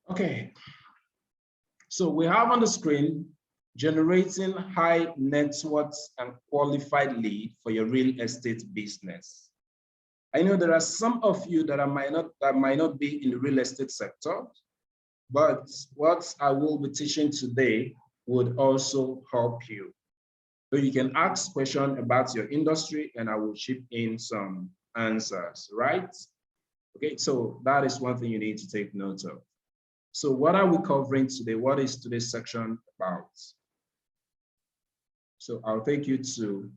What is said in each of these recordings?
Okay, so we have on the screen generating high net worth and qualified lead for your real estate business. I know there are some of you that might not be in the real estate sector, but what I will be teaching today would also help you. So you can ask questions about your industry and I will chip in some answers, right? Okay, so that is one thing you need to take note of. So what are we covering today? What is today's section about? So I'll take you to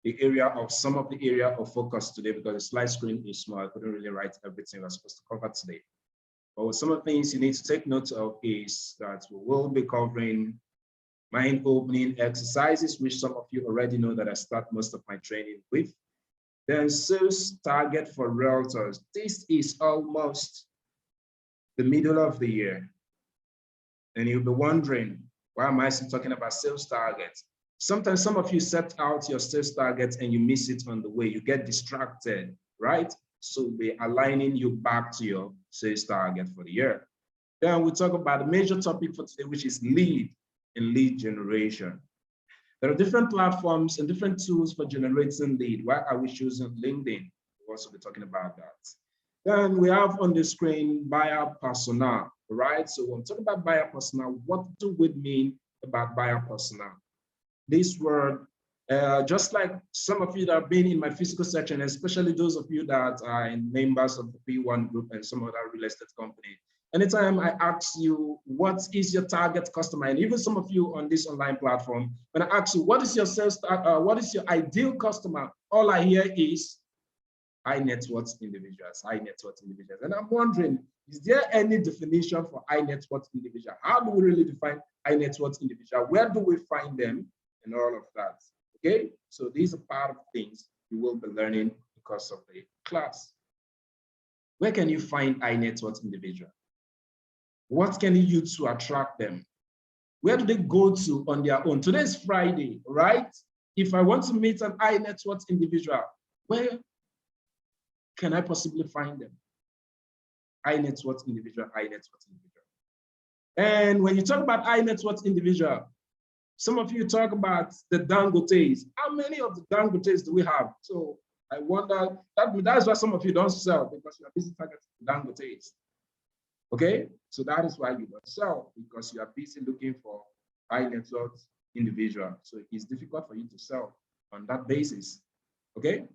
the area of some of the area of focus today because the slide screen is small. I couldn't really write everything I was supposed to cover today. But some of the things you need to take note of is that we will be covering mind opening exercises, which some of you already know that I start most of my training with. Then sales target for realtors. This is almost the middle of the year. And you'll be wondering, why am I still talking about sales targets? Sometimes some of you set out your sales targets and you miss it on the way. You get distracted, right? So we're aligning you back to your sales target for the year. Then we talk about the major topic for today, which is lead and lead generation. There are different platforms and different tools for generating lead. Why are we choosing LinkedIn? We'll also be talking about that. Then we have on the screen buyer persona, right? So when we talk about buyer persona, what do we mean about buyer persona? This word, just like some of you that have been in my physical section, especially those of you that are members of the P1 group and some other real estate company, anytime I ask you, what is your target customer? And even some of you on this online platform, when I ask you, what is your what is your ideal customer? All I hear is high net worth individuals, high net worth individuals. And I'm wondering, is there any definition for high net worth individual? How do we really define high net worth individual? Where do we find them and all of that? Okay, so these are part of things you will be learning because of the class. Where can you find high net worth individual? What can you do to attract them? Where do they go to on their own? Today is Friday, right? If I want to meet an high net worth individual, where can I possibly find them? High net worth individual, high net worth individual. And when you talk about high net worth individual, some of you talk about the Dangotes. How many of the Dangotes do we have? So I wonder, that's why some of you don't sell because you are busy targeting the Dangotes. Okay, so that is why you don't sell because you are busy looking for high net worth individual. So it's difficult for you to sell on that basis. Okay.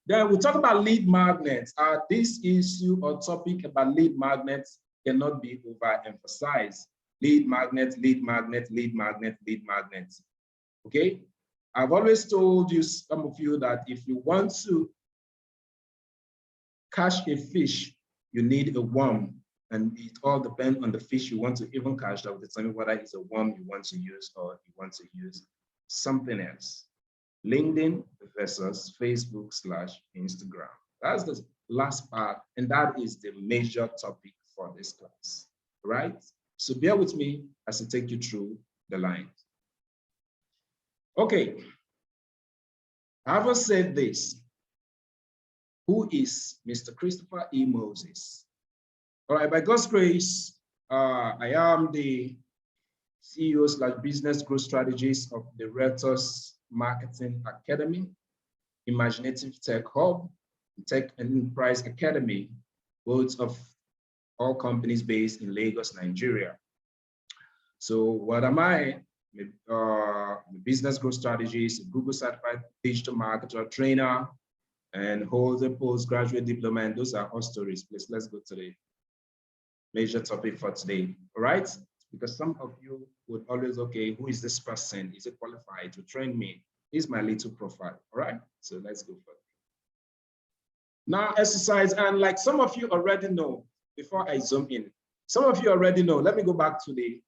Then we'll talk about lead magnets. This issue or topic about lead magnets cannot be overemphasized. Lead magnet, lead magnet, lead magnet, lead magnet. Okay. I've always told you, some of you, that if you want to catch a fish, you need a worm. And it all depends on the fish you want to even catch that will determine whether it's a worm you want to use or you want to use something else. LinkedIn versus Facebook/Instagram. That's the last part, and that is the major topic for this class, right? So bear with me as I take you through the lines. Okay, having said this, who is Mr. Christopher E. Moses? All right, by God's grace, I am the CEO/business growth strategist of the Realtors Marketing Academy, Imaginative Tech Hub, Tech Enterprise Academy, both of all companies based in Lagos, Nigeria. So what am I? A business growth strategist, a Google certified digital marketer, trainer, and holds a postgraduate diploma. And those are all stories. Please, let's go to the major topic for today. All right? Because some of you would always, okay, who is this person? Is it qualified to train me? Here's my little profile. All right? So let's go for it. Now, exercise, and like some of you already know, before I zoom in, some of you already know. Let me go back to the,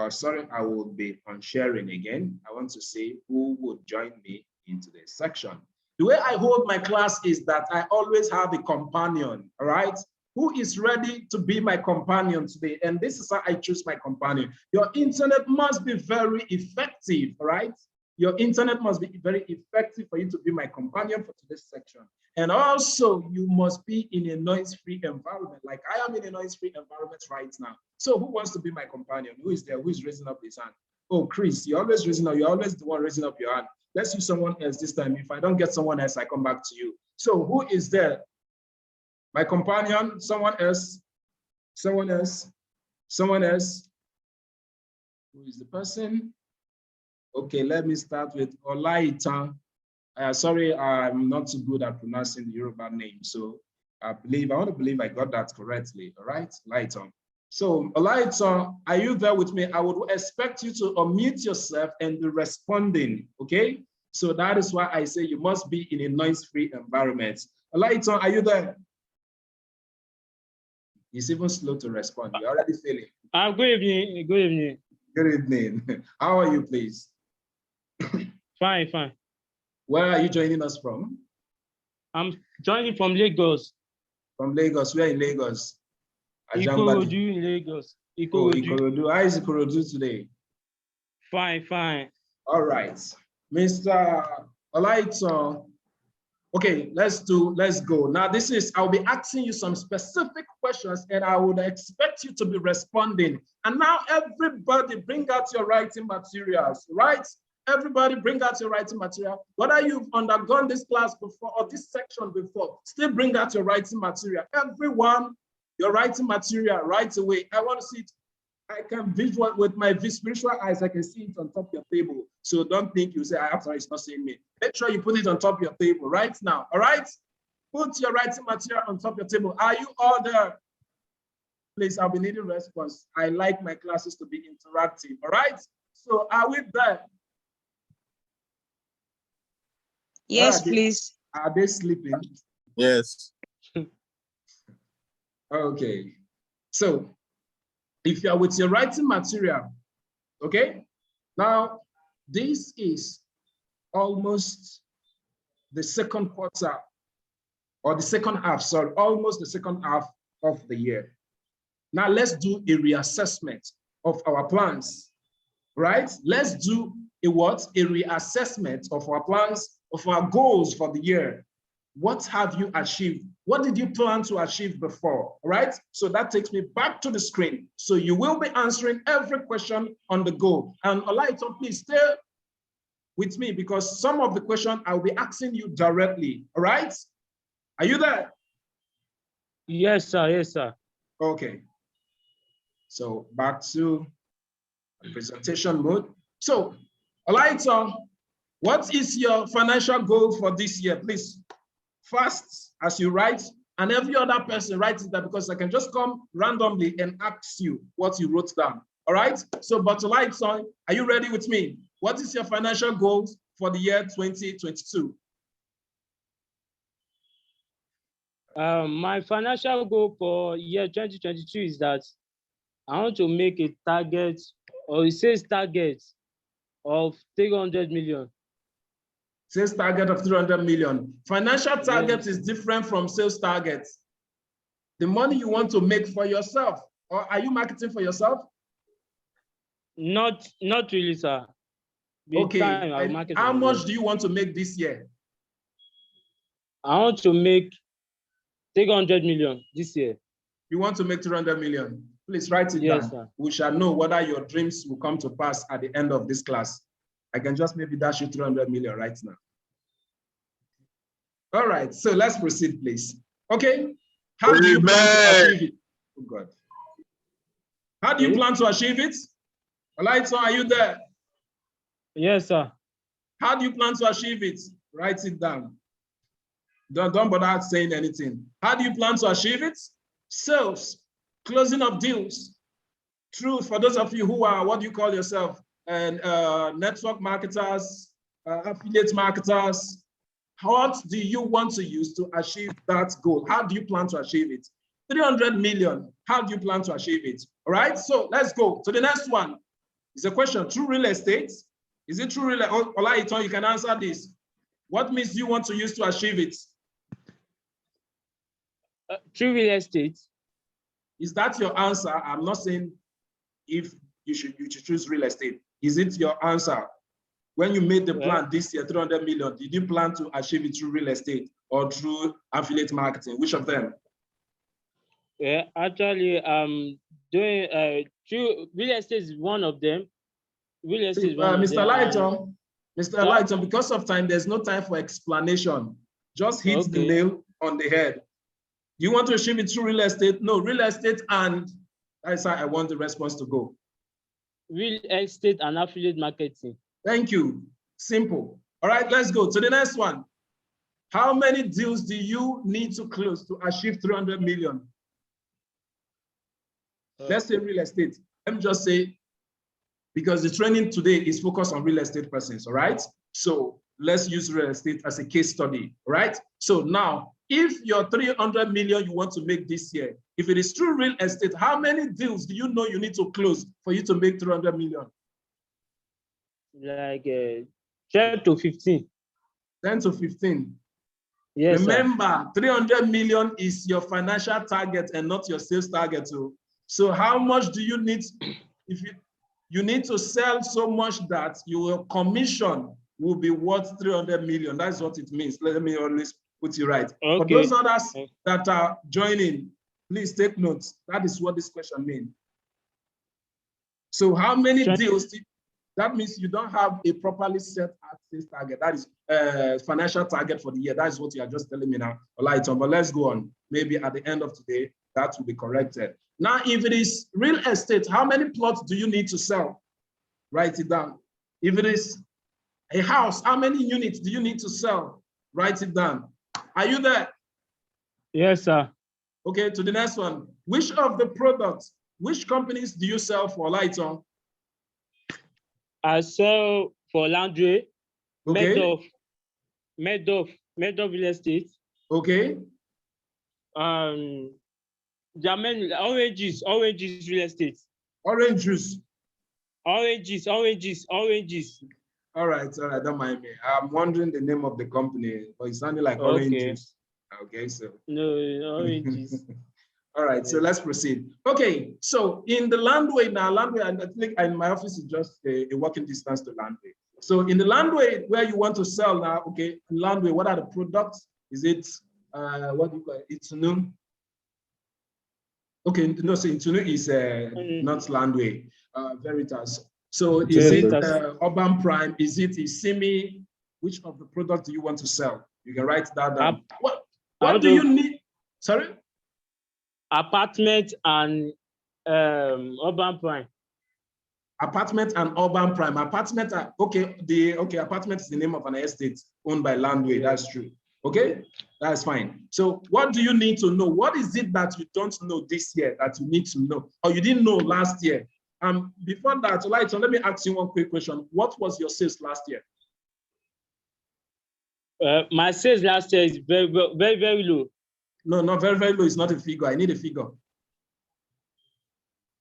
sorry, I will be on sharing again. I want to see who would join me in today's section. The way I hold my class is that I always have a companion, all right? Who is ready to be my companion today? And this is how I choose my companion. Your internet must be very effective, right? Your internet must be very effective for you to be my companion for today's section. And also, you must be in a noise-free environment. Like I am in a noise-free environment right now. So who wants to be my companion? Who is there? Who is raising up his hand? Oh, Chris, you're always raising up. You're always the one raising up your hand. Let's use someone else this time. If I don't get someone else, I come back to you. So who is there? My companion, someone else, someone else, someone else. Who is the person? Okay, let me start with Olaita. Sorry, I'm not too good at pronouncing the Yoruba name. So I want to believe I got that correctly. All right, Lighton. So Olaita, are you there with me? I would expect you to unmute yourself and be responding, okay? So that is why I say you must be in a noise-free environment. Olaita, are you there? He's even slow to respond. You're already failing. Good evening. Good evening. Good evening. How are you, please? Fine, fine. Where are you joining us from? I'm joining from Lagos. From Lagos. Where in Lagos? Ikorodu in Lagos. Ikorodu. Oh, Ikorodu. How is Ikorodu today? Fine, fine. All right. Mr. Olaito. Okay, let's go. Now I'll be asking you some specific questions and I would expect you to be responding. And now everybody bring out your writing materials, right? Everybody bring out your writing material. Whether you've undergone this class before or this section before, still bring out your writing material. Everyone, your writing material right away. I want to see it. I can visual with my spiritual eyes, I can see it on top of your table. So don't think you say, after it's not seeing me. Make sure you put it on top of your table right now, all right? Put your writing material on top of your table. Are you all there? Please, I'll be needing response. I like my classes to be interactive, all right? So are we there? Yes, please. Are they sleeping? Yes. Okay. So if you are with your writing material, okay? Now, this is almost the second quarter, or the second half, sorry, almost the second half of the year. Now let's do a reassessment of our plans, right? Let's do a what? A reassessment of our plans, of our goals for the year. What have you achieved? What did you plan to achieve before, all right? So that takes me back to the screen. So you will be answering every question on the go. And Olaito, please stay with me because some of the questions I'll be asking you directly, all right? Are you there? Yes, sir. Yes, sir. Okay. So back to presentation mode. So, Olaito, what is your financial goal for this year, please? First, as you write, and every other person writes it down because I can just come randomly and ask you what you wrote down. All right? So, but Olaito, are you ready with me? What is your financial goals for the year 2022? My financial goal for year 2022 is that I want to make a target, or it says target, of 300 million. Sales target of 300 million. Financial target is different from sales target. The money you want to make for yourself, or are you marketing for yourself? Not really, sir. Okay, how much do you want to make this year? I want to make 300 million this year. You want to make 300 million? Please write it down. Sir. We shall know whether your dreams will come to pass at the end of this class. I can just maybe dash you 300 million right now. All right, so let's proceed, please. Okay, how do you plan to achieve it? Oh God. How do you plan to achieve it? Olaito, are you there? Yes, sir. How do you plan to achieve it? Write it down. Don't bother saying anything. How do you plan to achieve it? Sales, closing of deals. True, for those of you who are, what do you call yourself? And network marketers, affiliate marketers. What do you want to use to achieve that goal? How do you plan to achieve it? 300 million, how do you plan to achieve it? All right, so let's go to the next one. It's a question, true real estate. Is it true real estate? Olaito, you can answer this. What means you want to use to achieve it? True real estate. Is that your answer? I'm not saying if you should choose real estate. Is it your answer? When you made the plan this year, 300 million, did you plan to achieve it through real estate or through affiliate marketing? Which of them? Yeah, actually, doing through real estate is one of them. Real estate is one of Mr. them. Lighton, Mr. Lighton, because of time, there's no time for explanation. Just hit the nail on the head. You want to achieve it through real estate? No, real estate, and that's how I want the response to go. Real estate and affiliate marketing. Thank you. Simple. All right, let's go to the next one. How many deals do you need to close to achieve 300 million? Let's say real estate. Let me just say, because the training today is focused on real estate persons, all right? So let's use real estate as a case study, all right? So now, if your 300 million you want to make this year, if it is true real estate, how many deals do you know you need to close for you to make 300 million? Like 10 to 15. 10 to 15. Yes. Remember, 300 million is your financial target and not your sales target. So how much do you need? If you need to sell so much that your commission will be worth 300 million. That's what it means. Let me always put it right. Okay. For those others that are joining, please take notes. That is what this question means. So how many deals? That means you don't have a properly set sales target. That is financial target for the year. That is what you are just telling me now. But let's go on. Maybe at the end of today, that will be corrected. Now, if it is real estate, how many plots do you need to sell? Write it down. If it is a house, how many units do you need to sell? Write it down. Are you there? Yes, sir. Okay, to the next one. Which of the products, which companies do you sell for, Lighton? I sell for laundry, okay. Medoff real estate. Okay. German oranges real estate. Orange juice. Oranges. All right, don't mind me. I'm wondering the name of the company, but it sounded like orange juice. Okay, so. No, oranges. All right, so let's proceed. Okay, so in the landway now, and I think in my office is just a walking distance to landway. So in the landway where you want to sell now, okay, landway, what are the products? Is it, what do you call it? It's new. Okay, no, so Intunu is not landway, Veritas. So is it Urban Prime? Is it Isimi? Which of the products do you want to sell? You can write that down. What do you need? Sorry? Apartment and Urban Prime. Apartment and Urban Prime. Apartment, apartment is the name of an estate owned by Landway. That's true. Okay, that's fine. So what do you need to know? What is it that you don't know this year that you need to know, or you didn't know last year? Before that, so let me ask you one quick question. What was your sales last year? My sales last year is very low. No, not very low. It's not a figure. I need a figure.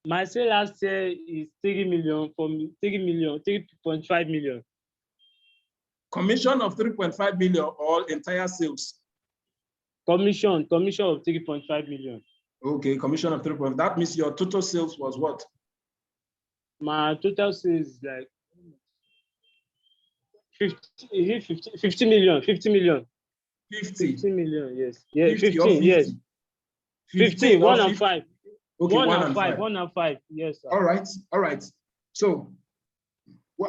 My sale last year is 3 million, 3.5 million. Commission of 3.5 million or entire sales? Commission of 3.5 million. Okay, commission of 3.5. That means your total sales was what? My total sales is like 50 million. 50 million, yes. Yeah, 15, yes. 15, 1 and 5. Okay, 1 and 5, yes, sir. All right. So,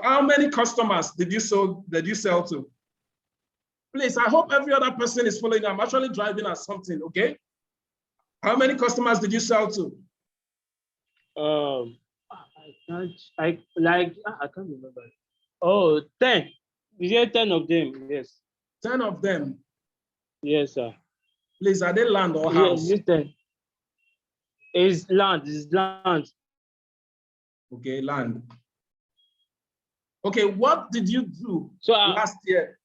how many customers did you sell to? Please, I hope every other person is following. I'm actually driving at something, okay? How many customers did you sell to? I can't remember. Oh, 10. Yeah, 10 of them, yes. 10 of them? Yes, sir. Please, are they land or house? Yes, 10. It's land. Okay, land. Okay, what did you do last year?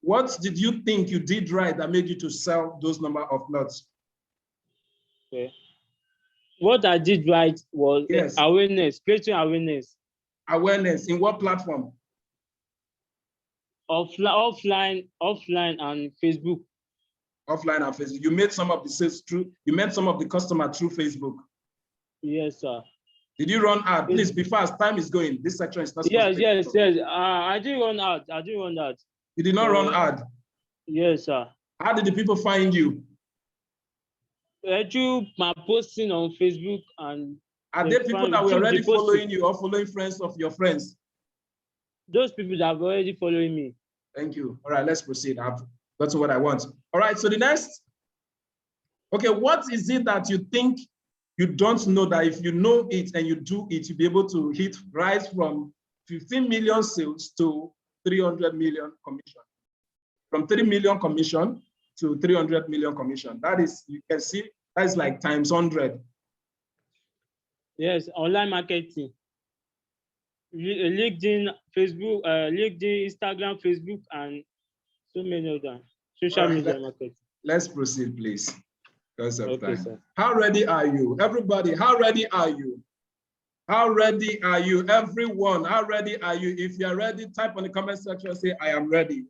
What did you think you did right that made you to sell those number of lots? Okay. What I did right was awareness, creating awareness. Awareness in what platform? Offline and Facebook. Offline and Facebook. You made some of the sales through, you met some of the customer through Facebook. Yes, sir. Did you run ad? Please be fast. Time is going. This section is not. Yes. I did run ad. You did not run ad. Yes, sir. How did the people find you? Through my posting on Facebook, and are there people that were already following you or following friends of your friends? Those people that have already following me. Thank you. All right, let's proceed. I've gotten what I want. All right, so the next. Okay, what is it that you think you don't know that if you know it and you do it, you'll be able to rise from 15 million sales to 300 million commission? From 3 million commission to 300 million commission. That is, you can see, that is like times 100. Yes, online marketing. LinkedIn, Facebook, LinkedIn, Instagram, Facebook, and so many other social media marketing. Let's proceed, please. Because of okay, time. Sir. How ready are you? Everybody, how ready are you? How ready are you? Everyone, how ready are you? If you are ready, type on the comment section, say, I am ready.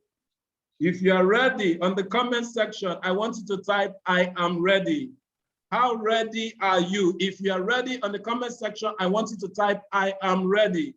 If you are ready, on the comment section, I want you to type, I am ready. How ready are you? If you are ready, on the comment section, I want you to type, I am ready.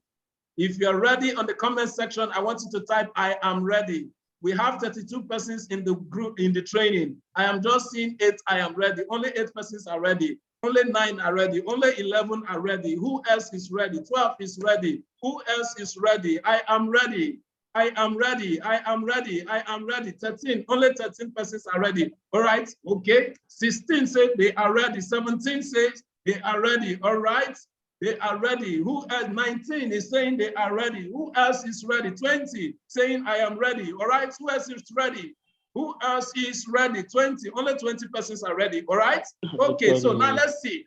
If you are ready, on the comment section, I want you to type, I am ready. We have 32 persons in the group, in the training. I am just seeing 8, I am ready. Only 8 persons are ready. Only 9 are ready. Only 11 are ready. Who else is ready? 12 is ready. Who else is ready? I am ready. I am ready. I am ready. I am ready. 13. Only 13 persons are ready. All right. Okay. 16 say they are ready. 17 says they are ready. All right. They are ready. Who else? 19 is saying they are ready. Who else is ready? 20 saying I am ready. All right. Who else is ready? Who else is ready? 20. Only 20 persons are ready. All right. Okay. So now let's see.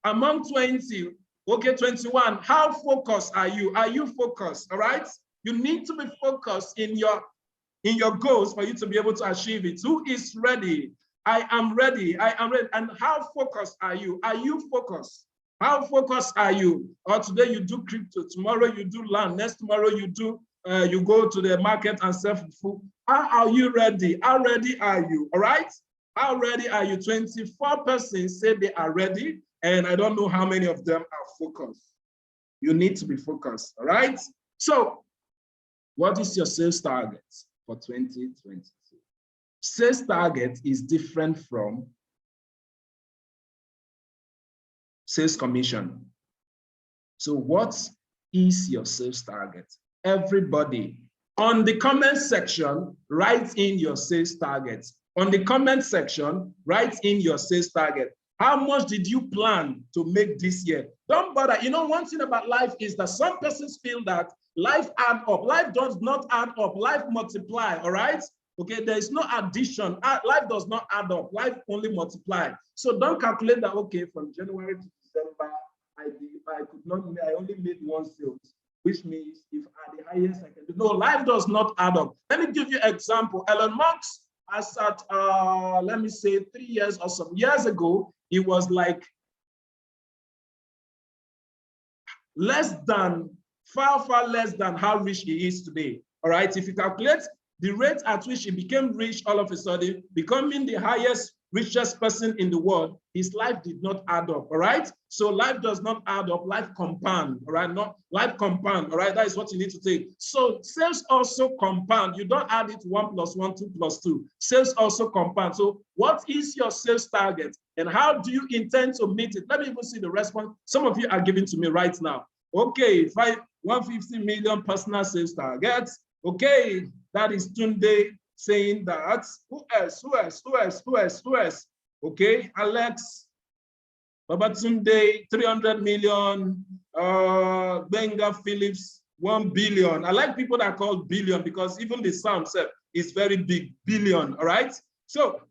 Among 20, okay, 21. How focused are you? Are you focused? All right. You need to be focused in your goals for you to be able to achieve it. Who is ready? I am ready. I am ready. And how focused are you? Are you focused? How focused are you? Or today you do crypto, tomorrow you do land, next tomorrow you do you go to the market and sell food. How are you ready? How ready are you? All right. How ready are you? 24 persons say they are ready, and I don't know how many of them are focused. You need to be focused. All right. So, what is your sales target for 2022? Sales target is different from sales commission. So what is your sales target? Everybody, on the comment section, write in your sales target. On the comment section, write in your sales target. How much did you plan to make this year? Don't bother. You know, one thing about life is that some persons feel that life add up. Life does not add up. Life multiply, all right? Okay, there is no addition. Life does not add up. Life only multiply. So don't calculate that, okay, from January to December, I only made 1 sale, which means if at the highest I can do. No, life does not add up. Let me give you an example. Elon Musk, as at, let me say 3 years or some years ago, it was like far less than how rich he is today. All right, if you calculate the rate at which he became rich all of a sudden, becoming the richest person in the world, his life did not add up. All right, so life does not add up. Life compound. All right, not life compound. All right, that is what you need to take. So sales also compound. You don't add it 1 + 1, 2 + 2. Sales also compound. So what is your sales target and how do you intend to meet it? Let me even see the response some of you are giving to me right now. Okay, 150 million personal sales targets. Okay, that is Tunde saying that. Who else? Okay, Alex, Babatunde, 300 million, Benga Phillips, 1 billion. I like people that call billion because even the sound is very big, billion, all right? So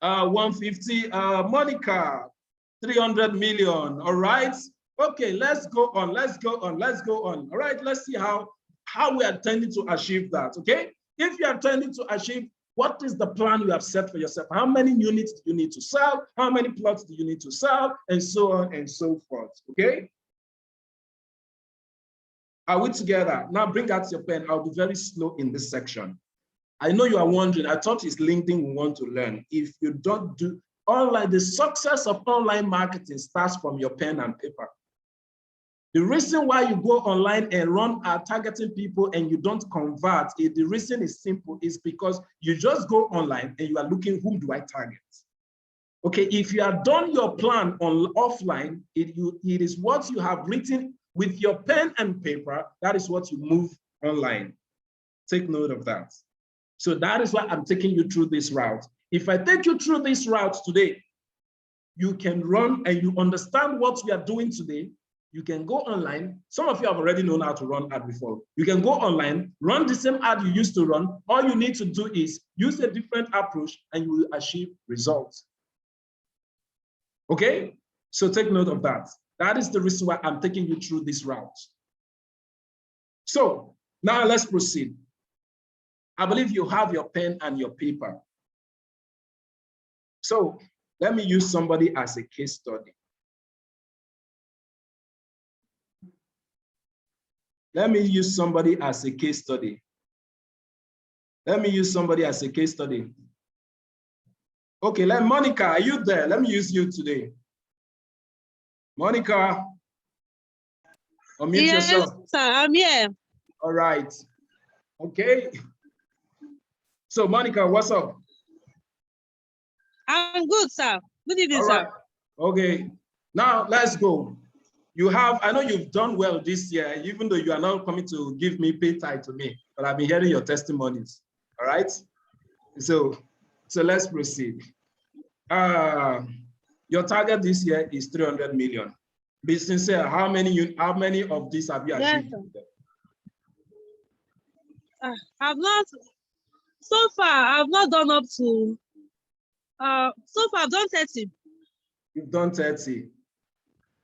150, Monica, 300 million, all right? Okay, let's go on. All right, let's see how we are tending to achieve that, okay? If you are tending to achieve, what is the plan you have set for yourself? How many units do you need to sell? How many plots do you need to sell? And so on and so forth, okay? Are we together? Now bring out your pen. I'll be very slow in this section. I know you are wondering, I thought it's LinkedIn we want to learn. If you don't do online, the success of online marketing starts from your pen and paper. The reason why you go online and run targeting people and you don't convert, the reason is simple, is because you just go online and you are looking, whom do I target? Okay, if you have done your plan on offline, it is what you have written with your pen and paper, that is what you move online. Take note of that. So that is why I'm taking you through this route. If I take you through this route today, you can run and you understand what we are doing today. You can go online. Some of you have already known how to run ad before. You can go online, run the same ad you used to run. All you need to do is use a different approach and you will achieve results. Okay? So take note of that. That is the reason why I'm taking you through this route. So now let's proceed. I believe you have your pen and your paper. So let me use somebody as a case study. Let me use somebody as a case study. Let me use somebody as a case study. Okay, Monica, are you there? Let me use you today. Monica, unmute yourself. Yes, sir, I'm here. All right. Okay. So Monica, what's up? I'm good, sir. Good evening, All right. sir. Okay. Now let's go. You have, I know you've done well this year, even though you are not coming to give me pay tie to me, but I've been hearing your testimonies. All right. So let's proceed. Your target this year is 300 million. Be sincere. How many of these have you achieved? Yes, I've not. So far, I've not done up to. So far, I've done 30. You've done 30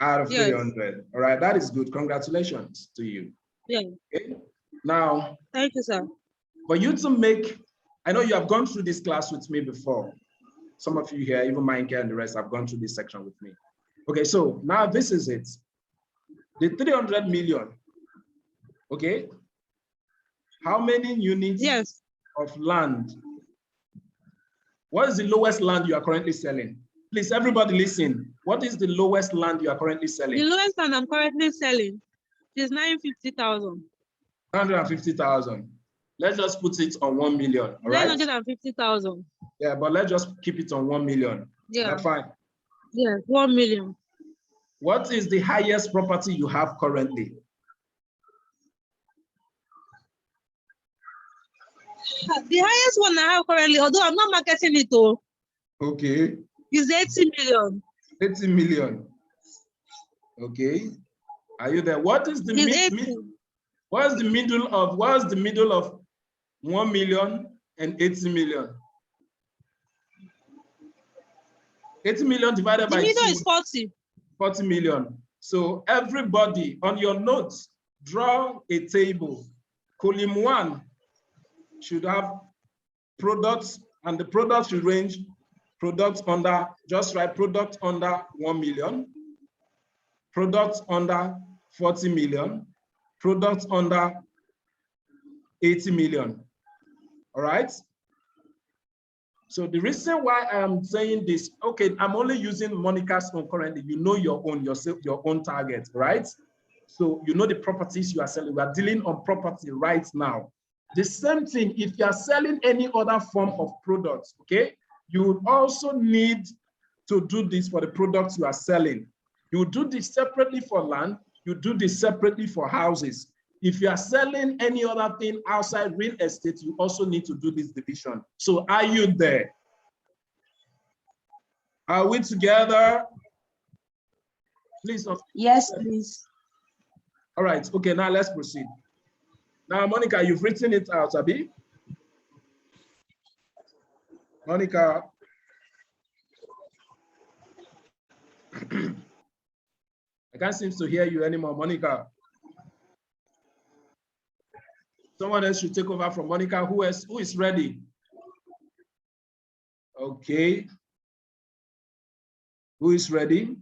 out of 300. All right, that is good. Congratulations to you. Yeah. Okay. Now, thank you, sir. For you to make, I know you have gone through this class with me before. Some of you here, even Mike and the rest, have gone through this section with me. Okay, so now this is it. The 300 million. Okay. How many units of land? What is the lowest land you are currently selling? Please, everybody listen. What is the lowest land you are currently selling? The lowest land I'm currently selling is 950,000. 950,000. Let's just put it on 1 million. All right? 950,000. Yeah, but let's just keep it on 1 million. Yeah. That's fine. Yeah, 1 million. What is the highest property you have currently? The highest one I have currently, although I'm not marketing it, though. Okay. Is 80 million. 80 million. Okay. Are you there? What is the what's the middle of 1 million and 80 million? 80 million divided by 2. The middle is 40. 40 million. So everybody on your notes, draw a table. Column 1 should have products, and the products should range products under, just write product under 1 million, products under 40 million, products under 80 million. All right. So the reason why I'm saying this, okay, I'm only using Monica's own currently. You know your own, your own target, right? So you know the properties you are selling. We are dealing on property right now. The same thing, if you are selling any other form of products, okay, you would also need to do this for the products you are selling. You do this separately for land, you do this separately for houses. If you are selling any other thing outside real estate, you also need to do this division. So are you there? Are we together? Please. Yes, please. All right, okay, now let's proceed. Now, Monica, you've written it out, Abi? Monica. I can't seem to hear you anymore, Monica. Someone else should take over from Monica. Who is ready? Okay. Who is ready?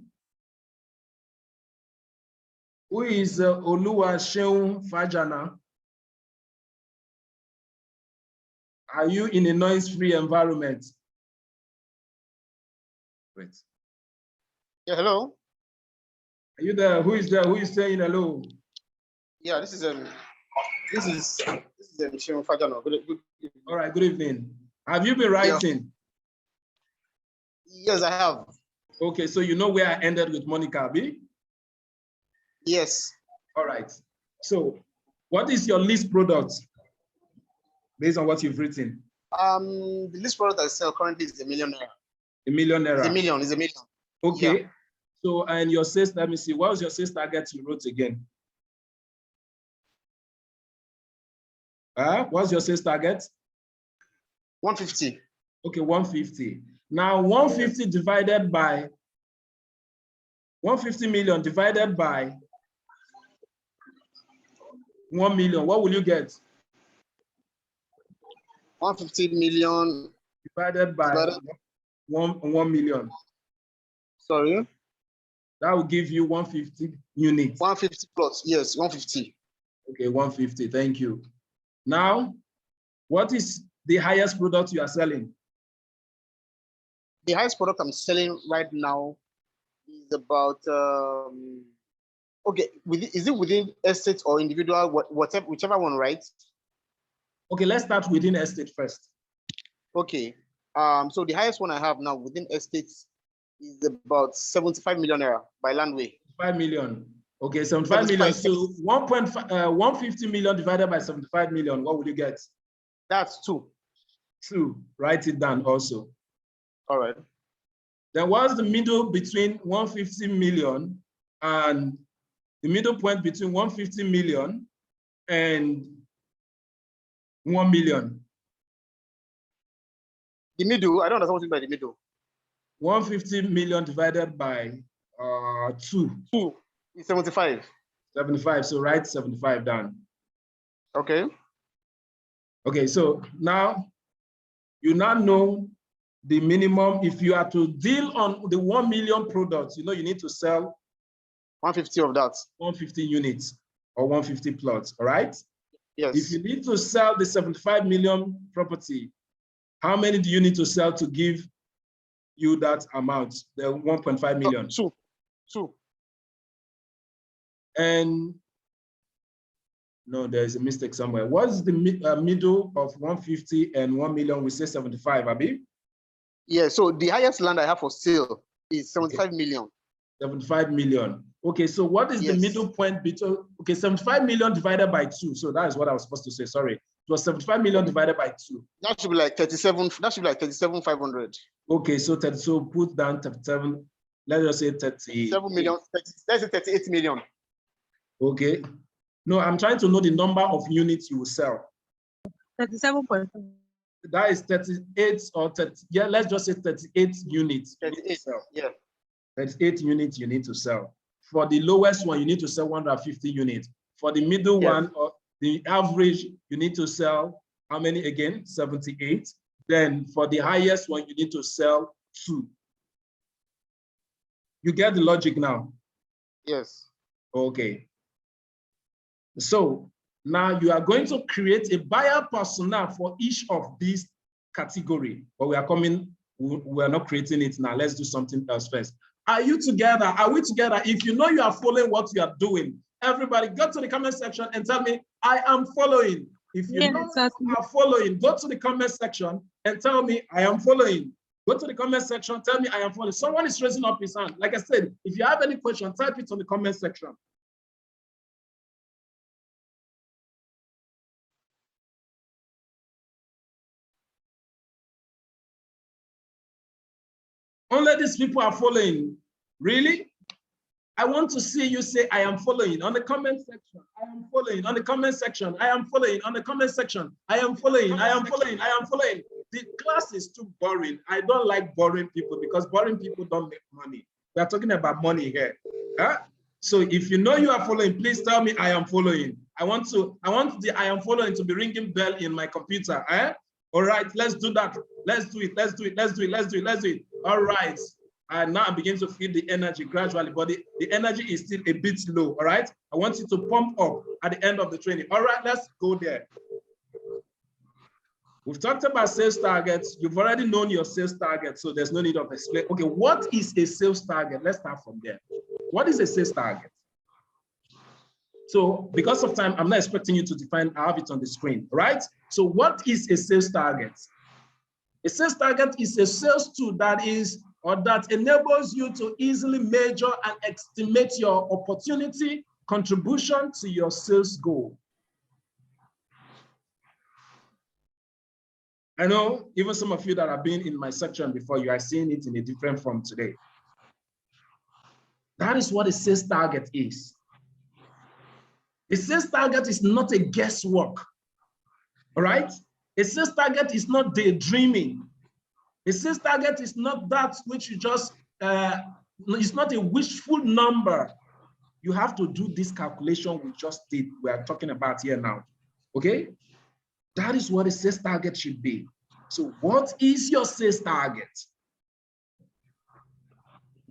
Who is Oluwaseun Fajana? Are you in a noise-free environment? Wait. Yeah, hello. Are you there? Who is there? Who is saying hello? Yeah, this is Shimon Fajano. Good. All right, good evening. Have you been writing? Yeah. Yes, I have. Okay, so you know where I ended with Monica, B? Yes. All right. So what is your least product based on what you've written? The least product I sell currently is $1 million. $1 million. It's $1 million. Okay. Yeah. So, and your sales, let me see, what was your sales target you wrote again? What's your sales target? 150. Okay, 150. Now, 150 divided by 150 million divided by 1 million, what will you get? 150 million divided by 1 million. Sorry? That will give you 150 units. 150 plus, yes, 150. Okay, 150, thank you. Now, what is the highest product you are selling? The highest product I'm selling right now is about, okay, is it within estate or individual, whatever, whichever one, right? Okay, let's start within estate first. Okay, so the highest one I have now within estates is about 75 million naira by landway. 5 million. Okay, 75 million. So 150 million divided by 75 million, what will you get? That's 2. 2. Write it down also. All right. Then what's the middle between 150 million and the middle point between 150 million and 1 million? The middle, I don't understand what you mean by the middle. 150 million divided by 2. 2 is 75. 75, so write 75 down. Okay. Okay, so now you now know the minimum. If you are to deal on the 1 million products, you know you need to sell 150 of that. 150 units or 150 plots, all right? Yes. If you need to sell the 75 million property, how many do you need to sell to give you that amount, the 1.5 million? 2. And no, there's a mistake somewhere. What's the middle of 150 and 1 million? We say 75, Abi? Yeah, so the highest land I have for sale is 75 million. 75 million. Okay, so what is the middle point between, okay, 75 million divided by 2. So that is what I was supposed to say, sorry. It was 75 million divided by 2. That should be like 37, that should be like 37,500. Okay, so put down 37, let's just say 30. 7 million, let's say 38 million. Okay. No, I'm trying to know the number of units you will sell. 37.5. That is 38 or 30. Yeah, let's just say 38 units. 38, yeah. 38 units you need to sell. For the lowest one, you need to sell 150 units. For the middle one, or the average, you need to sell how many again? 78. Then for the highest one, you need to sell 2. You get the logic now? Yes. Okay. So now you are going to create a buyer persona for each of these category, but we are not creating it now. Let's do something else first. Are you together? Are we together? If you know you are following what you are doing, everybody go to the comment section and tell me, I am following. If you know you are following, go to the comment section and tell me, I am following. Go to the comment section, tell me I am following. Someone is raising up his hand. Like I said, if you have any question, type it on the comment section. Only these people are following. Really? I want to see you say, I am following on the comment section. I am following on the comment section. I am following on the comment section. I am following. I am following. I am following. The class is too boring. I don't like boring people because boring people don't make money. We are talking about money here. Huh? So if you know you are following, please tell me I am following. I want the I am following to be ringing bell in my computer. Eh? All right, let's do that. Let's do it. Let's do it. Let's do it. Let's do it. Let's do it. All right. And now I begin to feel the energy gradually, but the energy is still a bit low. All right. I want you to pump up at the end of the training. All right, let's go there. We've talked about sales targets. You've already known your sales target, so there's no need of explaining. Okay, what is a sales target? Let's start from there. What is a sales target? So because of time, I'm not expecting you to define. I have it on the screen, right? So what is a sales target? A sales target is a sales tool that is, or that enables you to easily measure and estimate your opportunity contribution to your sales goal. I know even some of you that have been in my section before, you are seeing it in a different form today. That is what a sales target is. A sales target is not a guesswork, all right? A sales target is not daydreaming. A sales target is not that which you just, it's not a wishful number. You have to do this calculation we just did, we are talking about here now, okay? That is what a sales target should be. So what is your sales target?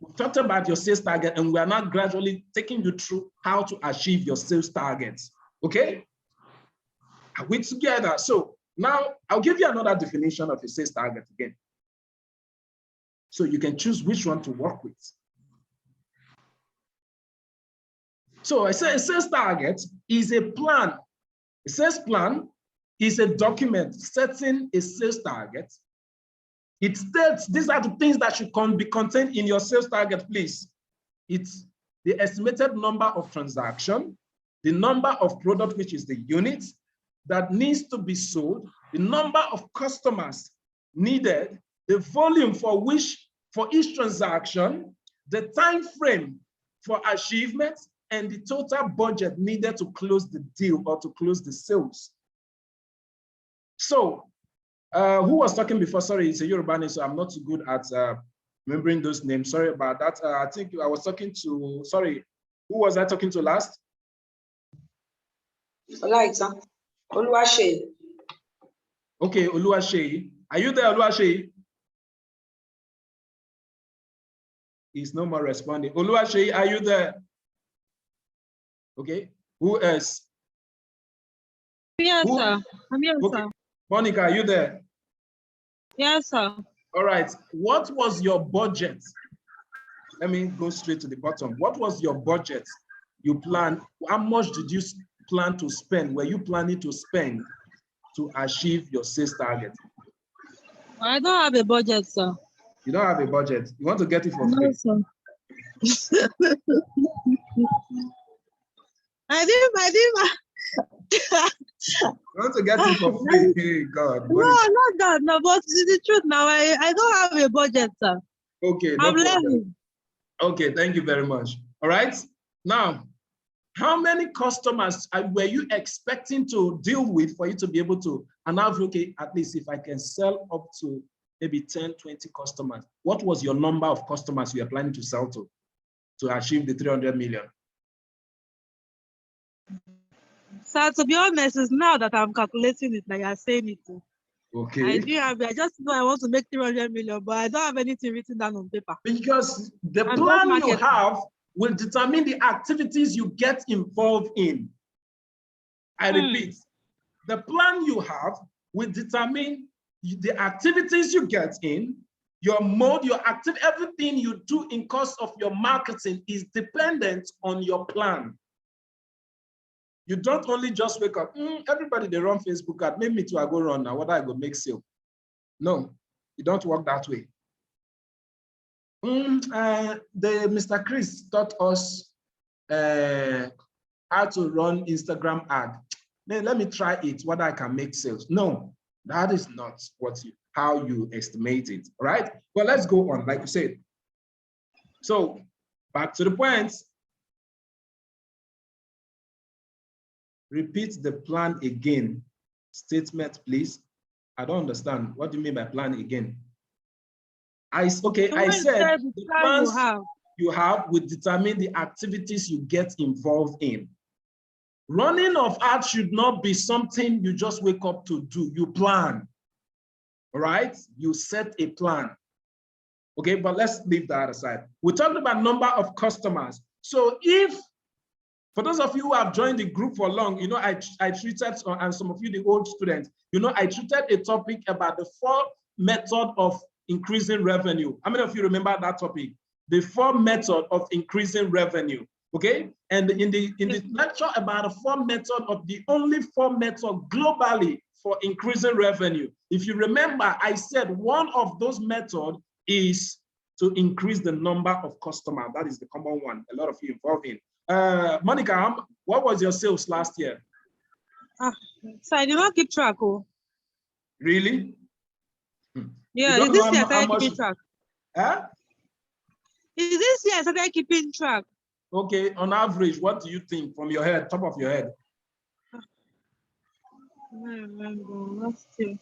We talked about your sales target, and we are now gradually taking you through how to achieve your sales targets, okay? Are we together? So now I'll give you another definition of a sales target again, so you can choose which one to work with. So I say a sales target is a plan. A sales plan is a document setting a sales target. It states these are the things that should be contained in your sales target, please. It's the estimated number of transactions, the number of product, which is the units that needs to be sold, the number of customers needed, the volume for each transaction, the time frame for achievement, and the total budget needed to close the deal or to close the sales. So who was talking before? Sorry, it's a Yoruba name, so I'm not too good at remembering those names. Sorry about that. I think I was talking to, sorry, who was I talking to last? Oluwaseyi. Okay, Oluwaseyi. Are you there, Oluwaseyi? He's no more responding. Oluwaseyi, are you there? Okay, who else? Yes, sir. I'm here, okay. Sir. Monica, are you there? Yes, sir. All right, what was your budget? Let me go straight to the bottom. What was your budget you planned? How much did you plan to spend? Were you planning to spend to achieve your sales target? I don't have a budget, sir. You don't have a budget. You want to get it for free? No, sir. I didn't. You want to get it for free? Hey, God. No, not that. No, but it's the truth now. I don't have a budget, sir. Okay, no problem. Okay, thank you very much. All right. Now, how many customers were you expecting to deal with for you to be able to, and now, okay, at least if I can sell up to maybe 10, 20 customers, what was your number of customers you are planning to sell to achieve the 300 million? Sir, to be honest, it's now that I'm calculating it, like you're saying it. Okay. I just know I want to make 300 million, but I don't have anything written down on paper. Because the plan you have will determine the activities you get involved in. I repeat, the plan you have will determine the activities you get in, your mode, your active, everything you do in course of your marketing is dependent on your plan. You don't only just wake up, everybody they run Facebook ad, maybe me too, I go run now, what I go make sale. No, you don't work that way. Mr. Chris taught us how to run Instagram ad. Man, let me try it, whether I can make sales. No, that is not how you estimate it, right? Well, let's go on, like you said. So back to the point. Repeat the plan again. Statement, please. I don't understand. What do you mean by plan again? I said the plans you have will determine the activities you get involved in. Running of ads should not be something you just wake up to do. You plan, all right? You set a plan. Okay, but let's leave that aside. We talked about number of customers. So if, for those of you who have joined the group for long, you know, I treated, and some of you, the old students, you know, I treated a topic about the 4 methods of increasing revenue. How many of you remember that topic? the 4 methods of increasing revenue. Okay, and in the lecture about the 4 methods of the only 4 methods globally for increasing revenue. If you remember, I said one of those methods is to increase the number of customers. That is the common one. A lot of you involved in. Monica, what was your sales last year? So I did not keep track. Oh. Really? Yeah, is this year I started keeping track? Huh? Is this year I started keeping track? Okay, on average, what do you think from your head, top of your head? I remember last year.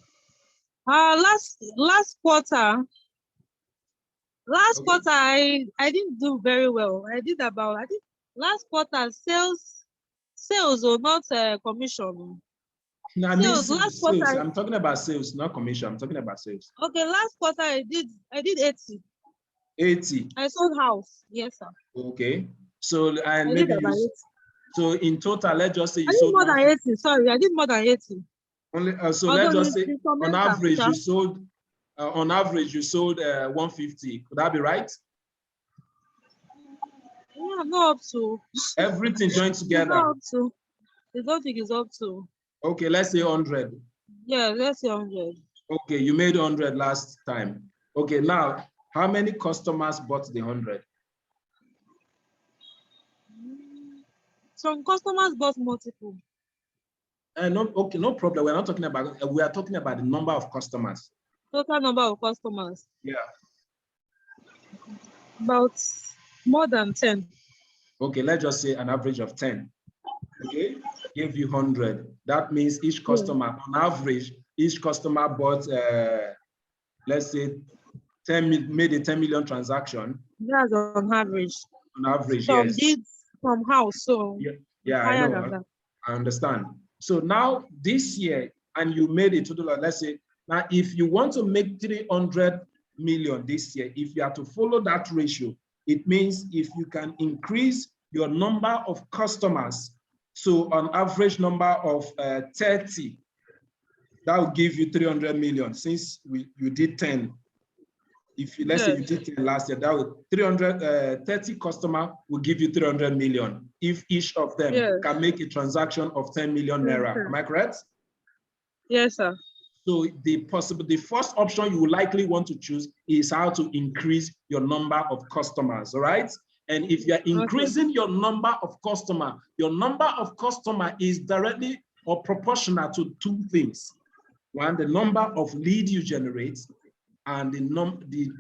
Last quarter. Last quarter, I didn't do very well. I did about, I think last quarter sales or not commission. No, I mean sales. I'm talking about sales, not commission. I'm talking about sales. Okay, last quarter I did 80. 80. I sold house. Yes, sir. Okay. So and I maybe did about 80. So in total, let's just say you I did sold more than 80. Sorry, I did more than 80. Only so let's just say on average you sold 150. Could that be right? Yeah, not up to. Everything joined together. Not up to. I don't think it's up to. Okay, let's say 100. Yeah, let's say 100. Okay, you made 100 last time. Okay, now how many customers bought the 100? Some customers bought multiple. No, okay, no problem. We're not talking about. We are talking about the number of customers. Total number of customers. Yeah. About more than 10. Okay, let's just say an average of 10. Okay, give you 100. That means each customer, on average, each customer bought, let's say, made a 10 million transaction. That's on average. On average, some yes. Did from house, so yeah, I know. I understand. So now this year, and you made a total of, let's say, now if you want to make 300 million this year, if you have to follow that ratio, it means if you can increase your number of customers to an average number of 30, that will give you 300 million. Since you did 10, if you, let's say you did 10 last year, that would 30 customer will give you 300 million if each of them can make a transaction of 10 million naira. Am I correct? Yes, sir. So the first option you will likely want to choose is how to increase your number of customers, all right? And if you're increasing your number of customer is directly or proportional to 2 things. One, the number of lead you generate, and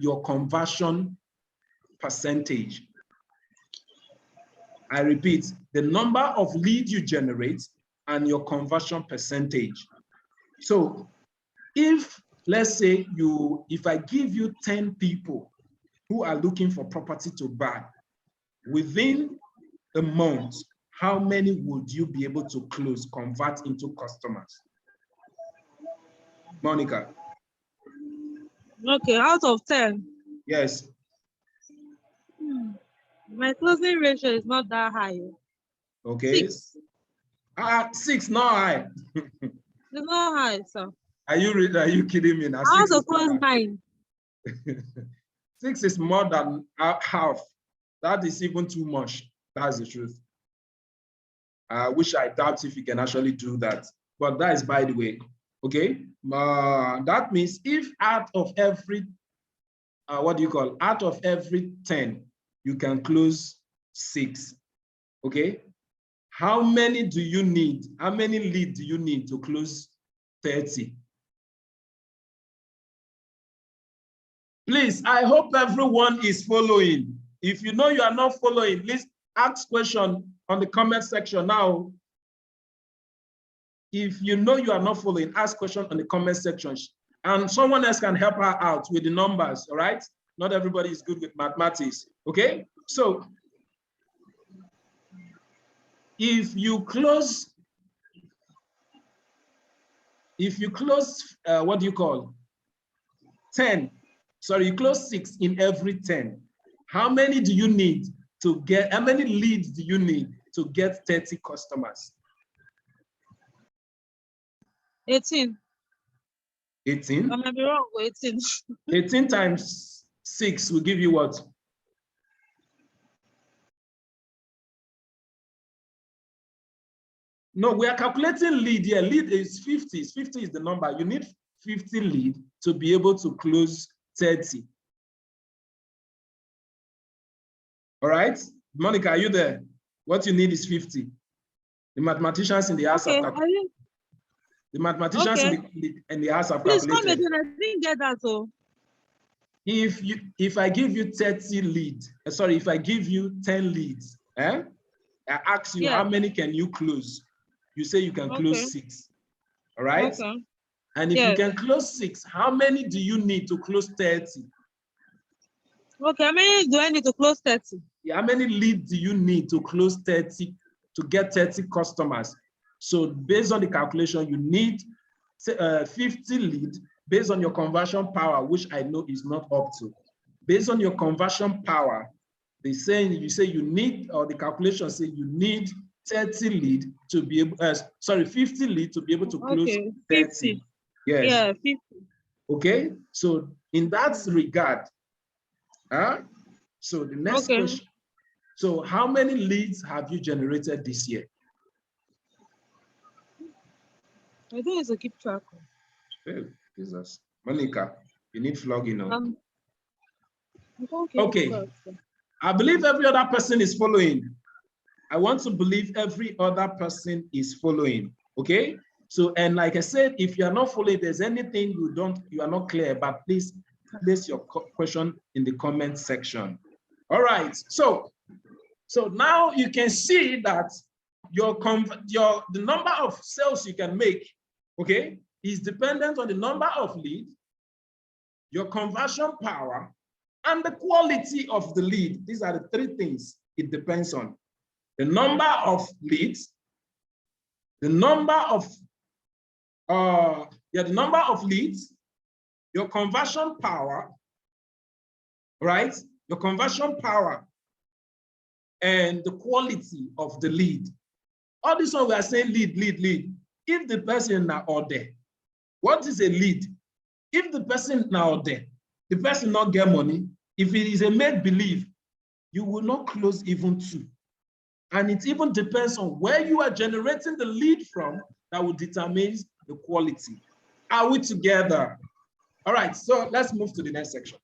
your conversion percentage. I repeat, the number of lead you generate and your conversion percentage. So if, let's say if I give you 10 people who are looking for property to buy, within a month, how many would you be able to convert into customers? Monica. Okay, out of 10. Yes. My closing ratio is not that high. Okay. 6. 6, not high. It's not high, sir. Are you kidding me? Now, I also close 9. 6 is more than half. That is even too much. That's the truth. I wish I doubt if you can actually do that. But that is by the way. Okay. That means if out of every, out of every 10, you can close 6. Okay. How many do you need? How many leads do you need to close 30? Please, I hope everyone is following. If you know you are not following, please ask question on the comment section now. If you know you are not following, ask question on the comment section. And someone else can help her out with the numbers, all right? Not everybody is good with mathematics, okay? So, if you close, what do you call? 10, sorry, you close 6 in every 10. How many do you need to get, how many leads do you need to get 30 customers? 18. 18? I might be wrong, 18. 18 times 6 will give you what? No, we are calculating lead here. Lead is 50. 50 is the number. You need 50 lead to be able to close 30. All right, Monica, are you there? What you need is 50. The mathematicians in the house have calculated. The mathematicians in the house have Please calculated. come again. I didn't get that. So if I give you 30 leads, sorry, if I give you 10 leads, I ask you how many can you close? You say you can close 6. All right. Okay. And if you can close 6, how many do you need to close 30? Okay, how many do I need to close 30? Yeah, how many leads do you need to close 30 to get 30 customers? So based on the calculation, you need 50 leads based on your conversion power, which I know is not up to. Based on your conversion power, you say you need, or the calculation say you need 30 lead to be able, 50 lead to be able to close 30. Yes. Yeah, 50. Okay, so in that regard, so the next question, so how many leads have you generated this year? I think it's a keep track. Oh, Jesus. Monica, you need flogging on. Okay. I believe every other person is following. I want to believe every other person is following. Okay. So, and like I said, if you are not following, if there's anything you are not clear about, please place your question in the comment section. All right. So now you can see that the number of sales you can make, okay, is dependent on the number of leads, your conversion power, and the quality of the lead. These are the 3 things it depends on. The number of leads, the number of leads, your conversion power, right? Your conversion power and the quality of the lead. All this one we are saying lead. If the person now order, what is a lead? If the person now order, the person not get money, if it is a make-believe, you will not close even 2. And it even depends on where you are generating the lead from that will determine the quality. Are we together? All right, so let's move to the next section.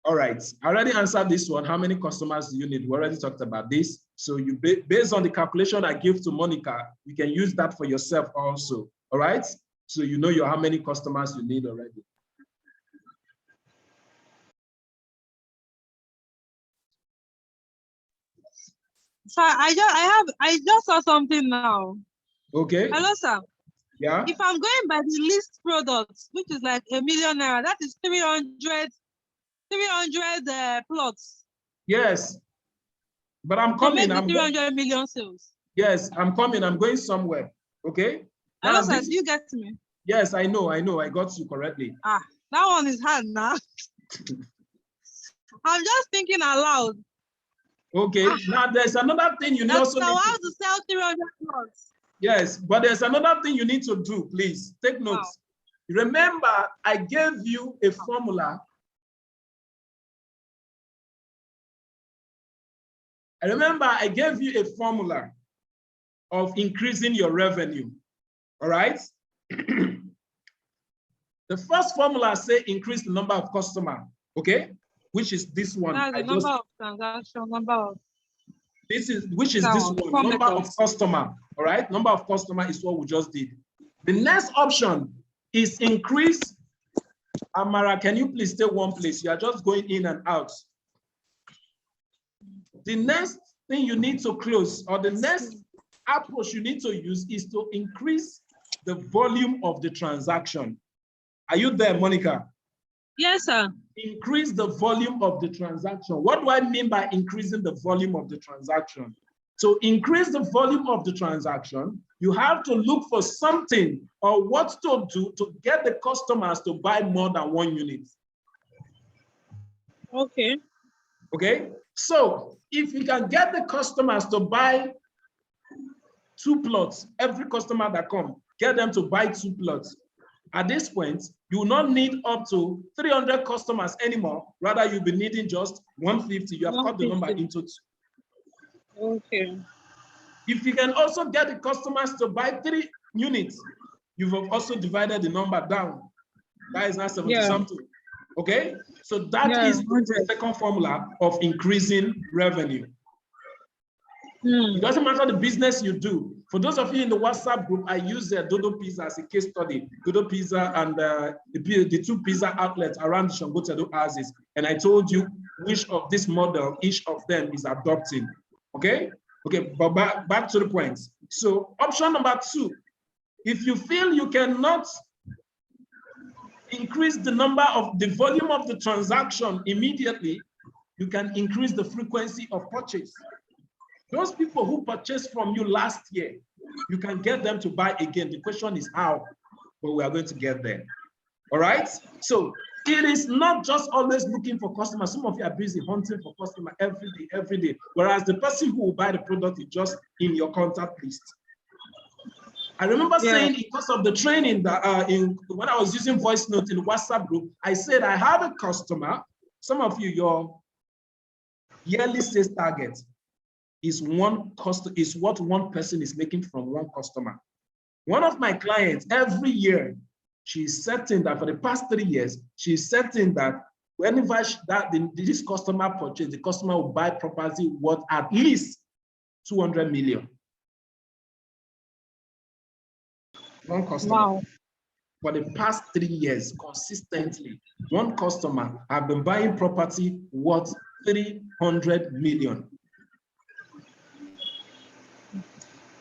All right, I already answered this one. How many customers do you need? We already talked about this. So you based on the calculation I give to Monica, you can use that for yourself also. All right, so you know how many customers you need already. So I just saw something now. Okay. Hello, sir. Yeah. If I'm going by the list products, which is like ₦1 million, that is 300 plots. Yes. But I'm coming. To make the 300 million sales. Yes, I'm coming. I'm going somewhere. Okay. Hello, sir. Do you get me? Yes, I know. I got you correctly. That one is hard now. I'm just thinking aloud. Okay. Now there's another thing you also need to sell 300 plots. Yes, but there's another thing you need to do. Please take notes. Wow. Remember, I gave you a formula. I gave you a formula of increasing your revenue. All right. The first formula say increase the number of customers. Okay, which is this one. That's the number of transactions, which is this one, number of customer. All right, number of customer is what we just did. The next option is increase. Amara, can you please stay one place? You are just going in and out. The next thing you need to close, or the next approach you need to use, is to increase the volume of the transaction. Are you there, Monica? Yes, sir. Increase the volume of the transaction. What do I mean by increasing the volume of the transaction? To increase the volume of the transaction, you have to look for something or what to do to get the customers to buy more than 1 unit. Okay. Okay. So if you can get the customers to buy 2 plots, every customer that comes, get them to buy 2 plots. At this point, You will not need up to 300 customers anymore. Rather, you'll be needing just 150. You have cut the number into 2. Okay. If you can also get the customers to buy 3 units, you've also divided the number down. That is now 70 something. Okay? So that is the second formula of increasing revenue. It doesn't matter the business you do. For those of you in the WhatsApp group, I use Dodo Pizza as a case study. Dodo Pizza and the 2 pizza outlets around the Shangotedo houses. And I told you which of this model each of them is adopting. Okay? Okay, but back to the points. So option number 2, if you feel you cannot increase the volume of the transaction immediately, you can increase the frequency of purchase. Those people who purchased from you last year, you can get them to buy again. The question is how, but we are going to get there. All right? So it is not just always looking for customers. Some of you are busy hunting for customers every day, whereas the person who will buy the product is just in your contact list. I remember saying, because of the training that when I was using voice note in the WhatsApp group, I said I have a customer. Some of you, your yearly sales target is what one person is making from one customer. One of my clients, every year, she's certain that for the past 3 years, she's certain that whenever this customer purchases, the customer will buy property worth at least 200 million. One customer. Wow. For the past 3 years, consistently, one customer have been buying property worth 300 million.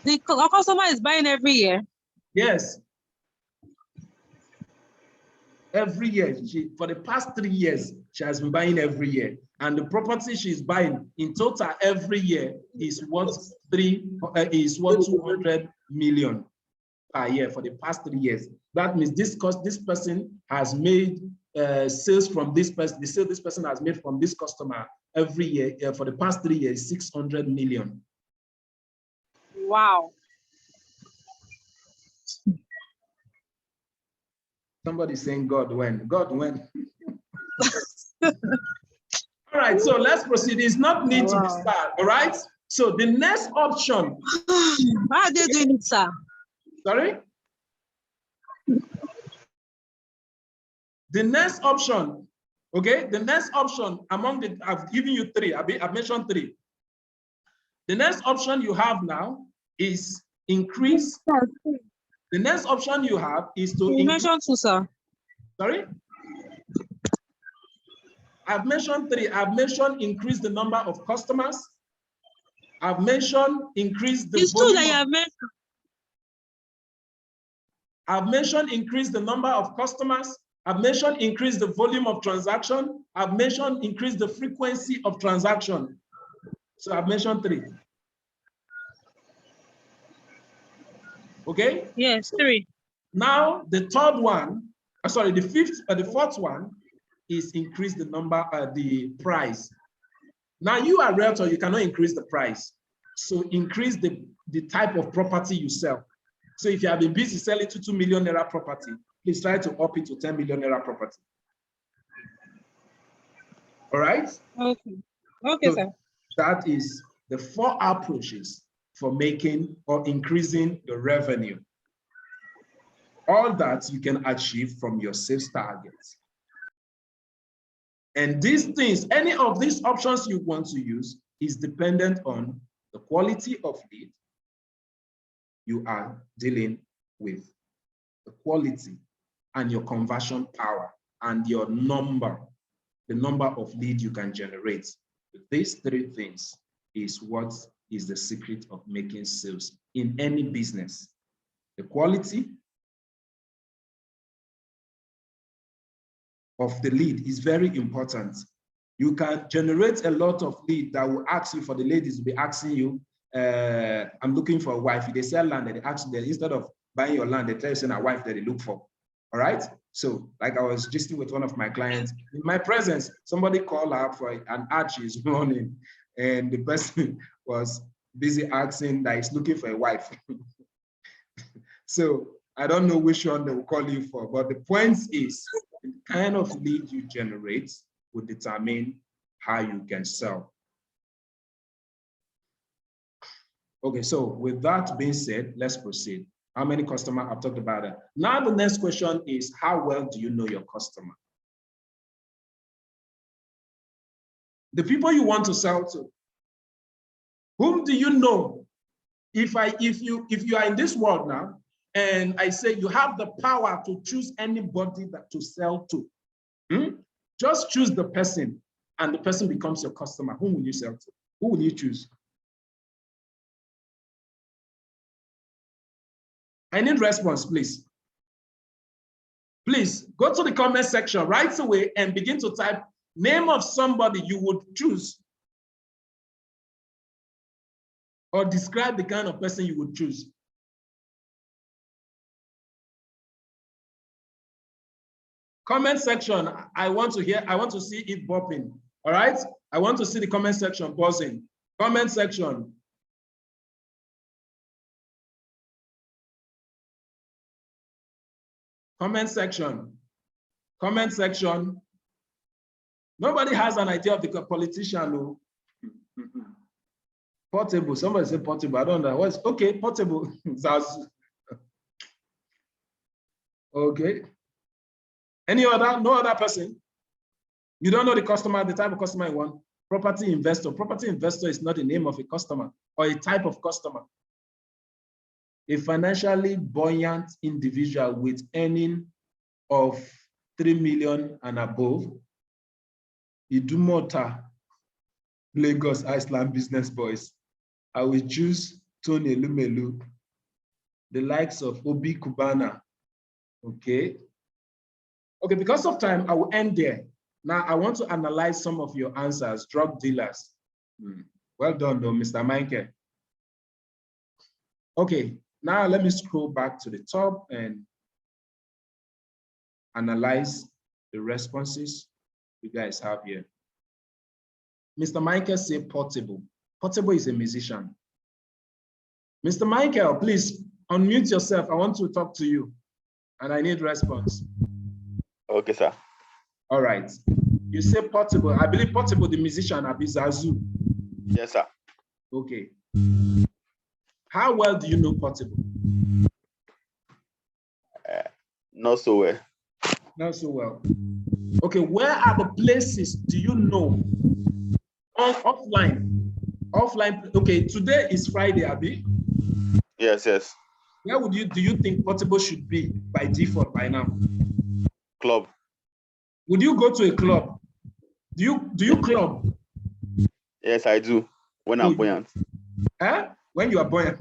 The customer is buying every year? Yes. Every year. For the past 3 years, she has been buying every year. And the property she's buying in total every year is worth 200 million per year for the past 3 years. That means this person has made sales from this person. The sale this person has made from this customer every year for the past 3 years, 600 million. Wow. Somebody saying God when? God when? All right, so let's proceed. It's not need to be started, all right? So the next option. How are they doing it, sir? Sorry? The next option, okay? The next option among the, I've given you 3, I've mentioned 3. The next option you have now is increase. The next option you have is to you mentioned 2, sir. Sorry? I've mentioned 3. I've mentioned increase the number of customers. I've mentioned increase the volume. That you have mentioned. I've mentioned increase the number of customers. I've mentioned increase the volume of transaction. I've mentioned increase the frequency of transaction. So I've mentioned 3. Okay? Yes, 3. Now the third one, sorry, the fourth one is increase the number, the price. Now you are realtor, you cannot increase the price. So increase the type of property you sell. So if you have been busy selling to 2 million naira property, please try to up it to 10 million naira property. All right? Okay. Okay, so, sir. That is the 4 approaches for making or increasing the revenue. All that you can achieve from your sales targets. And these things, any of these options you want to use is dependent on the quality of lead you are dealing with, the quality and your conversion power and your number, the number of leads you can generate. These 3 things is what is the secret of making sales in any business. The quality of the lead is very important. You can generate a lot of lead that will ask you, for the ladies will be asking you, I'm looking for a wife. If they sell land, they ask you, instead of buying your land, they tell you a wife that they look for. All right. So like I was just with one of my clients, in my presence, somebody called her for an ad she's running, and the person was busy asking that he's looking for a wife. So I don't know which one they will call you for, but the point is the kind of lead you generate will determine how you can sell. Okay, so with that being said, let's proceed. How many customers? I've talked about it. Now the next question is, how well do you know your customer? The people you want to sell to. Whom do you know? If you are in this world now, and I say you have the power to choose anybody that to sell to, just choose the person, and the person becomes your customer. Whom will you sell to? Who will you choose? I need response, please. Please go to the comment section right away and begin to type name of somebody you would choose, or describe the kind of person you would choose. Comment section, I want to see it bopping. All right? I want to see the comment section buzzing. Comment section. Comment section. Comment section. Nobody has an idea of the politician. No. Portable. Somebody said portable. I don't know. What's okay? Portable. Okay. Any other? No other person? You don't know the customer, the type of customer you want? Property investor. Property investor is not the name of a customer or a type of customer. A financially buoyant individual with earning of 3 million and above. Idumota, Lagos Iceland business boys. I will choose Tony Lumelu, the likes of Obi Kubana. Okay. Okay, because of time, I will end there. Now, I want to analyze some of your answers, drug dealers. Well done, though, Mr. Michael. Okay, now let me scroll back to the top and analyze the responses you guys have here. Mr. Michael said portable. Portable is a musician. Mr. Michael, please unmute yourself. I want to talk to you and I need response. Okay, sir. All right. You say portable. I believe portable, the musician, Abizazu. Yes, sir. Okay. How well do you know portable? Not so well. Not so well. Okay, where are the places do you know? Offline. Offline. Okay, today is Friday, Abi. Yes, yes. Where do you think portable should be by default by now? Club. Would you go to a club? Do you club? Yes, I do. When I'm buoyant. When you are buoyant.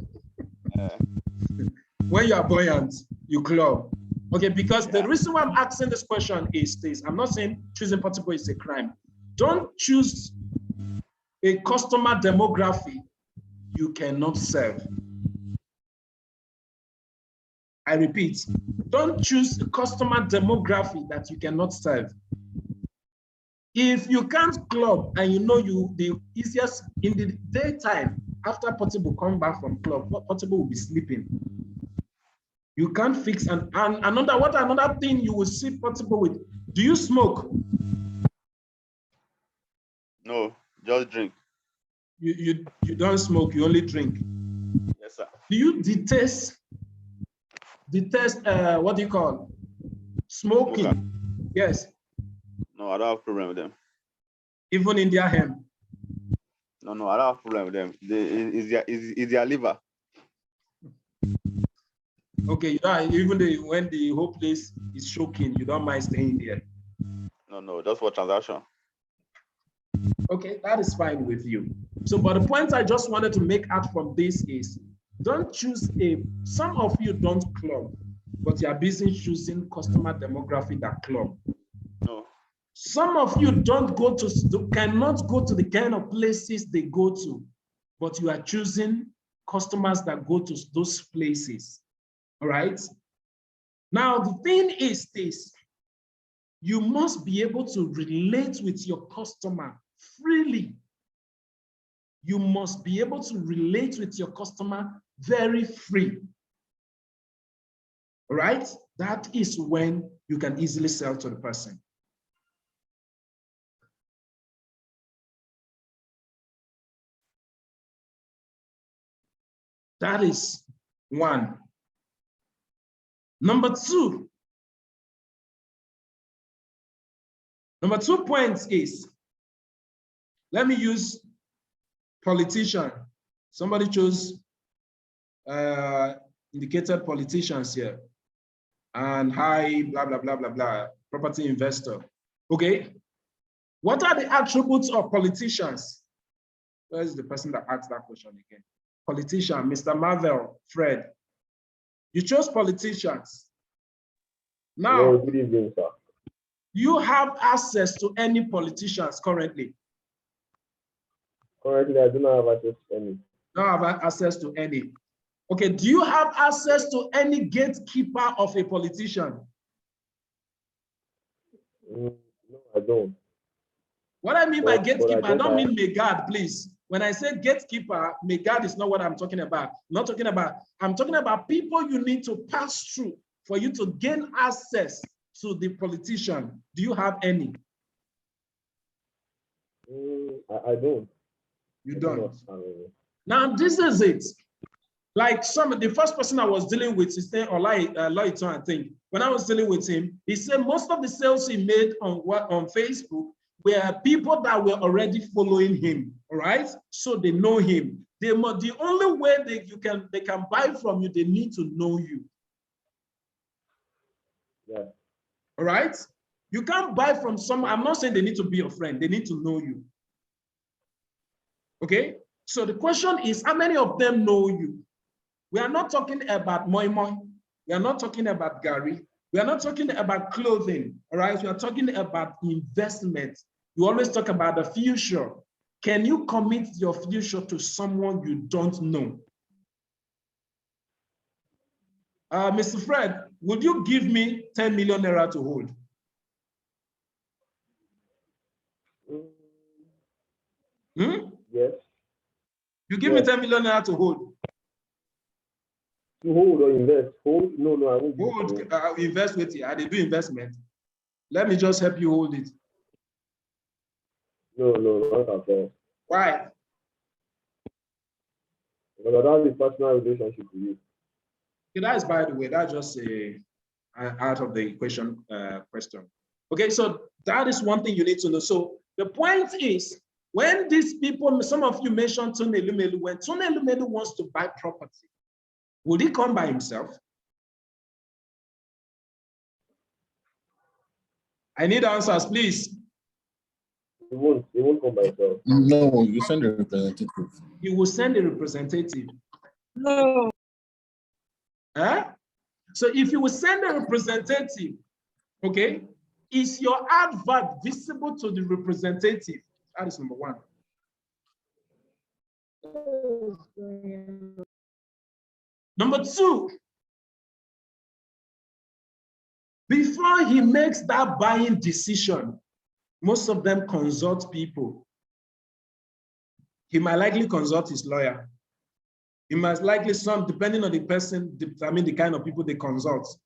When you are buoyant, you club. Okay, because the reason why I'm asking this question is this. I'm not saying choosing portable is a crime. Don't choose a customer demography you cannot serve. I repeat, don't choose a customer demography that you cannot serve. If you can't club and you know the easiest in the daytime, after portable come back from club, portable will be sleeping. You can't fix another thing you will see portable with. Do you smoke? No, just drink. You don't smoke, you only drink. Yes, sir. Do you detest what do you call smoking? Smoker. Yes. No, I don't have problem with them. Even in their hemp? No, I don't have problem with them. It's their liver. Okay, even when the whole place is choking, you don't mind staying there? No, just for transaction. Okay, that is fine with you. So, but the point I just wanted to make out from this is, don't choose some of you don't club, but you are busy choosing customer demography that club. No. Some of you cannot go to the kind of places they go to, but you are choosing customers that go to those places. All right. Now, the thing is this, you must be able to relate with your customer freely. You must be able to relate with your customer very free. All right? That is when you can easily sell to the person. That is one. Number two point is, let me use politician. Somebody chose indicated politicians here, and high blah blah blah blah blah property investor. Okay, what are the attributes of politicians? Where is the person that asked that question again? Politician, Mr. Marvel, Fred. You chose politicians. Now, good evening, sir. You have access to any politicians currently? Currently, I do not have access to any. Don't have access to any. Okay, do you have access to any gatekeeper of a politician? No, I don't. What I mean by gatekeeper, I don't mean Megad, please. When I say gatekeeper, Megad is not what I'm talking about. I'm talking about people you need to pass through for you to gain access to the politician. Do you have any? I don't. You don't. Now, this is it. Like the first person I was dealing with, his name Loiton, I think. When I was dealing with him, he said most of the sales he made on Facebook were people that were already following him. All right, so they know him. The only way they can buy from you, they need to know you. Yeah. All right, you can't buy from someone. I'm not saying they need to be your friend. They need to know you. Okay, so the question is, how many of them know you? We are not talking about moi moi. We are not talking about Gary. We are not talking about clothing. All right, we are talking about investment. You always talk about the future. Can you commit your future to someone you don't know? Mr. Fred, would you give me 10 million naira to hold? Yes. You give me 10 million naira to hold? To hold or invest? Hold? No, I won't. Hold, invest with you. I did do investment. Let me just help you hold it. No, not at all. Why? Because I don't have a personal relationship with you. Okay, that's, by the way, that's just out of the equation question. Okay, so that is one thing you need to know. So the point is, when these people, some of you mentioned Tony Lumelu, when Tony Lumelu wants to buy property, would he come by himself? I need answers, please. He won't come by himself. No, you send a representative. You will send a representative. No. Huh? So if you will send a representative, okay, is your advert visible to the representative? That is number one. Number two, before he makes that buying decision, most of them consult people. He might likely consult his lawyer. He might likely, some, depending on the person, determine the kind of people they consult.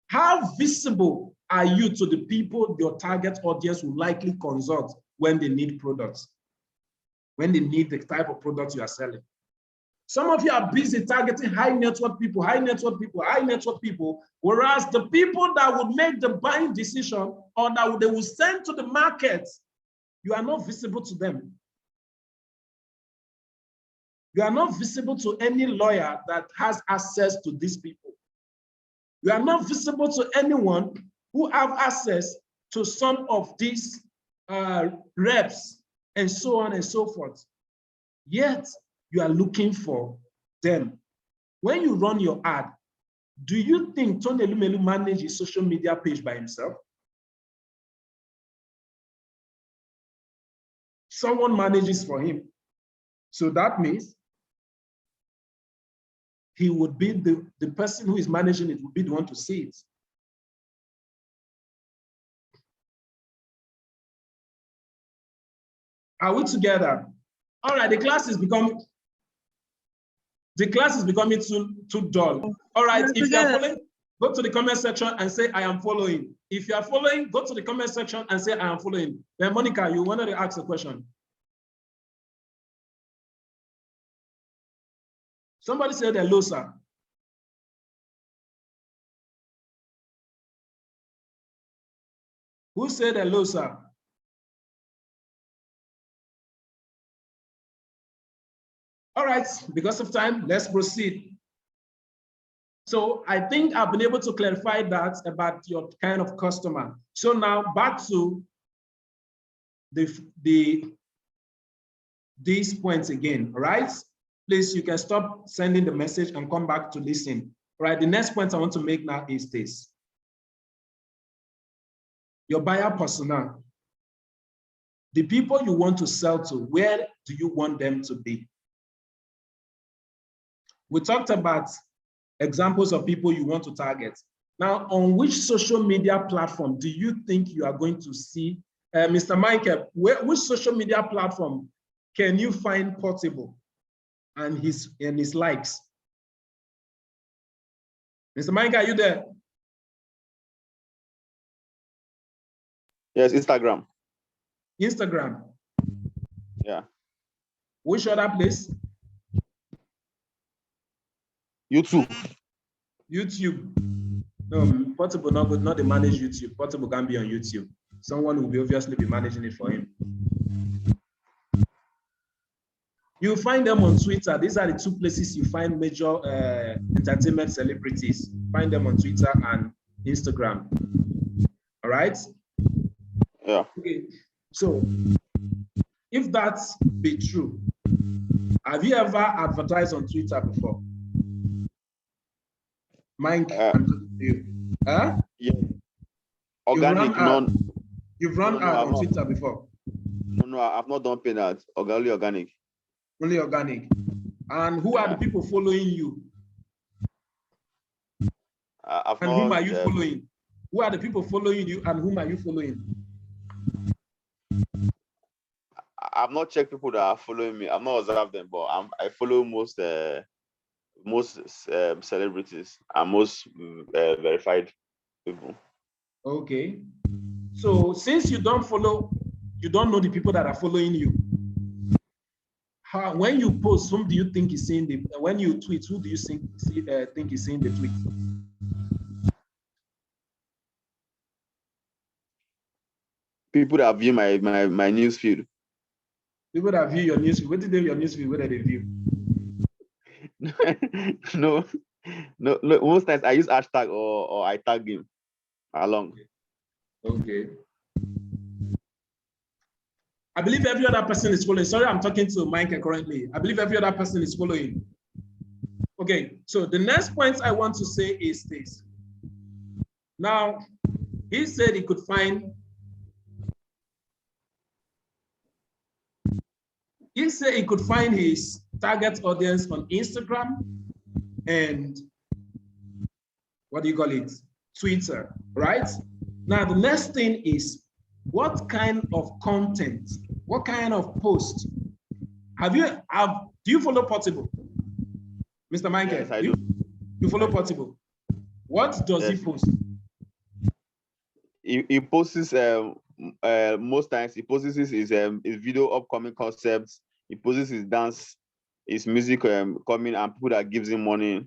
How visible are you to the people your target audience will likely consult when they need products, when they need the type of products you are selling? Some of you are busy targeting high net worth people, whereas the people that would make the buying decision or that they will send to the market, you are not visible to them. You are not visible to any lawyer that has access to these people. You are not visible to anyone who have access to some of these reps and so on and so forth. Yet, you are looking for them. When you run your ad, do you think Tony Lumelu manages his social media page by himself? Someone manages for him. So that means he would be the person who is managing it would be the one to see it. Are we together? All right, the class is becoming too dull. All right, Go to the comment section and say, I am following. If you are following, go to the comment section and say, I am following. Then Monica, you wanted to ask a question. Somebody said hello, sir. Who said hello, sir? All right, because of time, let's proceed. So I think I've been able to clarify that about your kind of customer. So now back to these points again, all right? Please, you can stop sending the message and come back to listen. All right, the next point I want to make now is this. Your buyer persona. The people you want to sell to, where do you want them to be? We talked about examples of people you want to target. Now, on which social media platform do you think you are going to see? Mr. Michael, which social media platform can you find Portable and his likes? Mr. Michael, are you there? Yes, Instagram. Instagram. Yeah. Which other place? YouTube. YouTube. No, Portable not they manage YouTube. Portable can be on YouTube. Someone will obviously be managing it for him. You find them on Twitter. These are the two places you find major entertainment celebrities. Find them on Twitter and Instagram. All right? Yeah. Okay. So, if that be true, have you ever advertised on Twitter before? Mike, you. Huh? Yeah. Organic, You've run ad on Twitter before? No, I've not done paid ads. Only organic. Only organic. And who are the people following you? Whom are you following? Who are the people following you and whom are you following? I've not checked people that are following me. I've not observed them, but I follow most celebrities and most verified people. Okay. So since you don't know the people that are following you, when you post, whom do you think is seeing the? When you tweet, who do you think is seeing the tweet? People that view my news feed. People that view your news feed. What did they your news feed? Where did they view? No. Most times I use hashtag or I tag him along. Okay. I believe every other person is following. Sorry, I'm talking to Mike currently. I believe every other person is following. Okay, so the next point I want to say is this. Now, he said he could find. He said he could find his target audience on Instagram and what do you call it? Twitter, right? Now, the next thing is what kind of content, what kind of post do you follow Portable? Mr. Michael, yes, I do. You follow Portable. What does he post? He posts most times he posts his video upcoming concepts. He posts his dance, his music coming, and people that gives him money and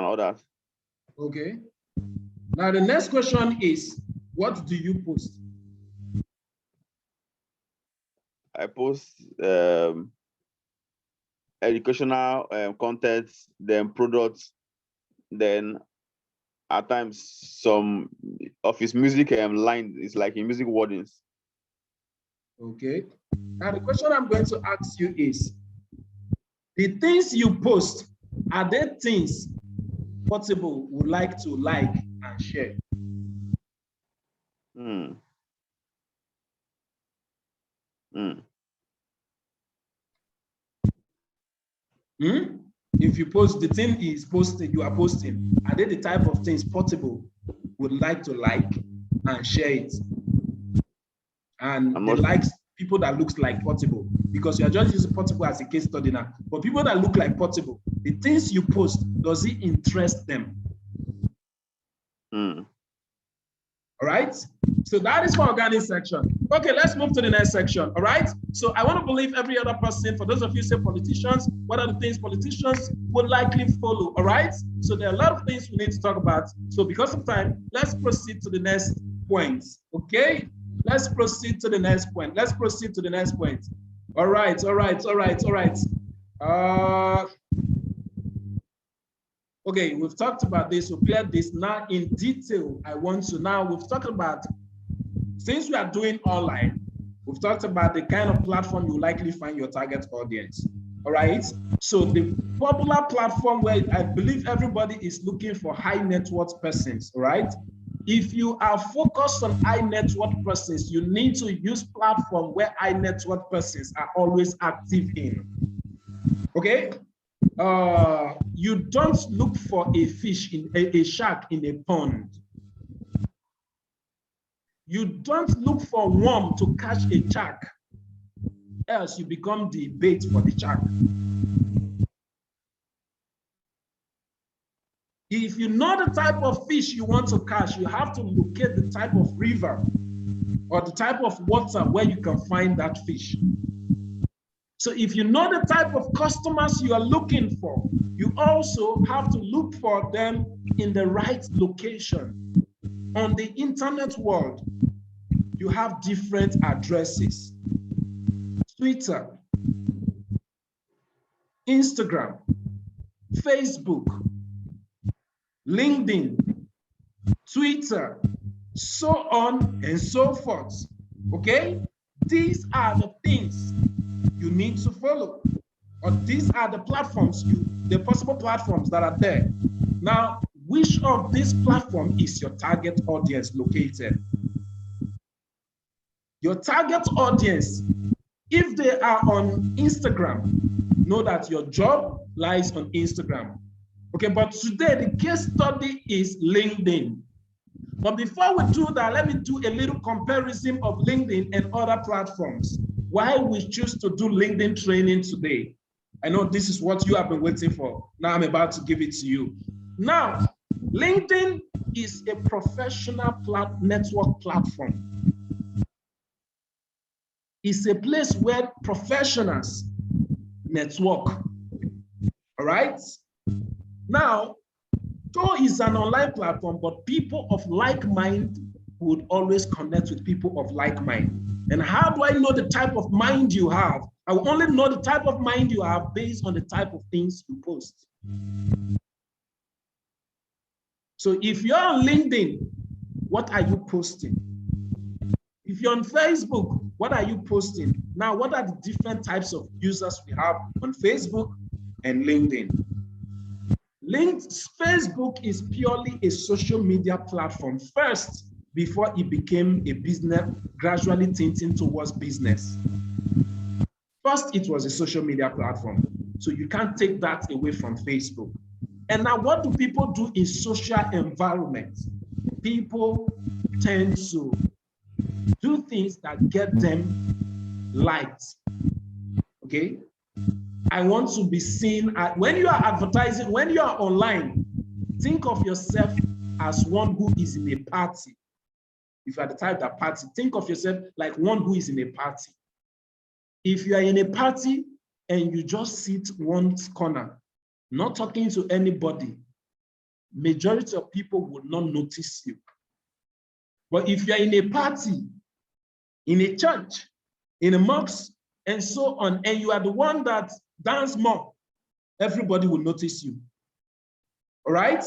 all that. Okay. Now the next question is, what do you post? I post educational content, then products, then at times some of his music line is like in music wordings. Okay. Now the question I'm going to ask you is, the things you post, are they things Portable would like to like and share? If you post the thing is posted, you are posting, are they the type of things Portable would like to like and share it? And they like people that looks like Portable, because you are just using Portable as a case study now. But people that look like Portable, the things you post, does it interest them? All right. So that is for organic section. Okay, let's move to the next section. All right. So I want to believe every other person, for those of you say politicians, what are the things politicians would likely follow? All right. So there are a lot of things we need to talk about. So because of time, let's proceed to the next point. Okay. Let's proceed to the next point. Let's proceed to the next point. All right. All right. All right. All right. Okay, we've talked about this, we've cleared this. Now in detail, we've talked about, since we are doing online, we've talked about the kind of platform you likely find your target audience. All right, so the popular platform where I believe everybody is looking for high net worth persons, all right? If you are focused on high net worth persons, you need to use platform where high net worth persons are always active in, okay? You don't look for a fish in a shark in a pond. You don't look for worm to catch a shark, else you become the bait for the shark. If you know the type of fish you want to catch, you have to locate the type of river or the type of water where you can find that fish. So if you know the type of customers you are looking for, you also have to look for them in the right location. On the internet world, you have different addresses. Twitter, Instagram, Facebook, LinkedIn, Twitter, so on and so forth, okay? These are the things you need to follow, or these are the platforms, the possible platforms that are there. Now, which of these platforms is your target audience located? Your target audience, if they are on Instagram, know that your job lies on Instagram. Okay, but today the case study is LinkedIn. But before we do that, let me do a little comparison of LinkedIn and other platforms. Why we choose to do LinkedIn training today. I know this is what you have been waiting for. Now I'm about to give it to you. Now, LinkedIn is a professional network platform. It's a place where professionals network, all right? Now, though it's an online platform, but people of like mind would always connect with people of like mind. And how do I know the type of mind you have? I will only know the type of mind you have based on the type of things you post. So if you're on LinkedIn, what are you posting? If you're on Facebook, what are you posting? Now, what are the different types of users we have on Facebook and LinkedIn? Facebook is purely a social media platform first, before it became a business, gradually tinting towards business. First, it was a social media platform. So you can't take that away from Facebook. And now what do people do in social environments? People tend to do things that get them liked, okay? I want to be seen. When you are advertising, when you are online, think of yourself as one who is in a party. If you are the type that party, think of yourself like one who is in a party. If you are in a party and you just sit one corner, not talking to anybody, majority of people will not notice you. But if you are in a party, in a church, in a mosque, and so on, and you are the one that dance more, everybody will notice you. All right?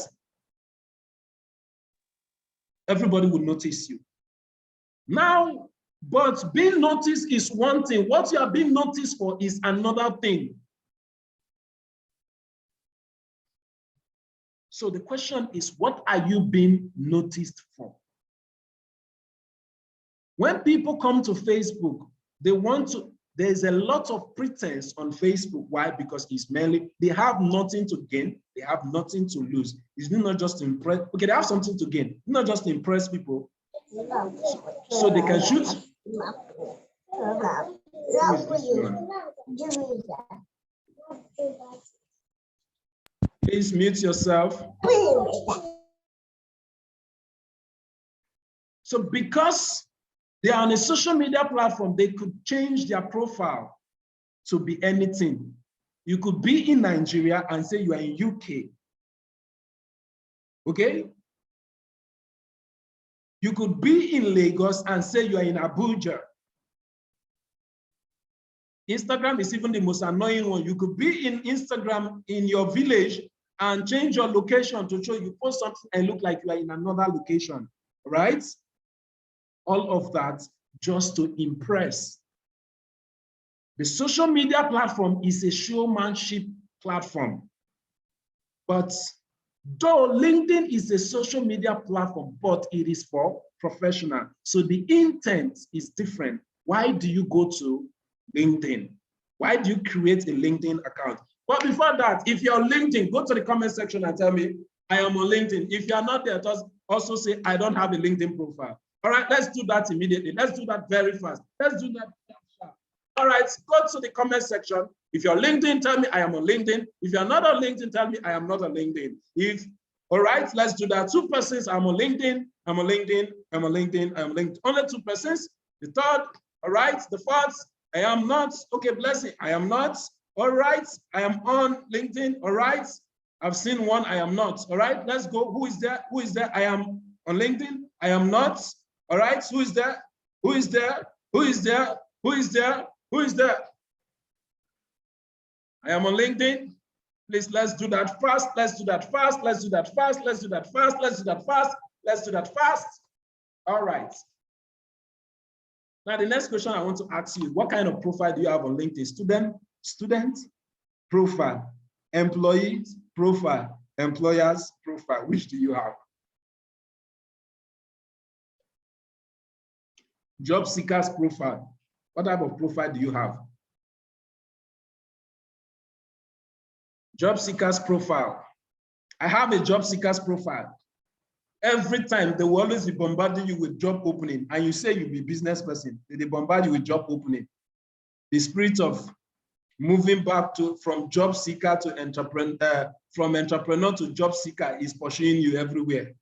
Everybody will notice you. Now, but being noticed is one thing. What you are being noticed for is another thing. So the question is, what are you being noticed for? When people come to Facebook, they want to, there's a lot of pretense on Facebook. Why? Because it's mainly, they have nothing to gain, they have nothing to lose. It's not just to impress, okay, they have something to gain, not just to impress people. So they can shoot. Please mute yourself. So because they are on a social media platform, they could change their profile to be anything. You could be in Nigeria and say you are in UK. Okay? You could be in Lagos and say you are in Abuja. Instagram is even the most annoying one. You could be in Instagram in your village and change your location to show you post something and look like you are in another location, right? All of that just to impress. The social media platform is a showmanship platform. But though LinkedIn is a social media platform, but it is for professional. So the intent is different. Why do you go to LinkedIn? Why do you create a LinkedIn account? But before that, if you're on LinkedIn, go to the comment section and tell me, I am on LinkedIn. If you're not there, just also say, I don't have a LinkedIn profile. All right, let's do that immediately. Let's do that very fast. Let's do that. All right, go to the comment section. If you're on LinkedIn, tell me I am on LinkedIn. If you're not on LinkedIn, tell me I am not on LinkedIn. All right, let's do that. 2 persons, I'm on LinkedIn, I'm on LinkedIn, I'm on LinkedIn, I'm on LinkedIn. Only 2 persons. The third, all right, the fourth, I am not. Okay, blessing, I am not. All right, I am on LinkedIn. All right, I've seen one, I am not. All right, let's go. Who is there? Who is there? I am on LinkedIn. I am not. All right, who is there? Who is there? Who is there? Who is there? Who is there? I am on LinkedIn. Please, let's do that fast. Let's do that fast. Let's do that fast. Let's do that fast. Let's do that fast. Let's do that fast. All right. Now, the next question I want to ask you, what kind of profile do you have on LinkedIn? Student profile, employees profile, employers profile. Which do you have? Job seekers profile. What type of profile do you have? Job seekers profile. I have a job seekers profile. Every time they will always be bombarding you with job opening, and you say you'll be a business person, they bombard you with job opening. The spirit of moving back from job seeker to entrepreneur, from entrepreneur to job seeker is pursuing you everywhere.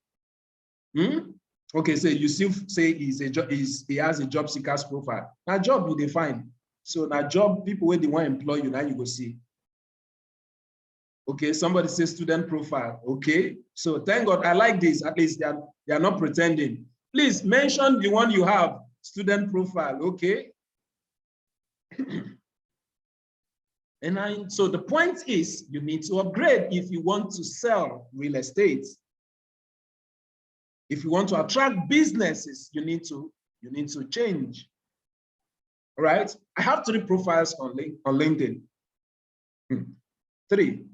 Okay, so you still say he has a job seekers profile. Now job you define. So now job people where they want to employ you, now you go see. Okay, somebody says student profile. Okay, so thank God, I like this. At least they are not pretending. Please mention the one you have, student profile. Okay. So the point is, you need to upgrade if you want to sell real estate. If you want to attract businesses, you need to change. All right. I have 3 profiles on LinkedIn. 3.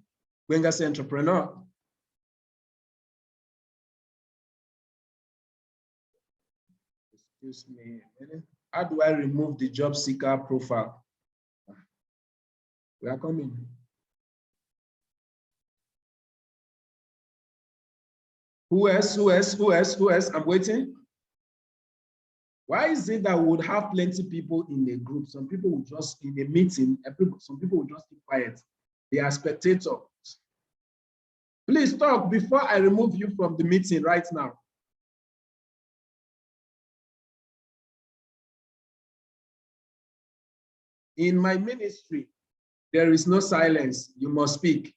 When I say entrepreneur, excuse me a minute. How do I remove the job seeker profile? We are coming. Who else? Who else? Who else? Who else? I'm waiting. Why is it that we would have plenty of people in a group? Some people will just, in a meeting, some people will just keep quiet. They are spectators. Please talk before I remove you from the meeting right now. In my ministry, there is no silence. You must speak.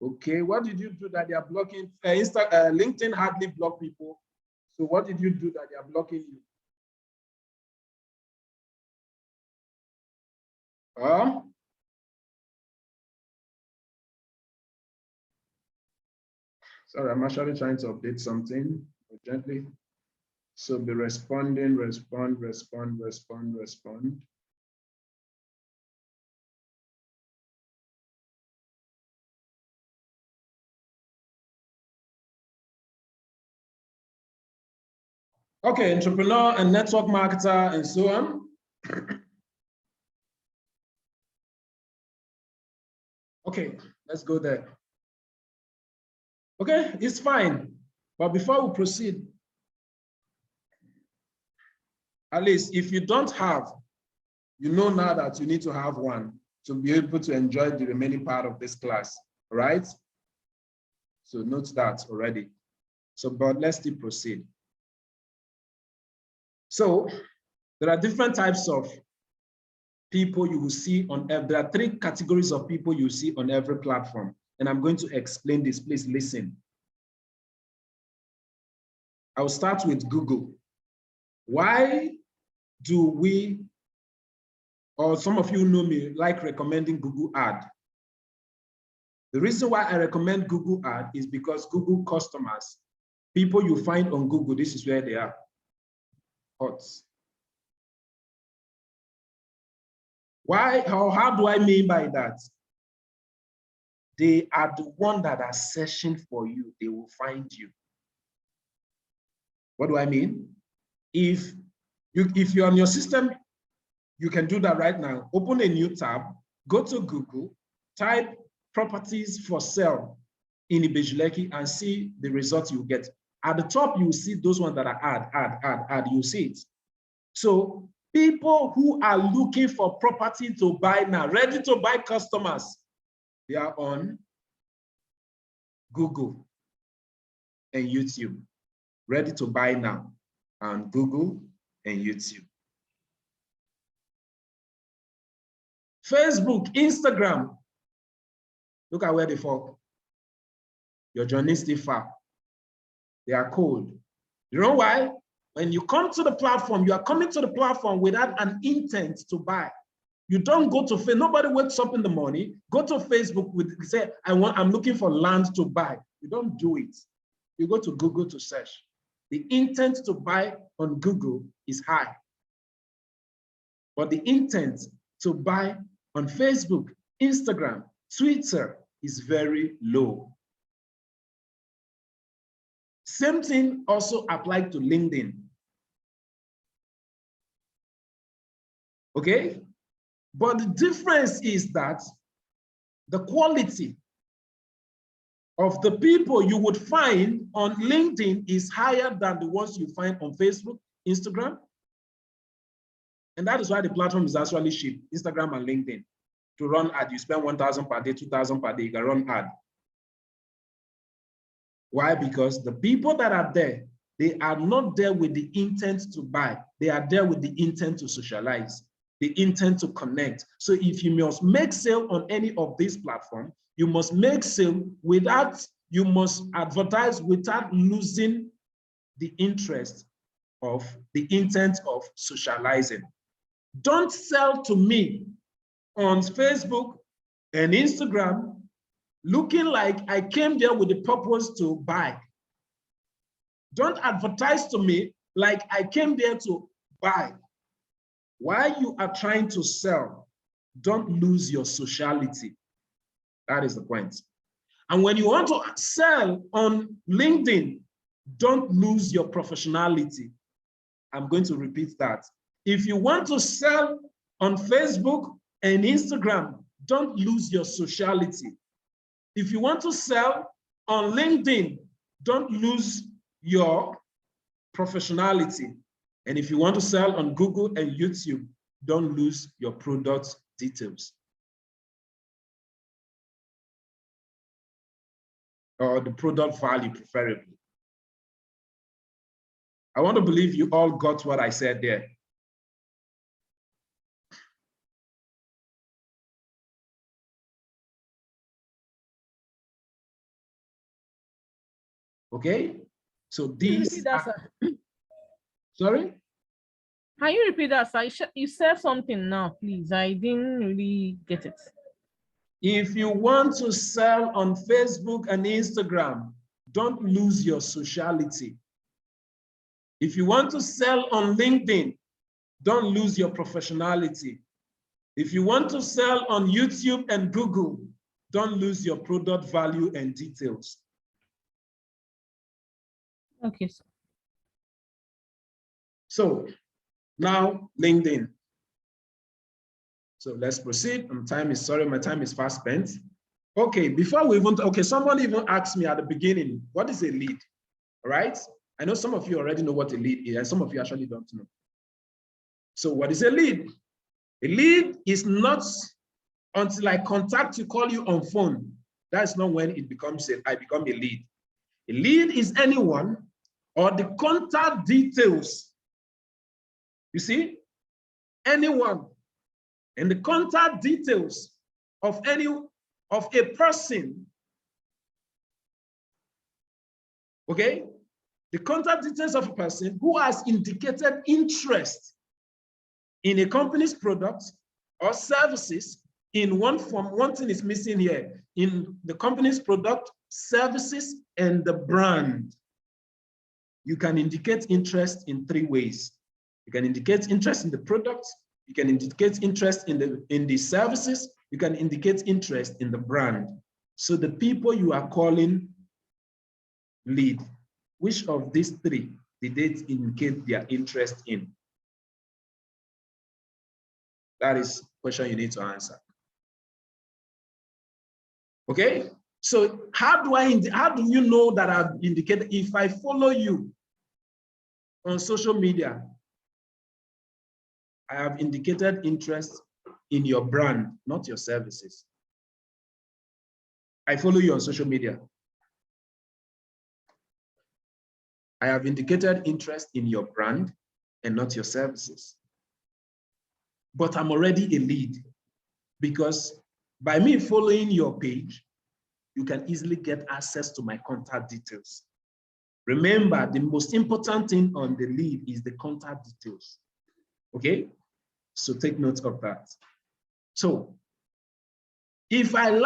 Okay, what did you do that they are blocking? LinkedIn hardly block people. So what did you do that they are blocking you? Sorry, I'm actually trying to update something urgently. So be responding, respond. Okay, entrepreneur and network marketer and so on. Okay, let's go there. Okay, it's fine. But before we proceed, at least if you don't have, you know now that you need to have one. to be able to enjoy the remaining part of this class, all right? So note that already. So, but let's still proceed. So there are different types of people you will see on every, there are 3 categories of people you see on every platform. And I'm going to explain this, please listen. I'll start with Google. Why do we, or some of you know me, like recommending Google ad? The reason why I recommend Google ad is because Google customers, people you find on Google, this is where they are, hot. Why, how do I mean by that? They are the one that are searching for you. They will find you. What do I mean? If you're on your system, you can do that right now. Open a new tab, go to Google, type properties for sale in Ibejuleki and see the results you get. At the top, you see those ones that are add, you see it. So people who are looking for property to buy now, ready to buy customers, they are on Google and YouTube, ready to buy now on Google and YouTube. Facebook, Instagram, look at where they fall. Your journey is still far. They are cold. You know why? When you come to the platform, you are coming to the platform without an intent to buy. You don't go to Facebook. Nobody wakes up in the morning, go to Facebook with say, I'm looking for land to buy. You don't do it. You go to Google to search. The intent to buy on Google is high. But the intent to buy on Facebook, Instagram, Twitter is very low. Same thing also applied to LinkedIn. Okay? But the difference is that the quality of the people you would find on LinkedIn is higher than the ones you find on Facebook, Instagram. And that is why the platform is actually cheap, Instagram and LinkedIn. To run ad, you spend 1,000 per day, 2,000 per day, you can run ad. Why? Because the people that are there, they are not there with the intent to buy. They are there with the intent to socialize, the intent to connect. So if you must make sale on any of these platforms, you must make sale without, you must advertise without losing the interest of the intent of socializing. Don't sell to me on Facebook and Instagram looking like I came there with the purpose to buy. Don't advertise to me like I came there to buy. While you are trying to sell, don't lose your sociality. That is the point. And when you want to sell on LinkedIn, don't lose your professionality. I'm going to repeat that. If you want to sell on Facebook and Instagram, don't lose your sociality. If you want to sell on LinkedIn, don't lose your professionality. And if you want to sell on Google and YouTube, don't lose your product details. Or the product value, preferably. I want to believe you all got what I said there. Okay, so these are, sorry? Can you repeat that, sir? You said something now, please. I didn't really get it. If you want to sell on Facebook and Instagram, don't lose your sociality. If you want to sell on LinkedIn, don't lose your professionality. If you want to sell on YouTube and Google, don't lose your product value and details. Okay, sir. So now LinkedIn. So let's proceed. My time is fast spent. Okay, before we even, okay, someone even asked me at the beginning, what is a lead? All right. I know some of you already know what a lead is, and some of you actually don't know. So what is a lead? A lead is not until I contact you, call you on phone. That's not when it becomes I become a lead. A lead is anyone or the contact details. You see, anyone and the contact details of a person. Okay, the contact details of a person who has indicated interest in a company's products or services in one form. One thing is missing here in the company's product, services, and the brand. You can indicate interest in 3 ways. You can indicate interest in the products, you can indicate interest in the services, you can indicate interest in the brand. So the people you are calling lead, which of these 3 did they indicate their interest in? That is a question you need to answer. Okay, so how do you know that I've indicated? If I follow you on social media, I have indicated interest in your brand, not your services. I follow you on social media. I have indicated interest in your brand and not your services. But I'm already a lead, because by me following your page, you can easily get access to my contact details. Remember, the most important thing on the lead is the contact details. Okay, so take note of that. So if I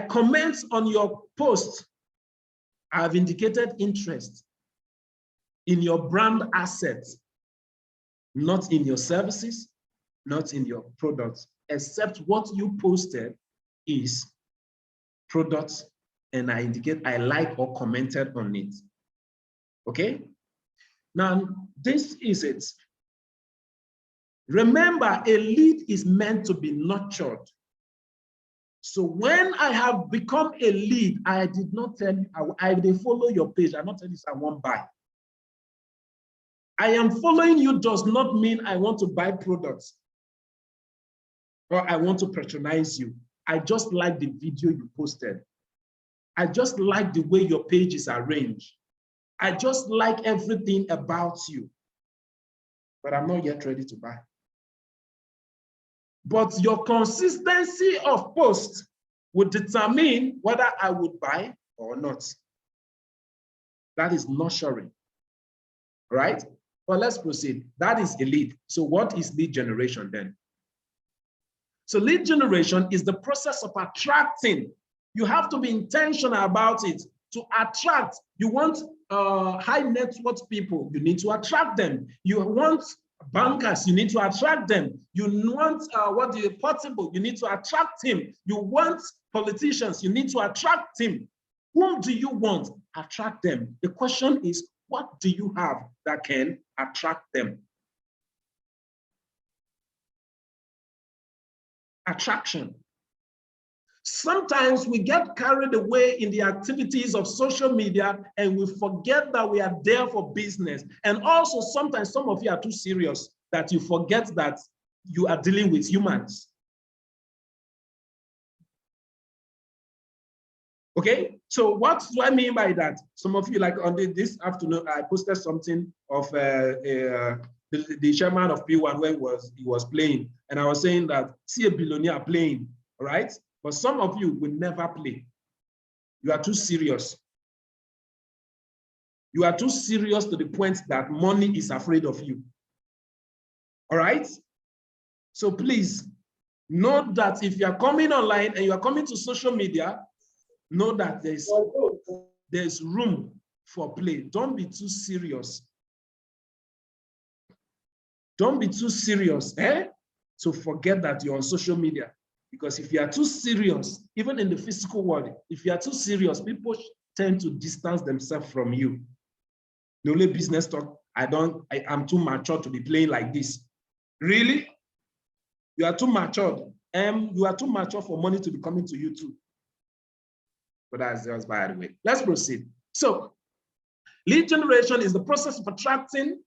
comment on your post, I have indicated interest in your brand assets, not in your services, not in your products, except what you posted is products, and I indicate I like or commented on it. Okay? Now, this is it. Remember, a lead is meant to be nurtured. So when I have become a lead, I did not tell you, I did follow your page. I'm not telling you I won't buy. I am following you does not mean I want to buy products or I want to patronize you. I just like the video you posted. I just like the way your page is arranged. I just like everything about you, but I'm not yet ready to buy. But your consistency of post would determine whether I would buy or not. That is nurturing, right? Well, let's proceed. That is a lead. So what is lead generation then? So lead generation is the process of attracting. You have to be intentional about it. To attract, you want high net worth people, you need to attract them. You want bankers, you need to attract them. You want portable, you need to attract him. You want politicians, you need to attract him. Whom do you want? Attract them. The question is, what do you have that can attract them? Attraction. Sometimes we get carried away in the activities of social media and we forget that we are there for business. And also sometimes some of you are too serious that you forget that you are dealing with humans. Okay, so what do I mean by that? Some of you, like on this afternoon, I posted something of the chairman of P1 when he was playing, and I was saying that see a billionaire playing, all right? But some of you will never play. You are too serious. You are too serious to the point that money is afraid of you. All right? So please know that if you are coming online and you are coming to social media, know that there's room for play. Don't be too serious. Don't be too serious, so forget that you're on social media. Because if you are too serious, even in the physical world, if you are too serious, people tend to distance themselves from you. The only business talk, I'm too mature to be playing like this. Really? You are too matured. You are too mature for money to be coming to you too. But that's just by the way. Let's proceed. So, lead generation is the process of attracting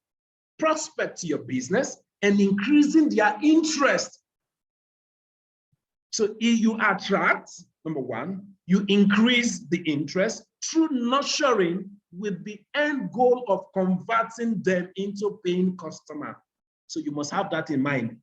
prospects to your business and increasing their interest So if you attract, number one, you increase the interest through nurturing with the end goal of converting them into paying customer. So you must have that in mind.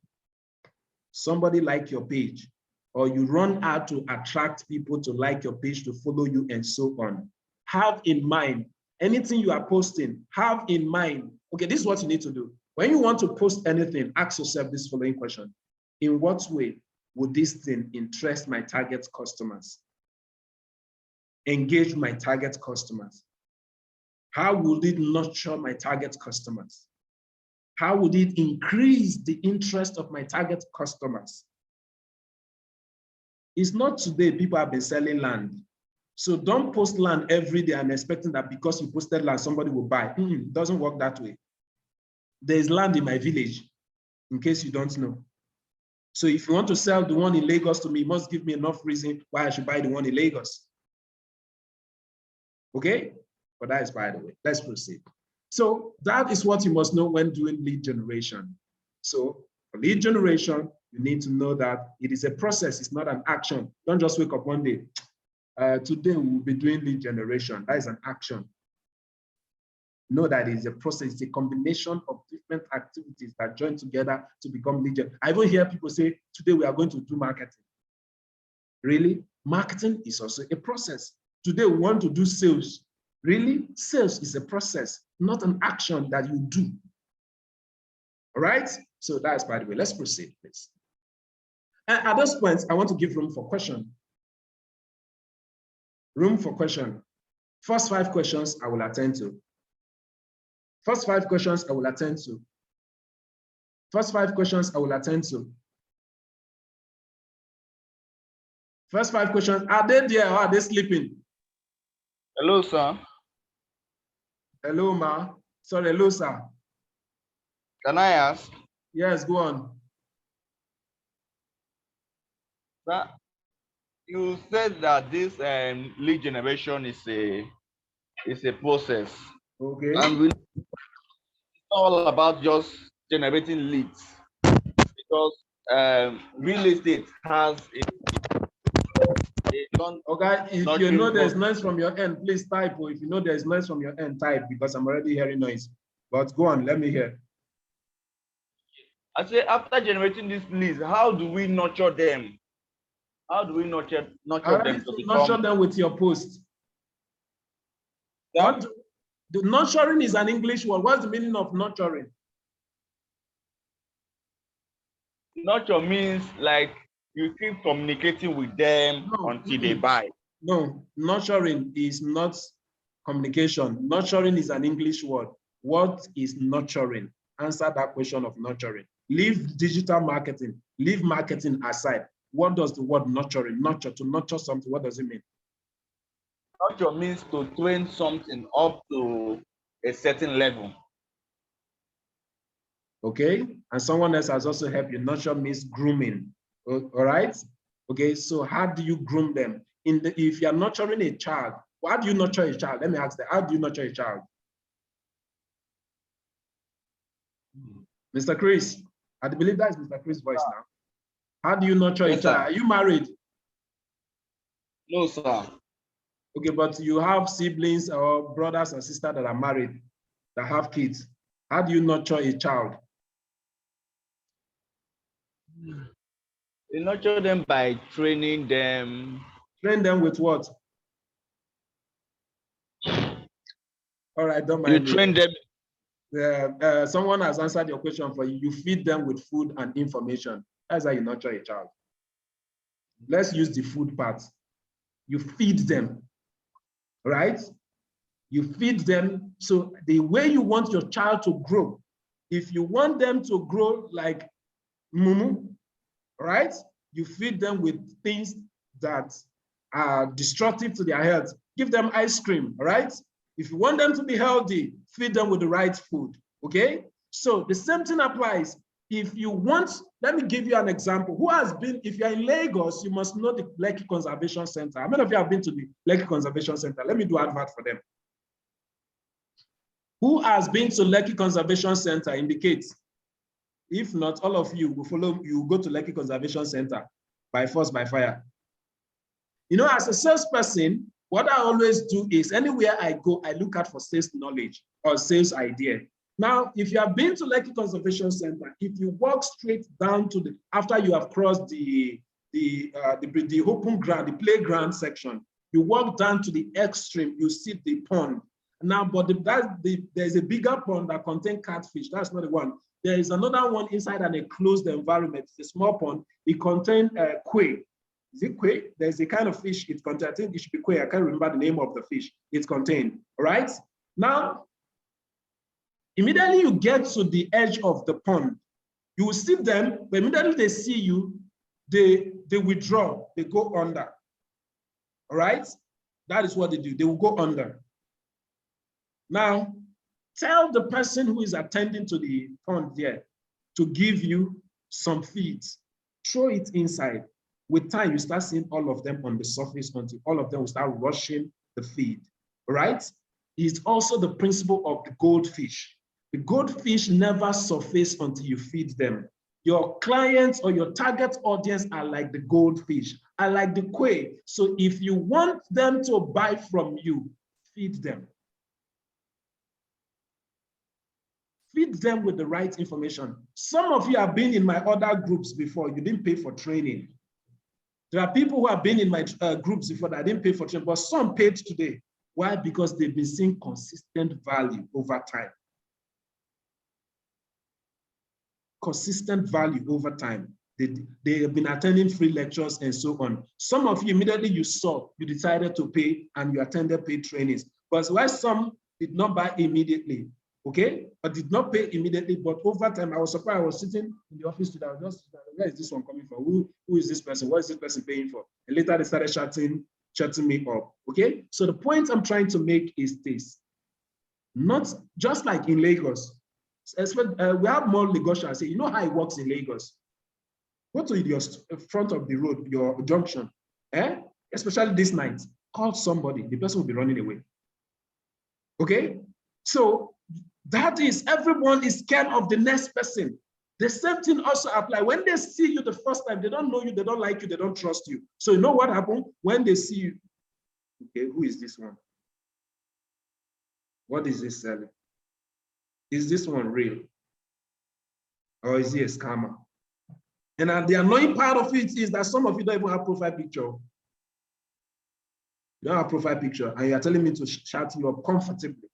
Somebody like your page, or you run out to attract people to like your page, to follow you, and so on. Have in mind, anything you are posting, have in mind, okay, this is what you need to do. When you want to post anything, ask yourself this following question. In what way would this thing interest my target customers? Engage my target customers? How would it nurture my target customers? How would it increase the interest of my target customers? It's not today people have been selling land. So don't post land every day and expecting that because you posted land, somebody will buy. It doesn't work that way. There's land in my village, in case you don't know. So if you want to sell the one in Lagos to me, you must give me enough reason why I should buy the one in Lagos. Okay? But that is by the way. Let's proceed. So that is what you must know when doing lead generation. So for lead generation, you need to know that it is a process, it's not an action. Don't just wake up one day. Today we will be doing lead generation. That is an action. Know that it is a process, it's a combination of different activities that join together to become lead gen. I even hear people say, today we are going to do marketing. Really? Marketing is also a process. Today we want to do sales. Really? Sales is a process, not an action that you do. All right? So that's by the way. Let's proceed, please. And at this point, I want to give room for question. Room for question. First 5 questions I will attend to. First 5 questions I will attend to. First 5 questions I will attend to. First 5 questions, are they there or are they sleeping? Hello, sir. Hello, ma. Sorry, hello, sir. Can I ask? Yes, go on. Sir, you said that this lead generation is a process. Okay. And we all about just generating leads, because real estate has a long. Okay, if you know there's noise from your end, please type. Or if you know there's noise from your end, type, because I'm already hearing noise. But go on, let me hear. I say, after generating these leads, how do we nurture them? How do we nurture them to become? Nurture them with your post. Yeah? What the nurturing is an English word. What's the meaning of nurturing? Nurture means like you keep communicating with them until they buy. No, nurturing is not communication. Nurturing is an English word. What is nurturing? Answer that question of nurturing. Leave digital marketing, leave marketing aside. What does the word nurturing, nurture, to nurture something, what does it mean? Nurture means to train something up to a certain level. Okay, and someone else has also helped you. Nurture means grooming. All right. Okay, so how do you groom them? If you are nurturing a child, how do you nurture a child? Let me ask that. How do you nurture a child? Mr. Chris, I believe that is Mr. Chris' voice now. How do you nurture a child? Are you married? No, sir. Okay, but you have siblings or brothers and sisters that are married, that have kids. How do you nurture a child? You nurture them by training them. Train them with what? All right, don't mind. You train them. Someone has answered your question for you. You feed them with food and information. That's how you nurture a child. Let's use the food part. You feed them, right? You feed them. So the way you want your child to grow, if you want them to grow like Mumu, right? You feed them with things that are destructive to their health. Give them ice cream, right? If you want them to be healthy, feed them with the right food, okay? So the same thing applies. If you want, let me give you an example. Who has been, if you're in Lagos, you must know the Lekki Conservation Center. How many of you have been to the Lekki Conservation Center? Let me do advert for them. Who has been to Lekki Conservation Center? Indicate. If not, all of you will follow, you go to Lekki Conservation Center. by force, by fire. You know, as a salesperson, what I always do is anywhere I go, I look out for sales knowledge or sales idea. Now, if you have been to Lekki Conservation Center, if you walk straight down to the, after you have crossed the open ground, the playground section, you walk down to the extreme, you see the pond. Now, but there's a bigger pond that contains catfish. That's not the one. There is another one inside an enclosed environment. It's a small pond. It contains quail. Is it quail? There's a kind of fish it contains. I think it should be quail. I can't remember the name of the fish it contained. All right. Now, immediately you get to the edge of the pond, you will see them, but immediately they see you, they withdraw, they go under. All right? That is what they do. They will go under. Now, tell the person who is attending to the pond there to give you some feeds. Throw it inside. With time, you start seeing all of them on the surface until all of them will start rushing the feed. All right? It's also the principle of the goldfish. The goldfish never surface until you feed them. Your clients or your target audience are like the goldfish, are like the quail. So if you want them to buy from you, feed them. Feed them with the right information. Some of you have been in my other groups before. You didn't pay for training. There are people who have been in my groups before that didn't pay for training, but some paid today. Why? Because they've been seeing consistent value over time. Consistent value over time. They have been attending free lectures and so on. Some of you, immediately you saw, you decided to pay and you attended paid trainings. But while some did not buy immediately, okay, but did not pay immediately, but over time, I was surprised. I was sitting in the office today. I was just, where is this one coming from? Who is this person? What is this person paying for? And later they started shutting me up, okay? So the point I'm trying to make is this. Not just like in Lagos, we have more Lagosians. You know how it works in Lagos. Go to your front of the road, your junction, especially this night, call somebody, the person will be running away. Okay? So that is, everyone is scared of the next person. The same thing also applies. When they see you the first time, they don't know you, they don't like you, they don't trust you. So you know what happens when they see you? Okay, who is this one? What is this selling? Is this one real? Or is he a scammer? And the annoying part of it is that some of you don't even have profile picture. You don't have profile picture, and you are telling me to shut you up comfortably.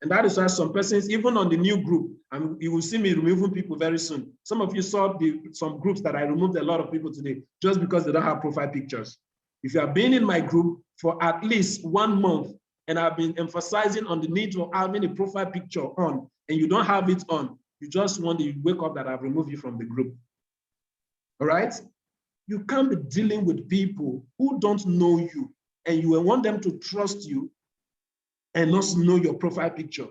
And that is why some persons, even on the new group, and you will see me removing people very soon. Some of you saw some groups that I removed a lot of people today just because they don't have profile pictures. If you have been in my group for at least 1 month, and I've been emphasizing on the need of having a profile picture on, and you don't have it on, you just want to wake up that I've removed you from the group. All right? You can't be dealing with people who don't know you, and you want them to trust you and not know your profile picture.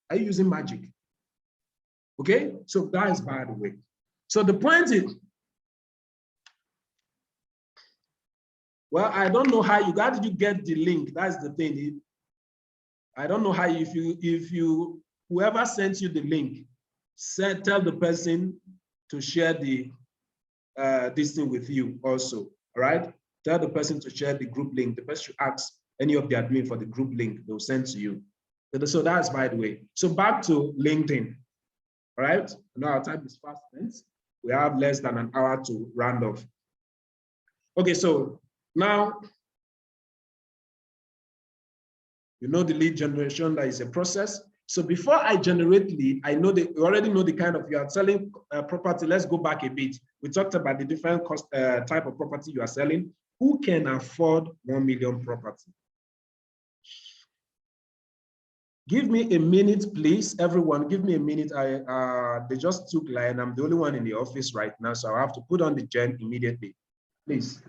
Are you using magic? Okay? So that is by the way. So the point is, well, I don't know how did you get the link? That's the thing. I don't know how, if you whoever sent you the link, tell the person to share this thing with you also. All right? Tell the person to share the group link. The person should ask any of the admin for the group link they'll send to you. So that's by the way. So back to LinkedIn. All right? Now our time is fast spent. We have less than an hour to round off. Okay, so now you know the lead generation, that is a process. So before I generate lead, I know you already know the kind of, you are selling property. Let's go back a bit. We talked about the different type of property you are selling. Who can afford 1 million property? Give me a minute, please. Everyone, give me a minute. They just took line. I'm the only one in the office right now, so I have to put on the gen immediately. Please.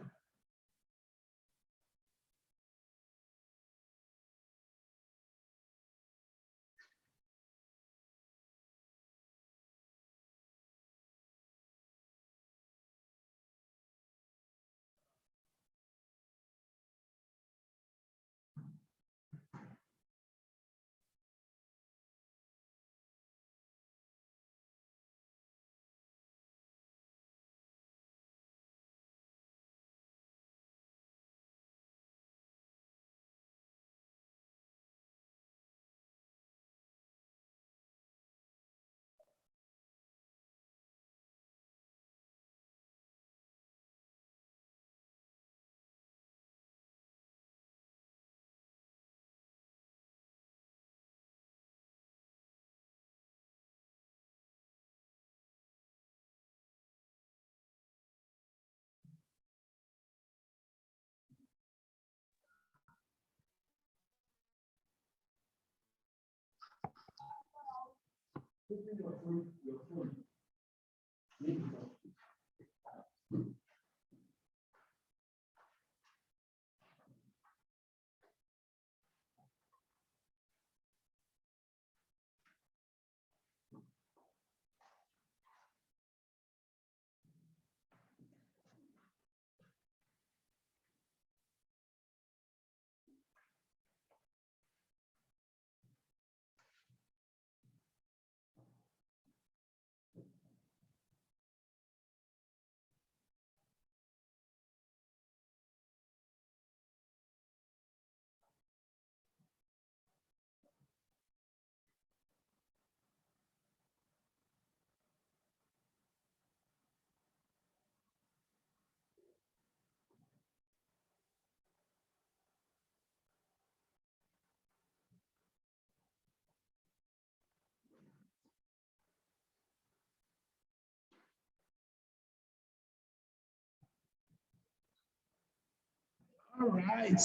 All right.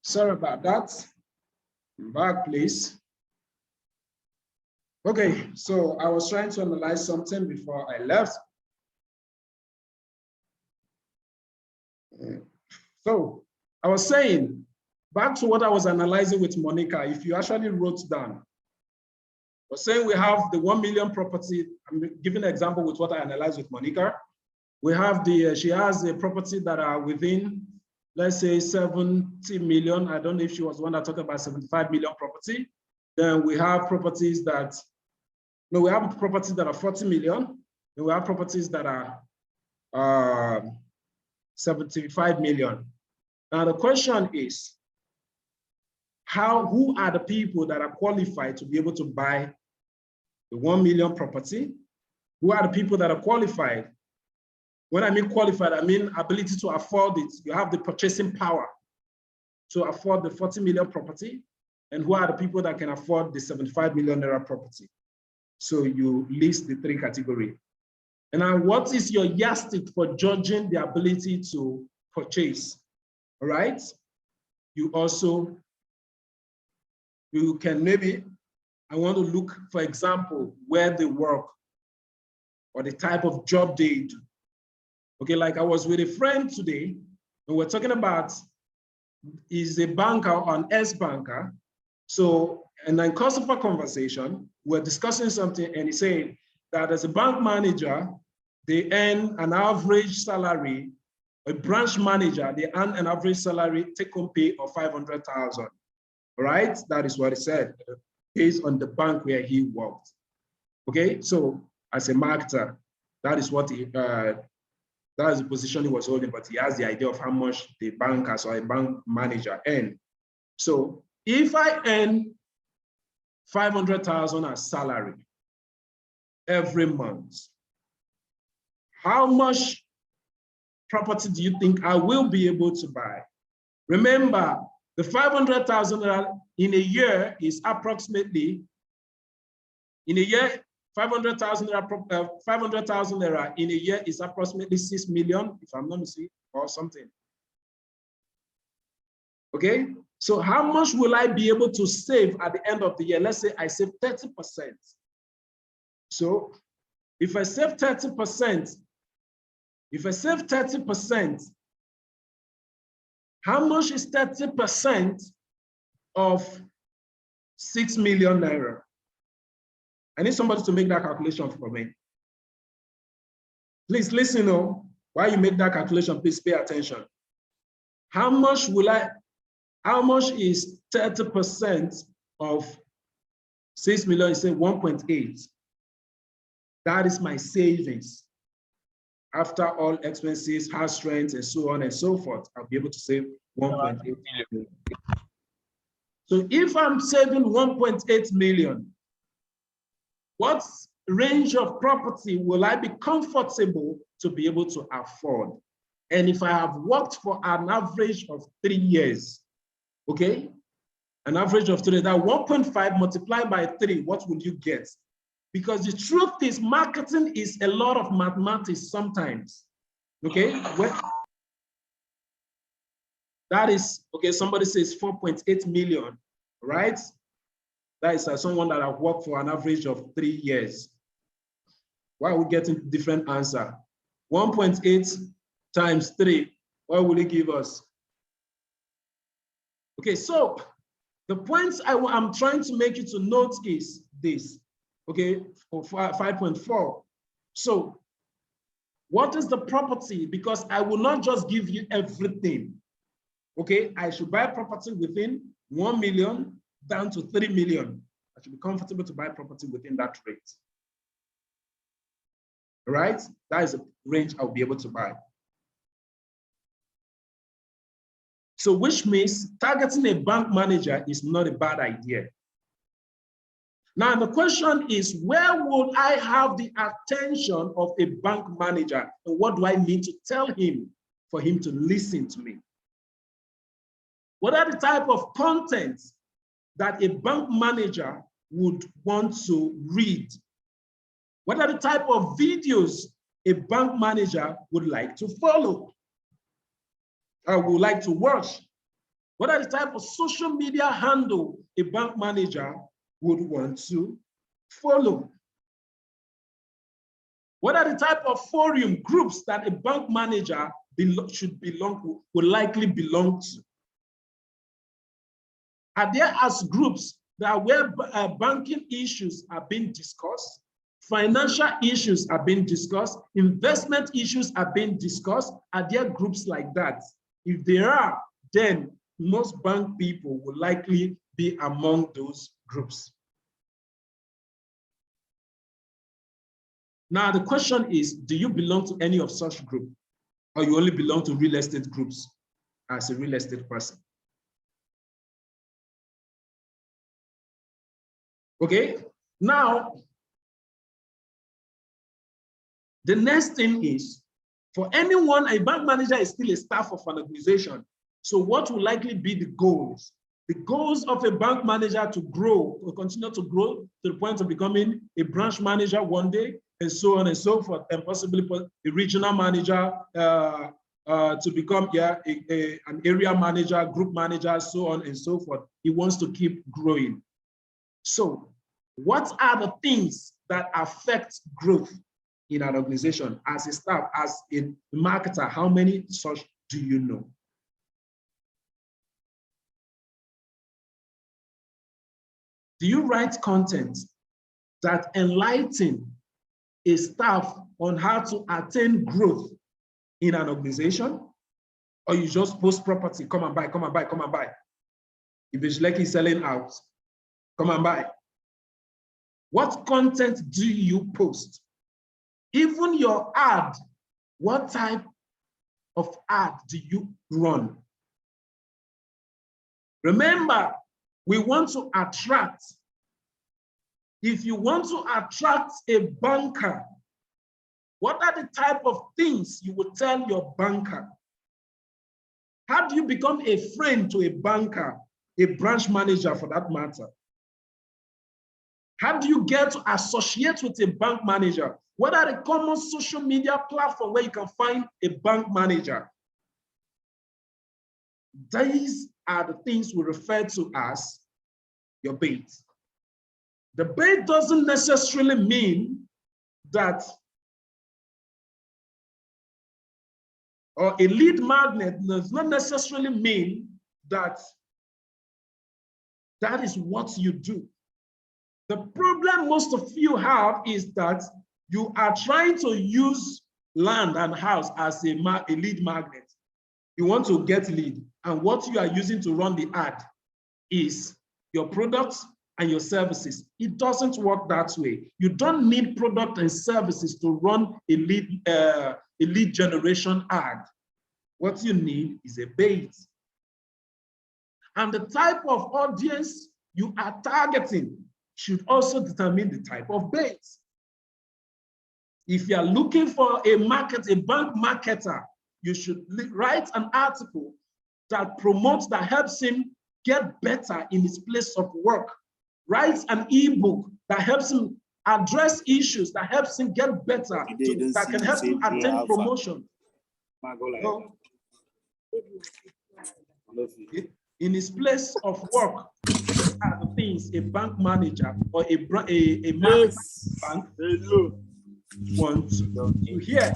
Sorry about that. Back, please. Okay, so I was trying to analyze something before I left. So I was saying, back to what I was analyzing with Monica, if you actually wrote down, I was saying we have the 1 million property. I'm giving an example with what I analyzed with Monica. We have she has a property that are within, let's say 70 million. I don't know if she was the one that talked about 75 million property. Then we have properties that, no, we have properties that are 40 million. Then we have properties that are 75 million. Now the question is, who are the people that are qualified to be able to buy the 1 million property? Who are the people that are qualified? When I mean qualified, I mean ability to afford it. You have the purchasing power to afford the 40 million property. And who are the people that can afford the 75 million naira property? So you list the three categories. And now what is your yardstick for judging the ability to purchase? All right. You can maybe, I want to look, for example, where they work or the type of job they do. Okay, like I was with a friend today, and we're talking about, is a banker or an ex-banker. So, and in course of a conversation, we're discussing something, and he said that as a bank manager, they earn an average salary, a branch manager, they earn an average salary take-home pay of 500,000. All right, that is what he said, based on the bank where he worked. Okay, so as a marketer, that is what that is the position he was holding, but he has the idea of how much the bankers or a bank manager earn. So if I earn 500,000 as salary every month, how much property do you think I will be able to buy? Remember, the 500,000 in a year is approximately, in a year, 500,000 naira in a year is approximately 6 million, if I'm not mistaken, or something. Okay, so how much will I be able to save at the end of the year? Let's say I save 30%. So if I save 30%, how much is 30% of 6 million naira? I need somebody to make that calculation for me. Please listen, while you make that calculation, please pay attention. How much is 30% of 6 million? You say 1.8. That is my savings. After all expenses, house rent, and so on and so forth, I'll be able to save 1.8 million. So if I'm saving 1.8 million, what range of property will I be comfortable to be able to afford? And if I have worked for an average of 3 years, okay, an average of 3, that 1.5 multiplied by 3, what would you get? Because the truth is, marketing is a lot of mathematics sometimes, okay? That is, okay, somebody says 4.8 million, right? That is someone that have worked for an average of 3 years. Why are we getting different answer? 1.8 times 3, what will it give us? Okay, so the points I'm trying to make you to note is this, okay, for 5.4. So what is the property? Because I will not just give you everything. Okay, I should buy property within 1 million down to 3 million. I should be comfortable to buy property within that rate. Right? That is a range I'll be able to buy. So which means targeting a bank manager is not a bad idea. Now the question is, where would I have the attention of a bank manager? And what do I need to tell him for him to listen to me? What are the type of content that a bank manager would want to read? What are the type of videos a bank manager would like to follow or would like to watch? What are the type of social media handle a bank manager would want to follow? What are the type of forum groups that a bank manager would likely belong to? Are there as groups that where banking issues are being discussed, financial issues are being discussed, investment issues are being discussed? Are there groups like that? If there are, then most bank people will likely be among those groups. Now the question is, do you belong to any of such group, or you only belong to real estate groups as a real estate person? Okay, now the next thing is, for anyone, a bank manager is still a staff of an organization. So what will likely be the goals? The goals of a bank manager to grow, or continue to grow to the point of becoming a branch manager one day, and so on and so forth, and possibly a regional manager to become an area manager, group manager, so on and so forth. He wants to keep growing. So what are the things that affect growth in an organization? As a staff, as a marketer, how many such do you know? Do you write content that enlighten a staff on how to attain growth in an organization? Or you just post property, come and buy, come and buy, come and buy. If it's like he's selling out, come and buy. What content do you post? Even your ad, what type of ad do you run? Remember, we want to attract. If you want to attract a banker, what are the type of things you would tell your banker? How do you become a friend to a banker, a branch manager for that matter? How do you get to associate with a bank manager? What are the common social media platforms where you can find a bank manager? These are the things we refer to as your bait. The bait doesn't necessarily mean that, or a lead magnet does not necessarily mean that that is what you do. The problem most of you have is that you are trying to use land and house as a lead magnet. You want to get lead, and what you are using to run the ad is your products and your services. It doesn't work that way. You don't need product and services to run a lead generation ad. What you need is a bait. And the type of audience you are targeting should also determine the type of bait. If you are looking for a bank marketer, you should write an article that promotes, that helps him get better in his place of work. Write an ebook that helps him address issues, that helps him get better, that can help him attain promotion. In his place of work, these are the things a bank manager or a marketer bank wants to hear.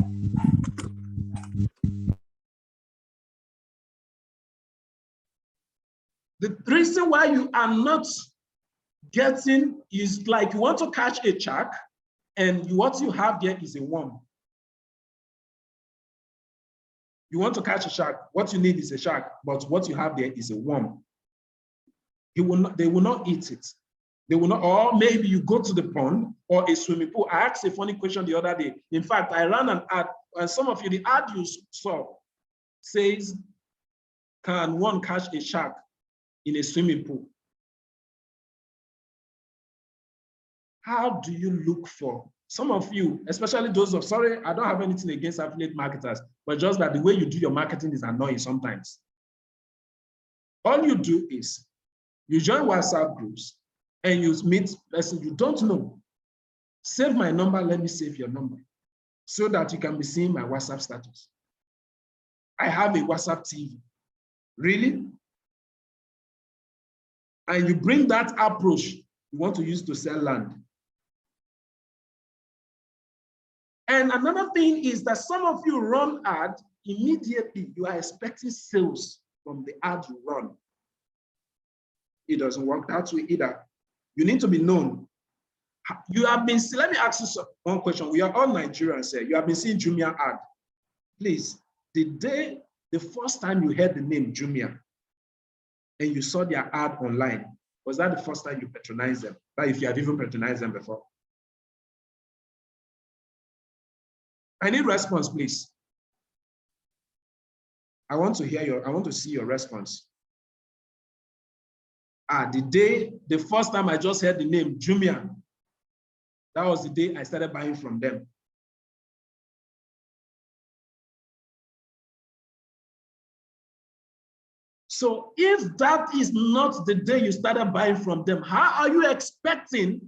The reason why you are not getting is like you want to catch a shark and what you have there is a worm. You want to catch a shark, what you need is a shark, but what you have there is a worm. They will not eat it. They will not, or maybe you go to the pond or a swimming pool. I asked a funny question the other day. In fact, I ran an ad, and some of you, the ad you saw says, can one catch a shark in a swimming pool? How do you look for? Some of you, especially those of, sorry, I don't have anything against affiliate marketers, but just that the way you do your marketing is annoying sometimes. All you do is you join WhatsApp groups and you meet person you don't know. Save my number, let me save your number so that you can be seeing my WhatsApp status. I have a WhatsApp TV. Really? And you bring that approach you want to use to sell land. And another thing is that some of you run ad, immediately you are expecting sales from the ad you run. It doesn't work that way either. You need to be known. You have been, let me ask you one question. We are all Nigerians here. You have been seeing Jumia ad. Please, the first time you heard the name Jumia and you saw their ad online, was that the first time you patronized them? Like if you had even patronized them before? I need response, please. I want to see your response. The first time I just heard the name Jumia, that was the day I started buying from them. So if that is not the day you started buying from them, how are you expecting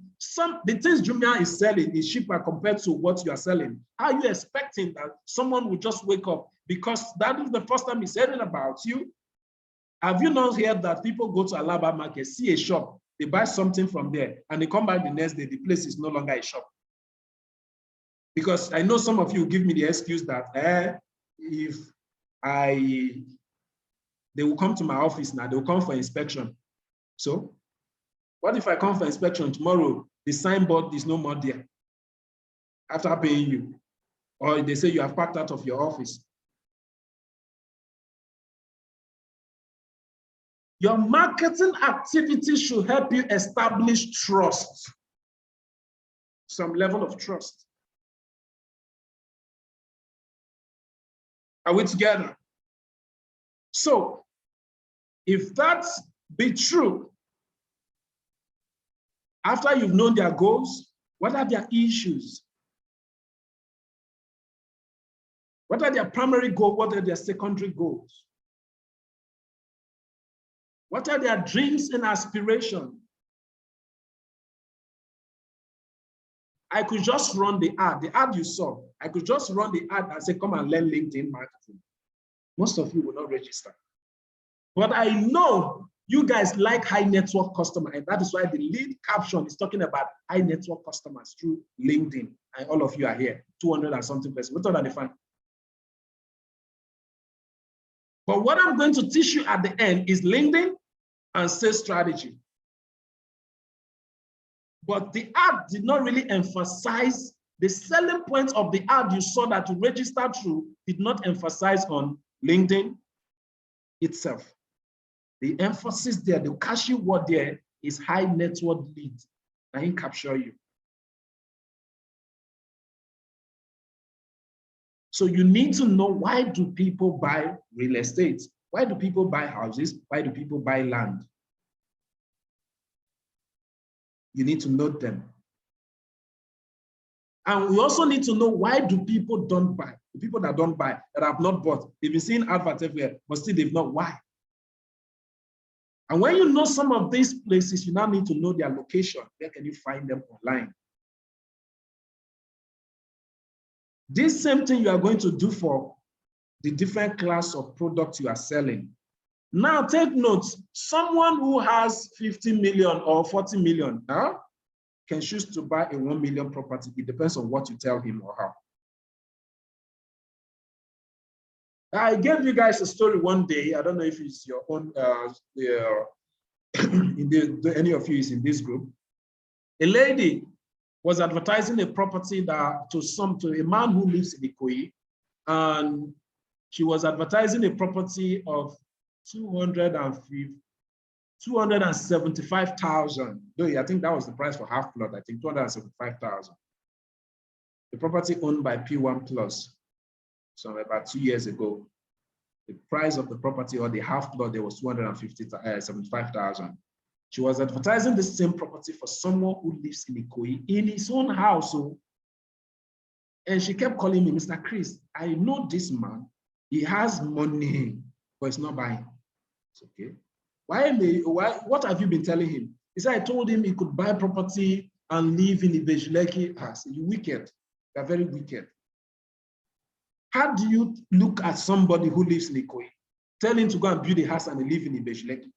the things Jumia is selling is cheaper compared to what you are selling? How are you expecting that someone will just wake up because that is the first time he's hearing about you? Have you not heard that people go to Alaba market, see a shop, they buy something from there, and they come back the next day, the place is no longer a shop? Because I know some of you give me the excuse that they will come to my office now, they will come for inspection. So what if I come for inspection tomorrow, the signboard is no more there after paying you? Or they say you have packed out of your office. Your marketing activity should help you establish trust, some level of trust. Are we together? So, if that be true, after you've known their goals, what are their issues? What are their primary goals? What are their secondary goals? What are their dreams and aspirations? I could just run the ad you saw. I could just run the ad and say, come and learn LinkedIn marketing. Most of you will not register. But I know you guys like high network customer, and that is why the lead caption is talking about high network customers through LinkedIn. And all of you are here, 200 and something percent. What are the fun? But what I'm going to teach you at the end is LinkedIn and sales strategy. But the ad did not really emphasize the selling point of the ad you saw that you registered through, did not emphasize on LinkedIn itself. The emphasis there, the catchy word there is high net worth lead. I can capture you. So you need to know, why do people buy real estate? Why do people buy houses? Why do people buy land? You need to know them. And we also need to know, why do people don't buy? The people that don't buy, that have not bought, they've been seeing adverts everywhere, but still they've not. Why? And when you know some of these places, you now need to know their location. Where can you find them online? This same thing you are going to do for the different class of products you are selling. Now take note, someone who has 50 million or 40 million can choose to buy a 1 million property. It depends on what you tell him or her. I gave you guys a story one day. I don't know if it's your own, any of you is in this group. A lady was advertising a property that to a man who lives in Ikoyi, and she was advertising a property of 275,000. I think that was the price for half plot. I think 275,000. The property owned by P1 Plus. So about 2 years ago, the price of the property or the half plot there was 275,000. She was advertising the same property for someone who lives in Ikoyi in his own house. And she kept calling me, Mr. Chris, I know this man. He has money, but he's not buying. It's okay. What have you been telling him? He said, I told him he could buy property and live in Ibejuleki. You're wicked. You're very wicked. How do you look at somebody who lives in Ikoyi, tell him to go and build a house and live in Ibejuleki?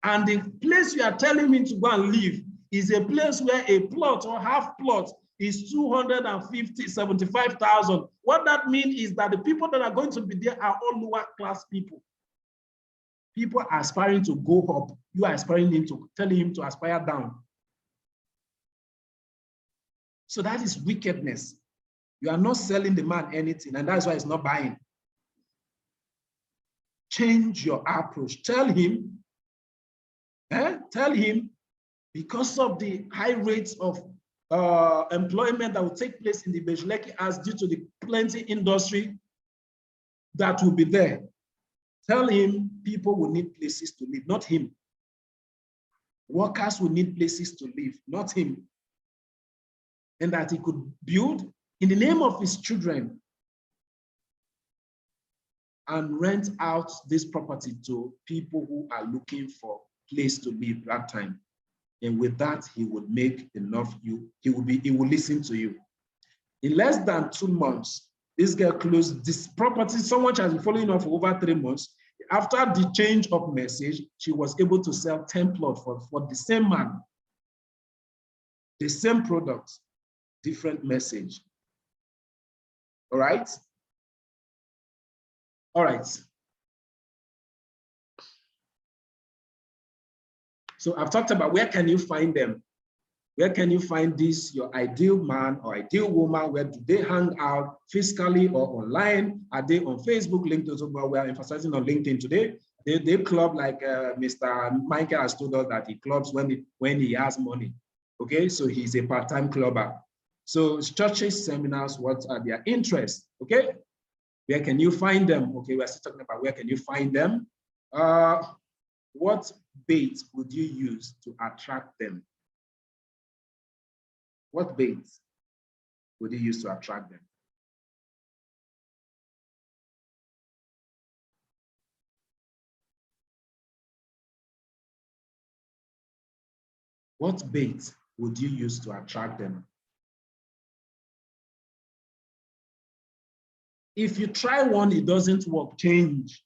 And the place you are telling him to go and live is a place where a plot or half plot is 275,000. What that means is that the people that are going to be there are all lower class people. People are aspiring to go up. You are aspiring him to telling him to aspire down. So that is wickedness. You are not selling the man anything, and that's why he's not buying. Change your approach. Tell him, because of the high rates of employment that will take place in the Ibejuleki as due to the plenty industry that will be there. Tell him people will need places to live, not him. Workers will need places to live, not him. And that he could build in the name of his children and rent out this property to people who are looking for place to live that time. And with that, he would make enough he will listen to you. In less than 2 months, this girl closed this property. Someone has been following her for over 3 months. After the change of message, she was able to sell 10 plots for the same man. The same product, different message. All right? All right. So I've talked about where can you find them? Where can you find this, your ideal man or ideal woman? Where do they hang out physically or online? Are they on Facebook, LinkedIn? So we are emphasizing on LinkedIn today. They club like Mr. Michael has told us that he clubs when he has money. Okay, so he's a part-time clubber. So churches, seminars, what are their interests? Okay, where can you find them? Okay, we're still talking about where can you find them. What bait would you use to attract them? What bait would you use to attract them? What bait would you use to attract them? If you try one, it doesn't work, change.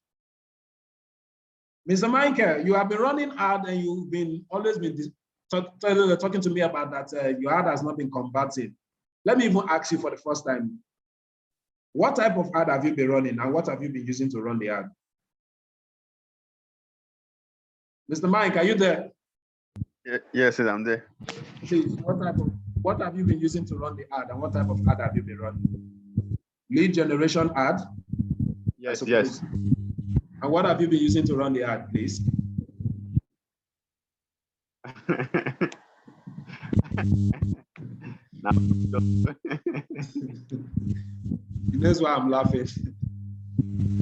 Mr. Michael, you have been running ad and you've always been talking to me about that your ad has not been converted. Let me even ask you for the first time, what type of ad have you been running and what have you been using to run the ad? Mr. Mike, are you there? Yes, I'm there. Please, what have you been using to run the ad and what type of ad have you been running? Lead generation ad? Yes, yes. And what have you been using to run the ad, please? That's why I'm laughing.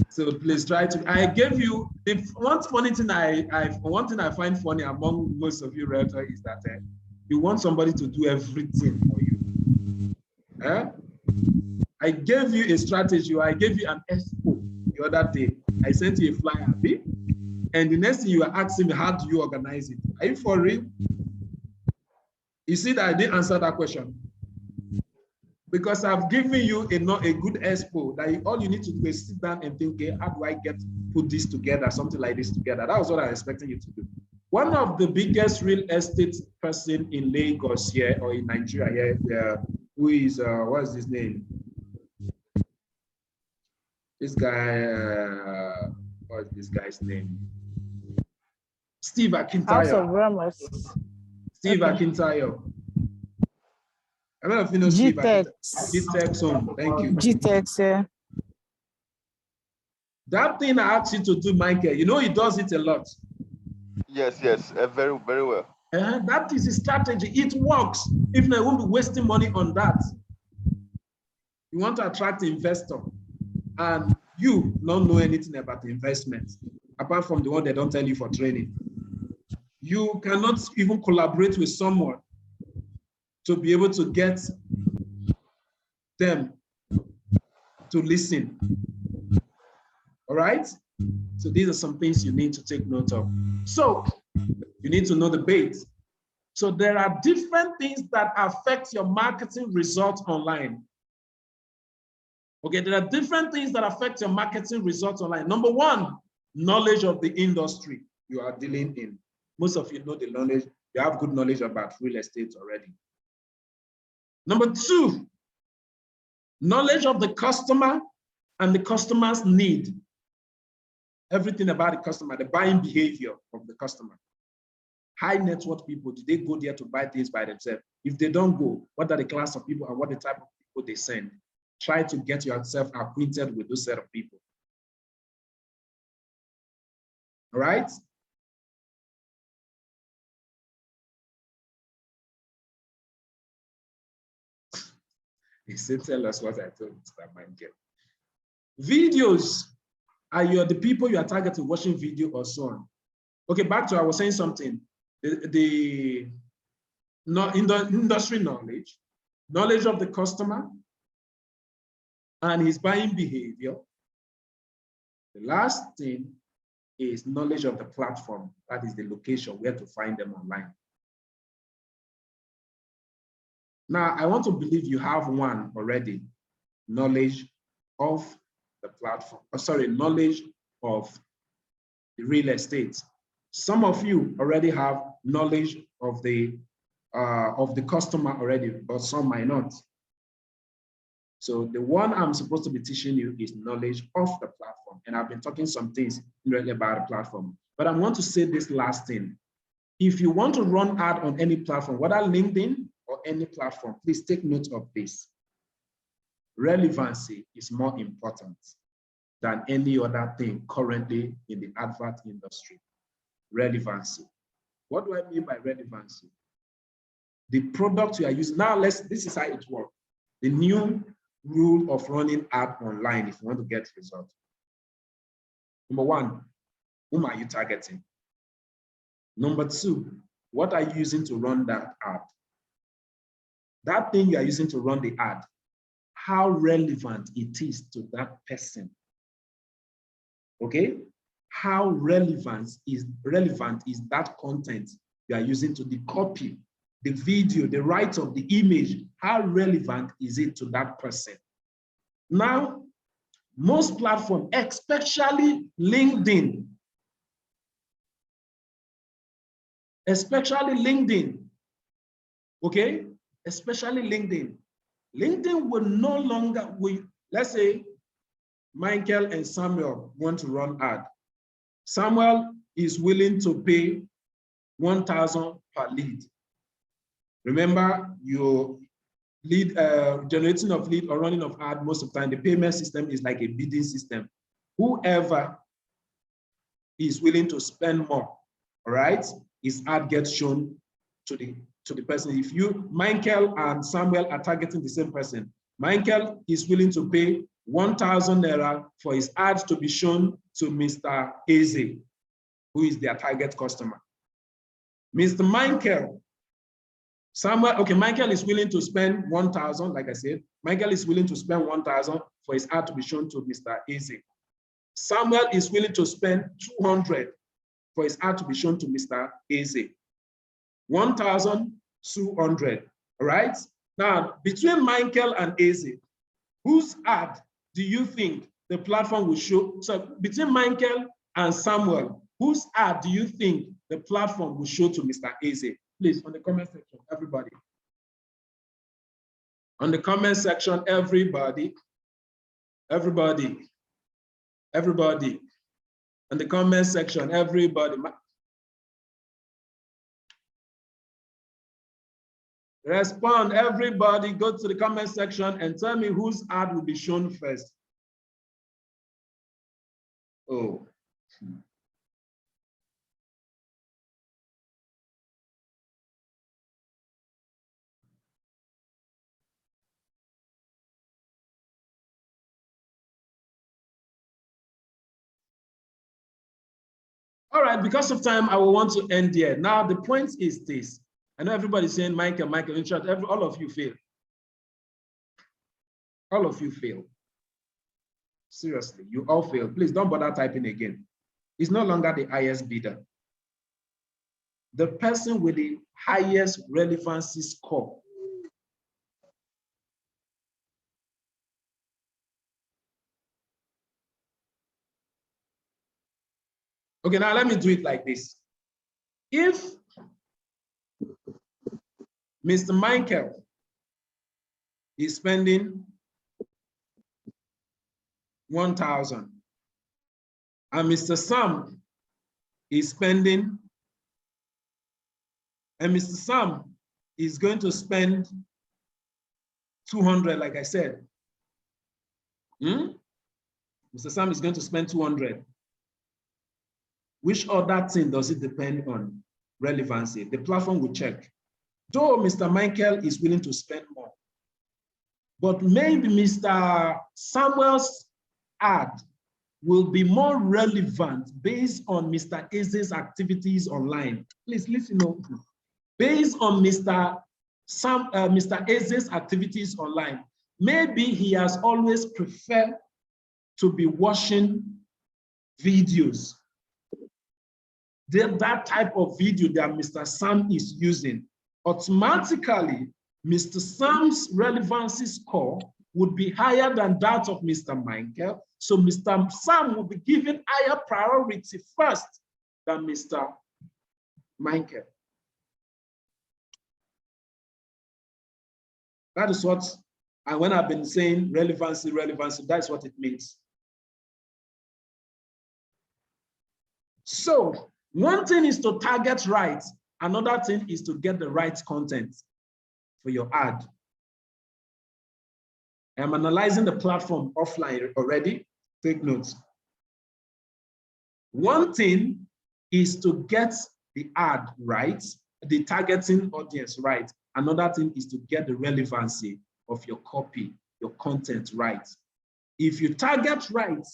So please try to. I gave you one funny thing. One thing I find funny among most of you realtors is that you want somebody to do everything for you. I gave you a strategy. I gave you an expo the other day. I sent you a flyer, and the next thing you are asking me, how do you organize it? Are you for real? You see that I didn't answer that question. Because I've given you a good expo that all you need to do is sit down and think, okay, how do I get put this together, something like this together. That was what I was expecting you to do. One of the biggest real estate person in Lagos here or in Nigeria here, who is, what's his name? This guy, what's this guy's name? Steve Akintayo. House of Ramos. Steve Okay. Akintayo. I don't know if you know Steve Akintayo. GTEX home, thank you. GTEX, yeah. That thing I asked you to do, Michael, you know he does it a lot. Yes, very, very well. That is a strategy. It works. If not, I won't be wasting money on that. You want to attract investor, and you don't know anything about investment, apart from the one they don't tell you for training. You cannot even collaborate with someone to be able to get them to listen. All right? So these are some things you need to take note of. So you need to know the bait. So there are different things that affect your marketing results online. Okay, there are different things that affect your marketing results online. Number one, knowledge of the industry you are dealing in. Most of you know the knowledge, you have good knowledge about real estate already. Number two, knowledge of the customer and the customer's need. Everything about the customer, the buying behavior of the customer. High net worth people, do they go there to buy things by themselves? If they don't go, what are the class of people and what the type of people they send? Try to get yourself acquainted with those set of people. All right? He said, tell us what I told Mr. Michael. Videos are the people you are targeting watching video or so on. Okay, back to I was saying something. In the industry knowledge of the customer and his buying behavior. The last thing is knowledge of the platform. That is the location where to find them online. Now, I want to believe you have one already, knowledge of the platform, knowledge of the real estate. Some of you already have knowledge of the customer already, but some might not. So the one I'm supposed to be teaching you is knowledge of the platform. And I've been talking some things really about the platform. But I want to say this last thing. If you want to run ad on any platform, whether LinkedIn or any platform, please take note of this. Relevancy is more important than any other thing currently in the advert industry. Relevancy. What do I mean by relevancy? The product you are using. Now, this is how it works. The new rule of running ad online if you want to get results. Number one, whom are you targeting? Number two, what are you using to run that ad? That thing you are using to run the ad, how relevant it is to that person. Okay? How relevant is that content you are using to the copy, the video, the write-up, the image, how relevant is it to that person? Now, most platforms, especially LinkedIn, okay? Especially LinkedIn. LinkedIn will no longer, let's say Michael and Samuel want to run ad. Samuel is willing to pay 1,000 per lead. Remember, your lead generating of lead or running of ad, most of the time, the payment system is like a bidding system. Whoever is willing to spend more, all right, his ad gets shown to the person. If Michael and Samuel are targeting the same person, Michael is willing to pay 1,000 naira for his ads to be shown to Mr. Eze, who is their target customer. Mr. Michael, Michael is willing to spend 1,000, like I said. Michael is willing to spend 1,000 for his ad to be shown to Mr. Eze. Samuel is willing to spend 200 for his ad to be shown to Mr. Eze. 1,200, all right? Now, between Michael and Eze, whose ad do you think the platform will show. So between Michael and Samuel, whose ad do you think the platform will show to Mr. Eze? Please, on the comment section, everybody. On the comment section, everybody. Everybody. Everybody. On the comment section, everybody. Respond, everybody. Go to the comment section and tell me whose ad will be shown first. Oh. All right, because of time, I will want to end here. Now, the point is this. I know everybody's saying, Michael, in short, all of you fail. All of you fail. Seriously, you all fail. Please don't bother typing again. It's no longer the highest bidder. The person with the highest relevancy score. Okay, now let me do it like this. If Mr. Michael is spending 1,000 and Mr. Sam is spending, and Mr. Sam is going to spend 200, like I said. Mr. Sam is going to spend 200. Which other thing does it depend on? Relevancy. The platform will check. Though Mr. Michael is willing to spend more, but maybe Mr. Samuel's ad will be more relevant based on Mr. Eze's activities online. Please listen up. Based on Mr. Eze's activities online, maybe he has always preferred to be watching videos. That type of video that Mr. Sam is using, automatically, Mr. Sam's relevancy score would be higher than that of Mr. Michael. So Mr. Sam will be given higher priority first than Mr. Michael. That is what, and when I've been saying relevancy, that's what it means. So one thing is to target right. Another thing is to get the right content for your ad. I'm analyzing the platform offline already. Take notes. One thing is to get the ad right, the targeting audience right. Another thing is to get the relevancy of your copy, your content right. If you target right,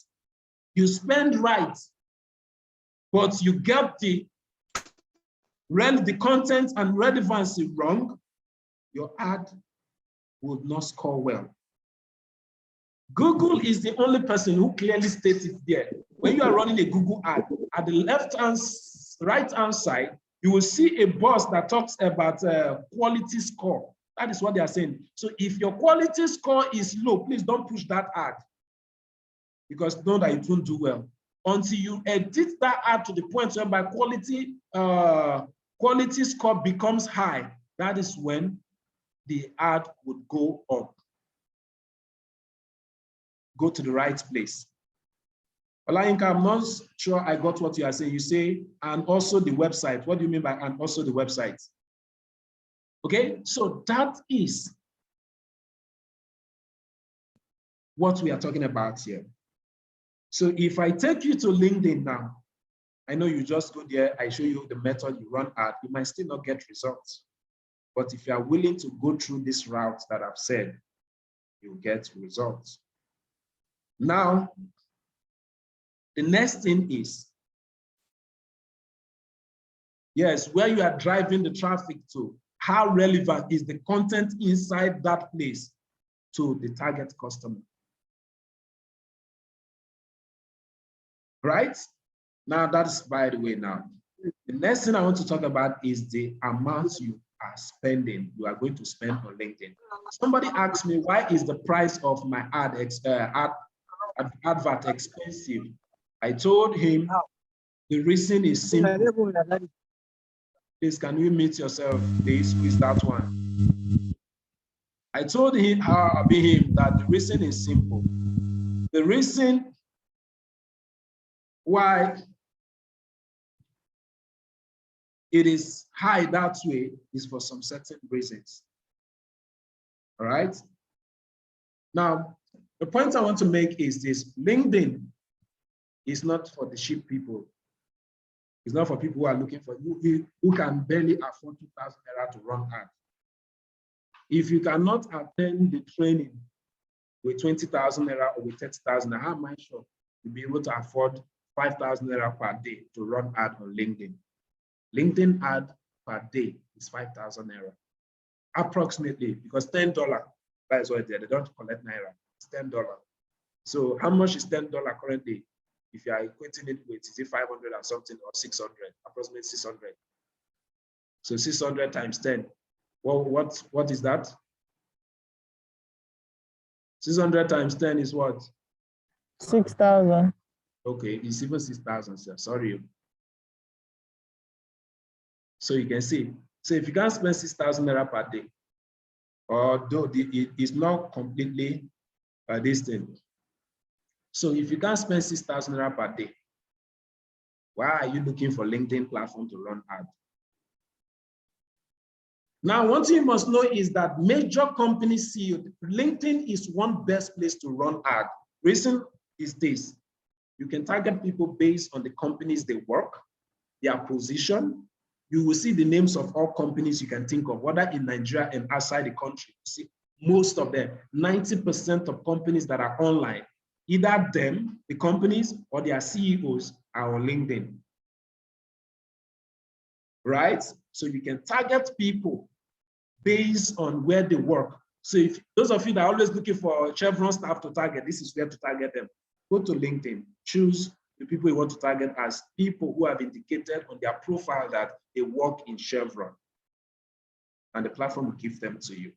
you spend right, but you get the content and relevancy wrong, your ad would not score well. Google is the only person who clearly states it there. When you are running a Google ad, at the right-hand side, you will see a box that talks about quality score. That is what they are saying. So if your quality score is low, please don't push that ad, because know that it won't do well. Until you edit that ad to the point where quality score becomes high, that is when the ad would go up. Go to the right place. Olayinka, I'm not sure I got what you are saying. You say, and also the website. What do you mean by and also the website? Okay, so that is what we are talking about here. So if I take you to LinkedIn now, I know you just go there, I show you the method you run ad, you might still not get results. But if you are willing to go through this route that I've said, you'll get results. Now, the next thing is, yes, where you are driving the traffic to, how relevant is the content inside that place to the target customer? Right? Now that's by the way now. The next thing I want to talk about is the amount you are spending, you are going to spend on LinkedIn. Somebody asked me, why is the price of my ad advert expensive. I told him the reason is simple. Please, can you mute yourself? Please that one. I told him that the reason is simple. The reason why it is high that way is for some certain reasons. All right. Now, the point I want to make is this: LinkedIn is not for the cheap people. It's not for people who are looking for who can barely afford 2,000 naira to run ads. If you cannot attend the training with 20,000 naira or with 30,000, how am I sure you'll be able to afford 5,000 naira per day to run ad on LinkedIn? LinkedIn ad per day is 5,000 naira, approximately, because $10, that is what they don't collect naira, it's $10. So how much is $10 currently? If you are equating it with, is it 500 or something, or 600, approximately 600. So 600 times 10, well, what is that? 600 times 10 is what? 6,000. Okay, it's even 6,000, sir. Sorry. So you can see, so if you can't spend 6,000 naira per day, although it is not completely this thing. So if you can't spend 6,000 naira per day, why are you looking for LinkedIn platform to run ad? Now, one thing you must know is that major companies see you. LinkedIn is one best place to run ad. Reason is this: you can target people based on the companies they work, their position. You will see the names of all companies you can think of, whether in Nigeria and outside the country. You see, most of them, 90% of companies that are online, either them, the companies, or their CEOs are on LinkedIn. Right? So you can target people based on where they work. So if those of you that are always looking for Chevron staff to target, this is where to target them. Go to LinkedIn, choose the people you want to target as people who have indicated on their profile that they work in Chevron. And the platform will give them to you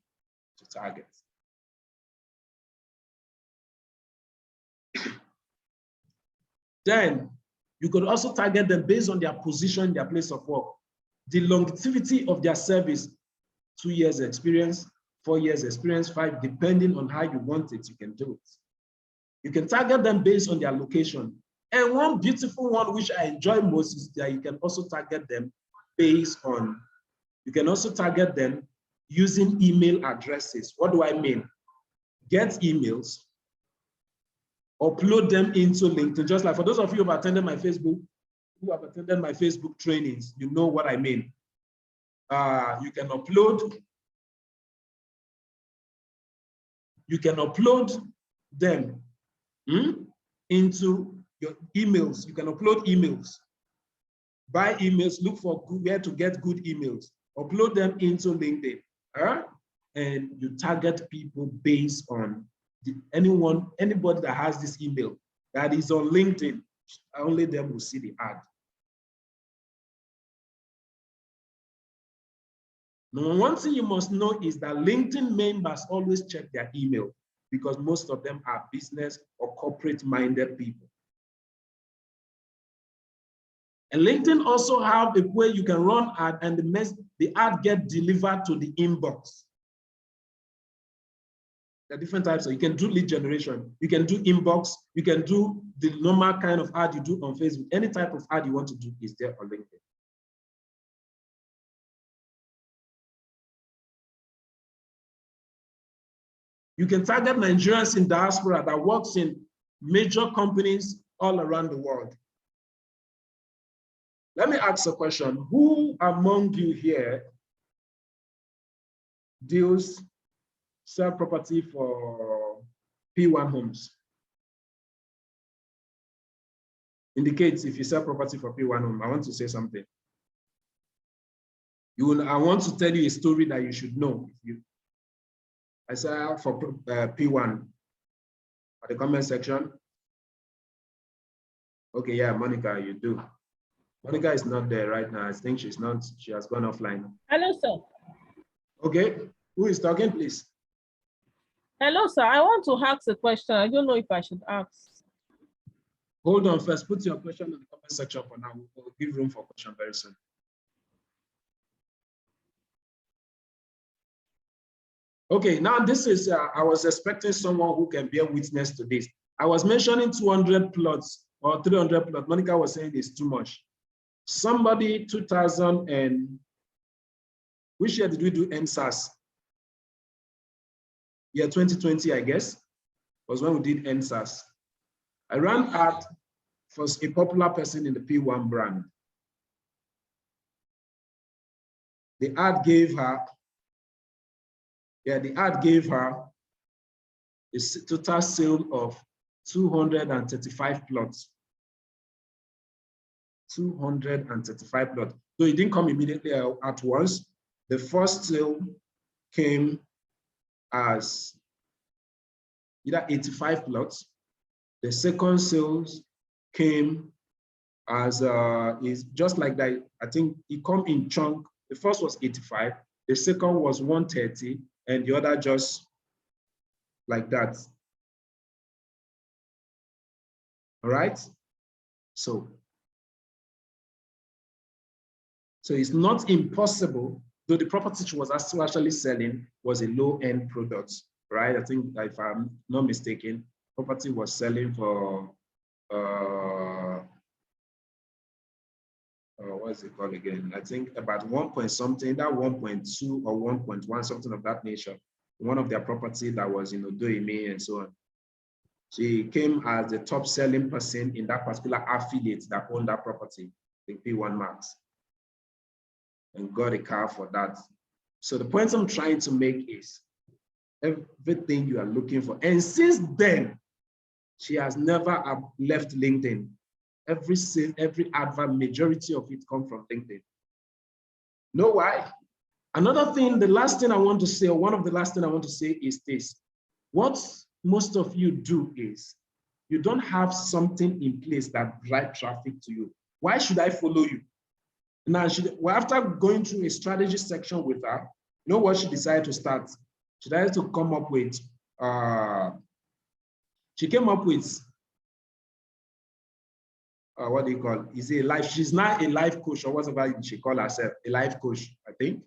to target. Then you could also target them based on their position, their place of work, the longevity of their service, 2 years experience, 4 years experience, 5, depending on how you want it, you can do it. You can target them based on their location. And one beautiful one, which I enjoy most, is that you can also target them based on, you can also target them using email addresses. What do I mean? Get emails, upload them into LinkedIn. Just like for those of you who have attended my Facebook, trainings, you know what I mean. You can upload them into your emails. You can upload emails. Buy emails, look for where to get good emails. Upload them into LinkedIn. And you target people based on anybody that has this email that is on LinkedIn, only them will see the ad. Now, one thing you must know is that LinkedIn members always check their email because most of them are business or corporate-minded people. And LinkedIn also have a way you can run ad and the ad get delivered to the inbox. There are different types. So you can do lead generation, you can do inbox, you can do the normal kind of ad you do on Facebook. Any type of ad you want to do is there on LinkedIn. You can target Nigerians in diaspora that works in major companies all around the world. Let me ask a question. Who among you here deals sell property for P1 homes? Indicates if you sell property for P1 home. I want to say something. I want to tell you a story that you should know. I sell for P1 at the comment section. Okay, yeah, Monica, you do. Monica is not there right now. I think she has gone offline. Hello, sir. Okay, who is talking, please? Hello, sir. I want to ask a question. I don't know if I should ask. Hold on first, put your question in the comment section for now. We'll give room for question very soon. Okay, now this is, I was expecting someone who can bear witness to this. I was mentioning 200 plots or 300 plots. Monica was saying it's too much. Somebody 2000 and, which year did we do NSAS? Year 2020, I guess, was when we did NSAS. I ran ad for a popular person in the P1 brand. The ad gave her, the ad gave her a total sale of 235 plots. 235 plots. So it didn't come immediately at once. The first sale came as either 85 plots. The second sales came as is just like that. I think it come in chunk. The first was 85, the second was 130, and the other just like that. All right. So it's not impossible, though the property she was actually selling was a low-end product, right? I think if I'm not mistaken, property was selling for what's it called again? I think about 1 point something, that 1.2 or 1.1, something of that nature. One of their property that was in Odoime and so on. She came as the top selling person in that particular affiliate that owned that property, the P1 Max, and got a car for that. So the point I'm trying to make is everything you are looking for. And since then, she has never left LinkedIn. Every advert, majority of it come from LinkedIn. Know why? Another thing, the last thing I want to say, or one of the last thing I want to say is this. What most of you do is you don't have something in place that drives traffic to you. Why should I follow you? Now, after going through a strategy section with her, you know what she decided to start? She decided to come up with, she came up with, what do you call it? Is it a life? She's not a life coach or whatever she call herself, a life coach, I think.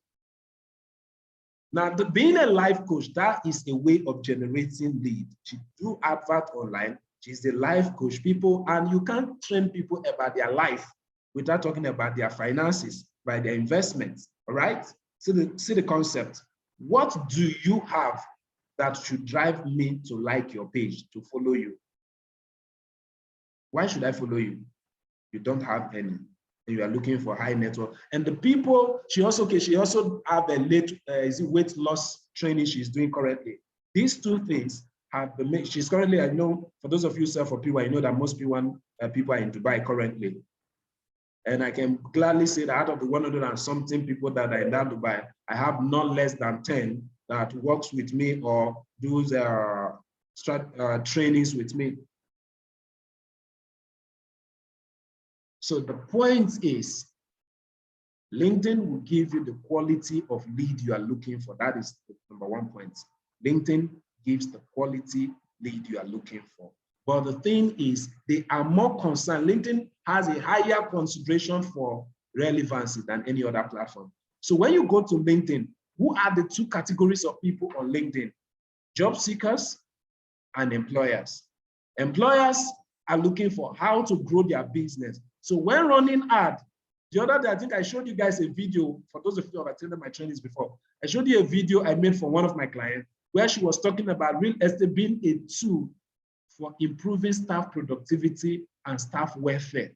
Now, being a life coach, that is a way of generating lead. She do advert online. She's a life coach. People, and you can't train people about their life without talking about their finances, by their investments. All right? See the concept. What do you have that should drive me to like your page, to follow you? Why should I follow you? You don't have any. You are looking for high network. And the people, she also have a weight loss training she's doing currently. These two things have the, she's currently, I know, for those of you sell for P1, I know that most P1 people are in Dubai currently. And I can gladly say that out of the 100 and something people that are in that Dubai, I have not less than 10 that works with me or does trainings with me. So the point is, LinkedIn will give you the quality of lead you are looking for. That is the number one point. LinkedIn gives the quality lead you are looking for. But the thing is, they are more concerned. LinkedIn has a higher consideration for relevancy than any other platform. So when you go to LinkedIn, who are the two categories of people on LinkedIn? Job seekers and employers. Employers are looking for how to grow their business. So when running ad, the other day, I think I showed you guys a video, for those of you who have attended my trainings before, I showed you a video I made for one of my clients where she was talking about real estate being a tool for improving staff productivity and staff welfare.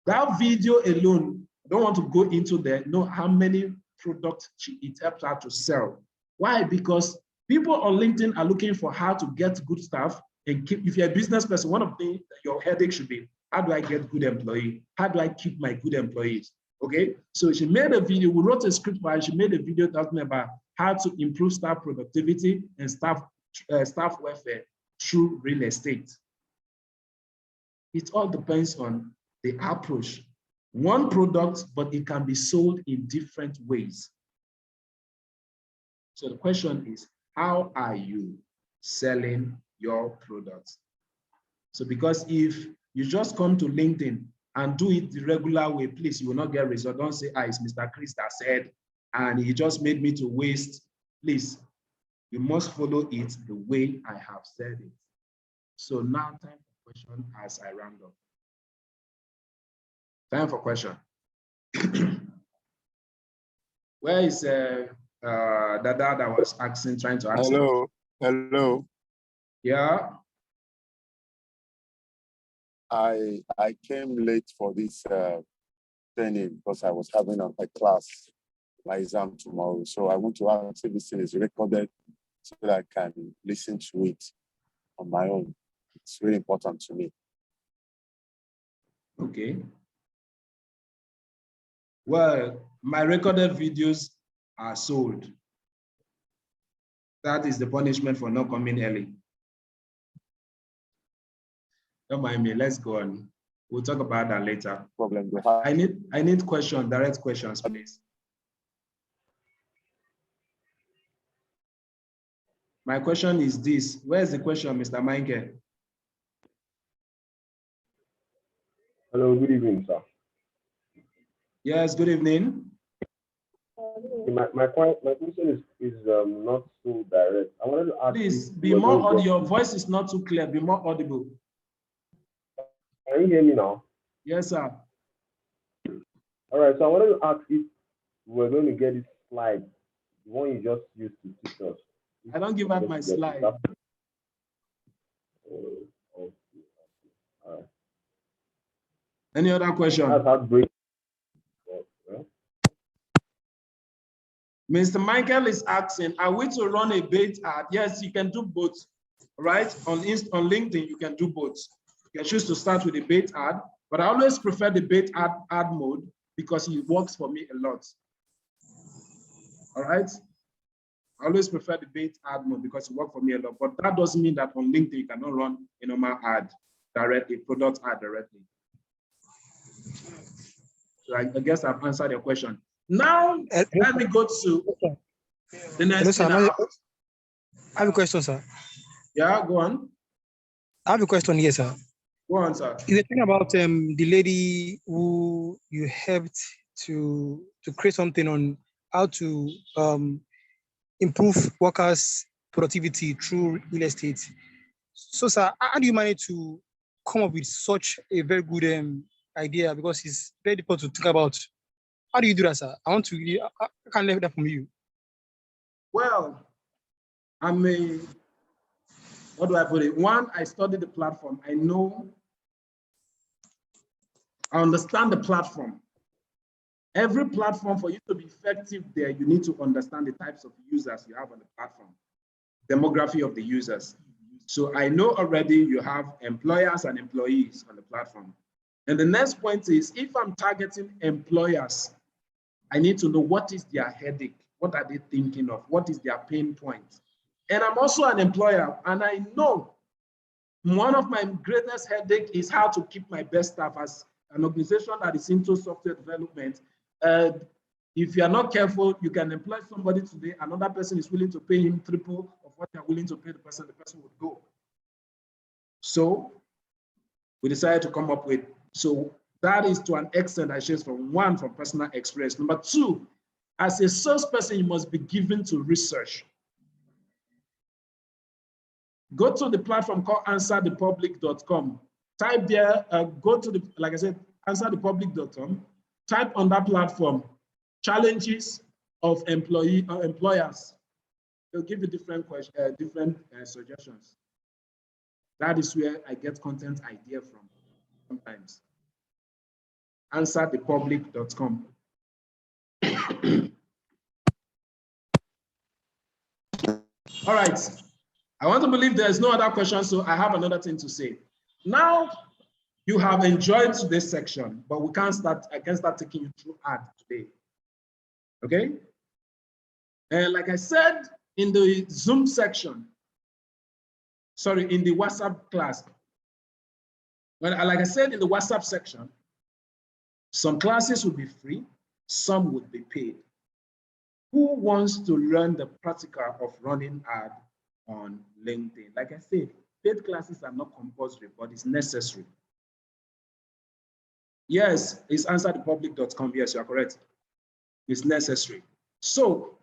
That video alone, I don't want to go into there, know how many products it helps her to sell. Why? Because people on LinkedIn are looking for how to get good staff and keep, if you're a business person, one of the, your headache should be, how do I get good employees? How do I keep my good employees? Okay, so she made a video, we wrote a script for her, she made a video talking about how to improve staff productivity and staff welfare through real estate. It all depends on the approach. One product, but it can be sold in different ways. So the question is, how are you selling your products? So because if You just come to LinkedIn and do it the regular way. Please, you will not get results. Don't say, it's Mr. Chris that said, and he just made me to waste. Please, you must follow it the way I have said it. So now time for question as I round up. Time for question. Where is Dada that was asking, trying to ask? Hello, hello. Yeah. I came late for this training because I was having a class, my exam tomorrow. So I want to ask if this thing is recorded so that I can listen to it on my own. It's really important to me. Okay. Well, my recorded videos are sold. That is the punishment for not coming early. Don't mind me, let's go on. We'll talk about that later. Problem. I need questions, direct questions, please. My question is this. Where's the question, Mr. Michael? Hello, good evening, sir. Yes, good evening. My question is not so direct. I wanted to ask. Please be more audible. Your voice is not too clear. Be more audible. Can you hear me now? Yes, sir. All right. So I wanted to ask if we're going to get this slide, the one you just used to teach us. I don't give out my slide. All right. Any other question? That's heartbreaking. Mr. Michael is asking, are we to run a bait ad? Yes, you can do both, right? On LinkedIn, you can do both. You can choose to start with a bait ad, but I always prefer the bait ad mode because it works for me a lot. All right? I always prefer the bait ad mode because it works for me a lot, but that doesn't mean that on LinkedIn, you cannot run a normal ad directly, product ad directly. So I guess I've answered your question. Now, let me go to the next thing. I have a question, sir. Yeah, go on. I have a question here, sir. Go on, sir. You were talking about the lady who you helped to create something on how to improve workers' productivity through real estate. So, sir, how do you manage to come up with such a very good idea? Because it's very difficult to think about. How do you do that, sir? I can't learn that from you. Well, what do I put it? One, I studied the platform. I understand the platform. Every platform, for you to be effective there, you need to understand the types of users you have on the platform, demography of the users. So I know already you have employers and employees on the platform. And the next point is, if I'm targeting employers, I need to know what is their headache, what are they thinking of, what is their pain point. And I'm also an employer, and I know one of my greatest headache is how to keep my best staff. As an organization that is into software development, if you are not careful, you can employ somebody today, another person is willing to pay him triple of what you're willing to pay the person would go. So we decided to come up with, so that is to an extent I share from personal experience. Number two, as a salesperson, you must be given to research. Go to the platform called answerthepublic.com. Type there, go to the, like I said, answerthepublic.com. Type on that platform, challenges of employers. They'll give you different questions, different suggestions. That is where I get content idea from sometimes. Answerthepublic.com. All right. I want to believe there's no other question, so I have another thing to say. Now, you have enjoyed today's section, but I can't start taking you through ad today. Okay? And like I said in the Zoom section, sorry, in the WhatsApp class, like I said in the WhatsApp section, some classes will be free, some would be paid. Who wants to learn the practical of running ad on LinkedIn? Like I said, paid classes are not compulsory, but it's necessary. Yes, it's answerthepublic.com. Yes, you are correct. It's necessary. So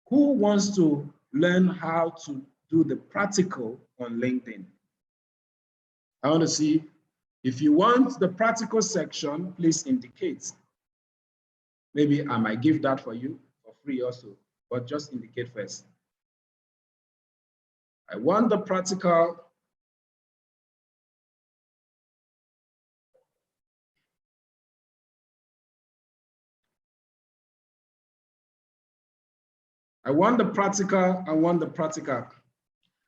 who wants to learn how to do the practical on LinkedIn? I want to see if you want the practical section, please indicate. Maybe I might give that for you for free also, but just indicate first. I want the practical. I want the practical. I want the practical.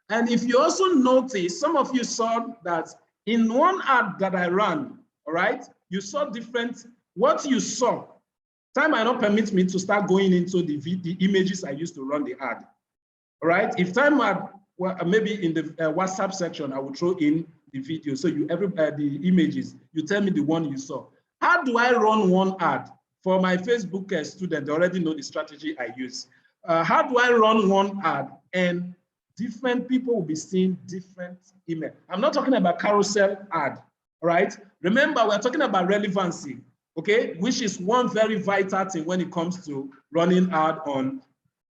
And if you also notice, some of you saw that in one ad that I ran, all right, you saw different, what you saw. Time might not permit me to start going into the images I used to run the ad, all right? If time had, well, maybe in the WhatsApp section, I will throw in the video. So you, the images, you tell me the one you saw. How do I run one ad? For my Facebook student, they already know the strategy I use. How do I run one ad and different people will be seeing different email? I'm not talking about carousel ad, all right? Remember, we're talking about relevancy, okay? Which is one very vital thing when it comes to running ad on.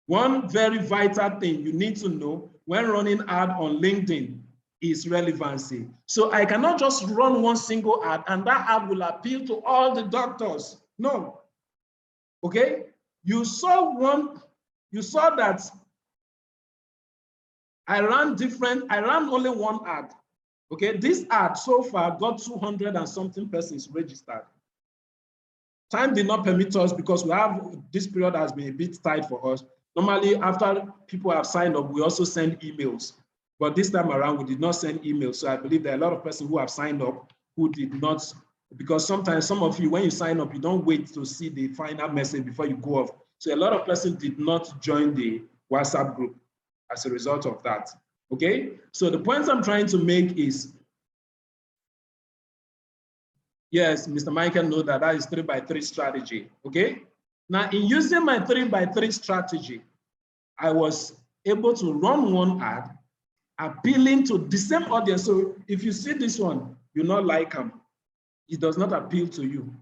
One very vital thing you need to know when running ad on LinkedIn is relevancy. So I cannot just run one single ad and that ad will appeal to all the doctors. No, okay? You saw that I ran only one ad. Okay, this ad so far got 200 and something persons registered. Time did not permit us because we have, this period has been a bit tight for us. Normally, after people have signed up, we also send emails. But this time around, we did not send emails. So I believe there are a lot of persons who have signed up who did not, because sometimes some of you, when you sign up, you don't wait to see the final message before you go off. So a lot of persons did not join the WhatsApp group as a result of that. Okay, so the point I'm trying to make is, yes, Mr. Michael knows that that is 3x3 strategy, okay? Now, in using my 3x3 strategy, I was able to run one ad appealing to the same audience. So if you see this one, you not like them, it does not appeal to you.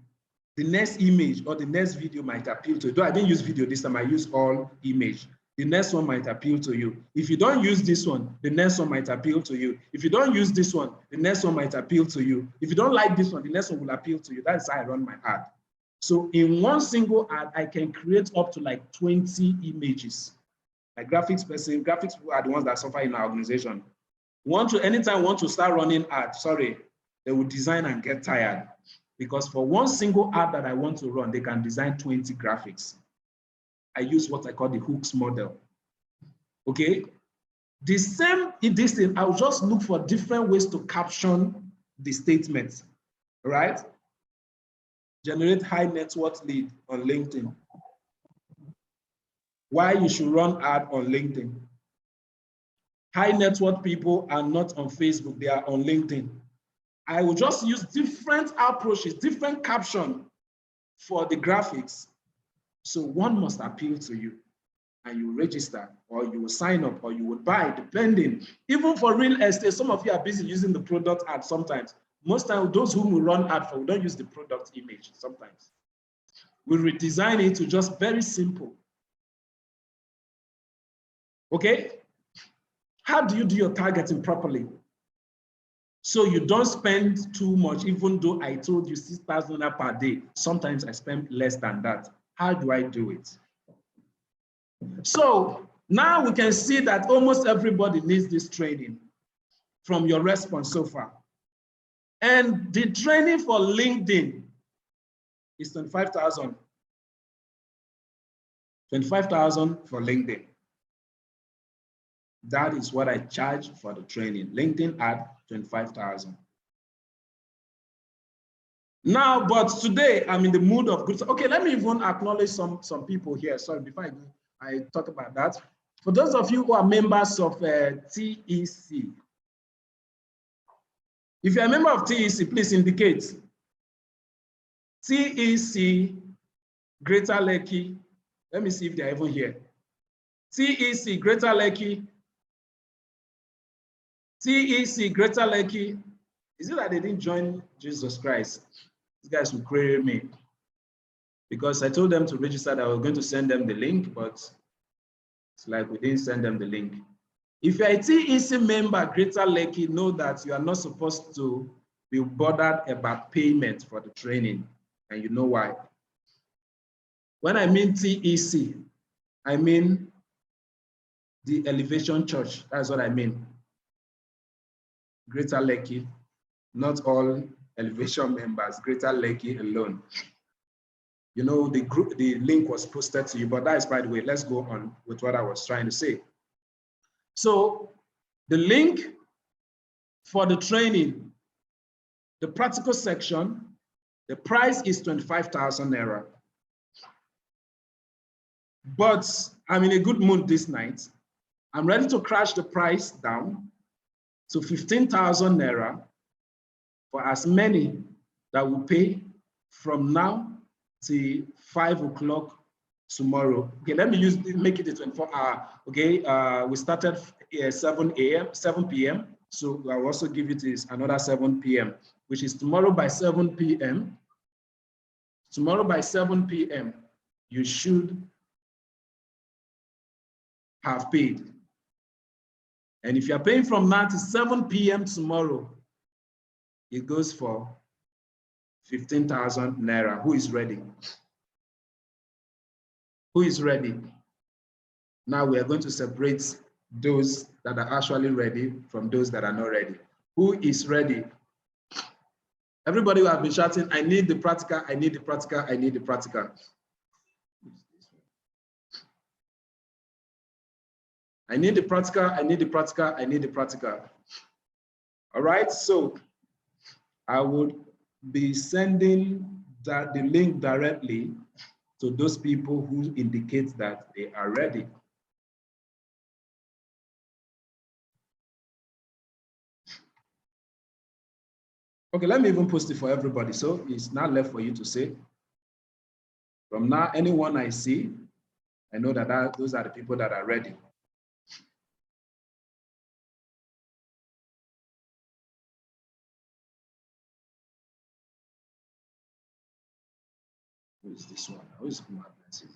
The next image or the next video might appeal to you. Though I didn't use video this time, I used all image. The next one might appeal to you. If you don't use this one, the next one might appeal to you. If you don't use this one, the next one might appeal to you. If you don't like this one, the next one will appeal to you. That's how I run my ad. So in one single ad, I can create up to like 20 images. Like graphics person, graphics people are the ones that suffer in our organization. Anytime want to start running ads, sorry, they will design and get tired. Because for one single ad that I want to run, they can design 20 graphics. I use what I call the hooks model. Okay? The same in this thing, I'll just look for different ways to caption the statements, right? Generate high net worth lead on LinkedIn. Why you should run ad on LinkedIn. High net worth people are not on Facebook, they are on LinkedIn. I will just use different approaches, different caption for the graphics. So one must appeal to you and you register or you will sign up or you will buy, depending. Even for real estate, some of you are busy using the product ad sometimes. Most times, those whom we run ad for, we don't use the product image sometimes. We redesign it to just very simple. Okay? How do you do your targeting properly? So you don't spend too much, even though I told you 6,000 per day. Sometimes I spend less than that. How do I do it? So now we can see that almost everybody needs this training from your response so far. And the training for LinkedIn is 25,000. 25,000 for LinkedIn. That is what I charge for the training. LinkedIn ad, 25,000. Now, but today I'm in the mood of good. Okay, let me even acknowledge some people here. Sorry, before I talk about that. For those of you who are members of TEC, if you're a member of TEC, please indicate. TEC, Greater Lekki. Let me see if they're even here. TEC, Greater Lekki. TEC, Greater Lekki. Is it that they didn't join Jesus Christ? These guys will query me because I told them to register that I was going to send them the link, but it's like we didn't send them the link. If you're a TEC member, Greater Lekki, know that you are not supposed to be bothered about payment for the training, and you know why. When I mean TEC, I mean the Elevation Church. That's what I mean. Greater Lekki, not all Elevation members, Greater Lekki alone. You know, the group, the link was posted to you, but that is by the way. Let's go on with what I was trying to say. So the link for the training, the practical section, the price is 25,000 naira. But I'm in a good mood this night. I'm ready to crash the price down to 15,000 naira for as many that will pay from now till 5 o'clock tomorrow. Okay, let me make it a 24-hour. Okay, we started 7 p.m. So I'll also give it is another 7 p.m., which is tomorrow by 7 p.m. Tomorrow by 7 p.m., you should have paid. And if you're paying from now to 7 p.m. tomorrow, it goes for 15,000 naira. Who is ready? Who is ready? Now we are going to separate those that are actually ready from those that are not ready. Who is ready? Everybody who have been shouting, I need the practical, I need the practical, I need the practical. I need the practical, I need the practical, I need the practical. All right, so I would be sending the link directly to those people who indicate that they are ready. Okay, let me even post it for everybody. So it's not left for you to say. From now, anyone I see, I know that those are the people that are ready. Who is this one? Who is my message?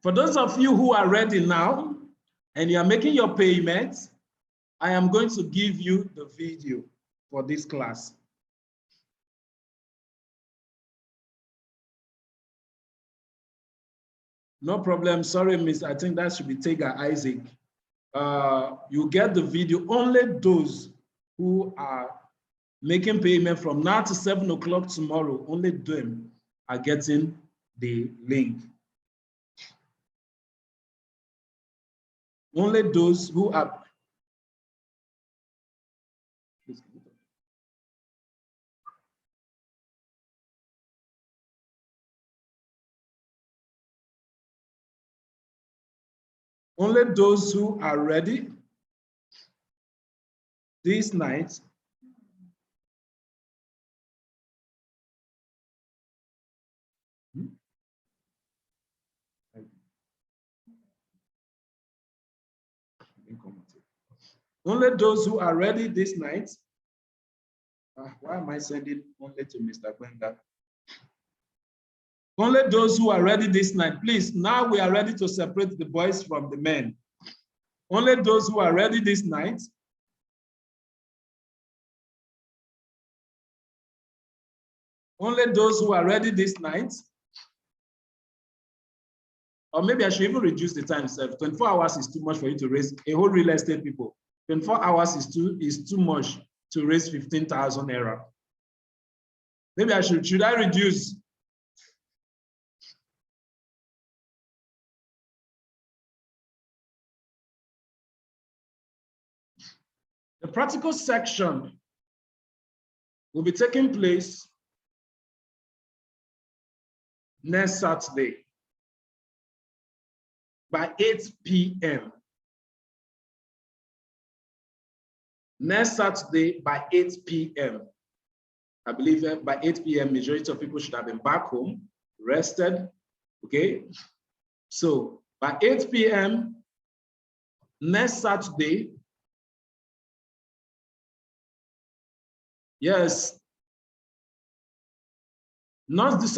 For those of you who are ready now and you are making your payments, I am going to give you the video for this class. No problem. Sorry, Miss. I think that should be Tega Isaac. You get the video. Only those who are making payment from now to 7 o'clock tomorrow, only them are getting the link. Only those who are. Only those who are ready this night only those who are ready this night. Why am I sending only to Mr. Gwenga? Only those who are ready this night. Please, now we are ready to separate the boys from the men. Only those who are ready this night. Only those who are ready this night. Or maybe I should even reduce the time itself. 24 hours is too much for you to raise a whole real estate people. 24 hours is too much to raise 15,000 naira. Maybe I should I reduce? The practical section will be taking place next Saturday by 8 p.m. Next Saturday by 8 p.m. I believe by 8 p.m., majority of people should have been back home, rested, Okay, so by 8 p.m. next Saturday, yes, not this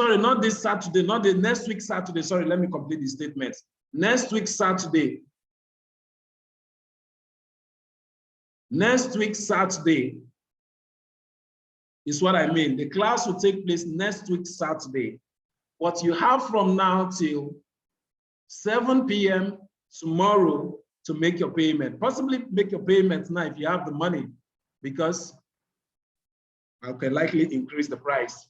Saturday, not the next week Saturday. Sorry, let me complete the statement. Next week Saturday. Next week Saturday is what I mean. The class will take place next week Saturday. What you have from now till 7 p.m. tomorrow to make your payment. Possibly make your payment now if you have the money, because I can likely increase the price.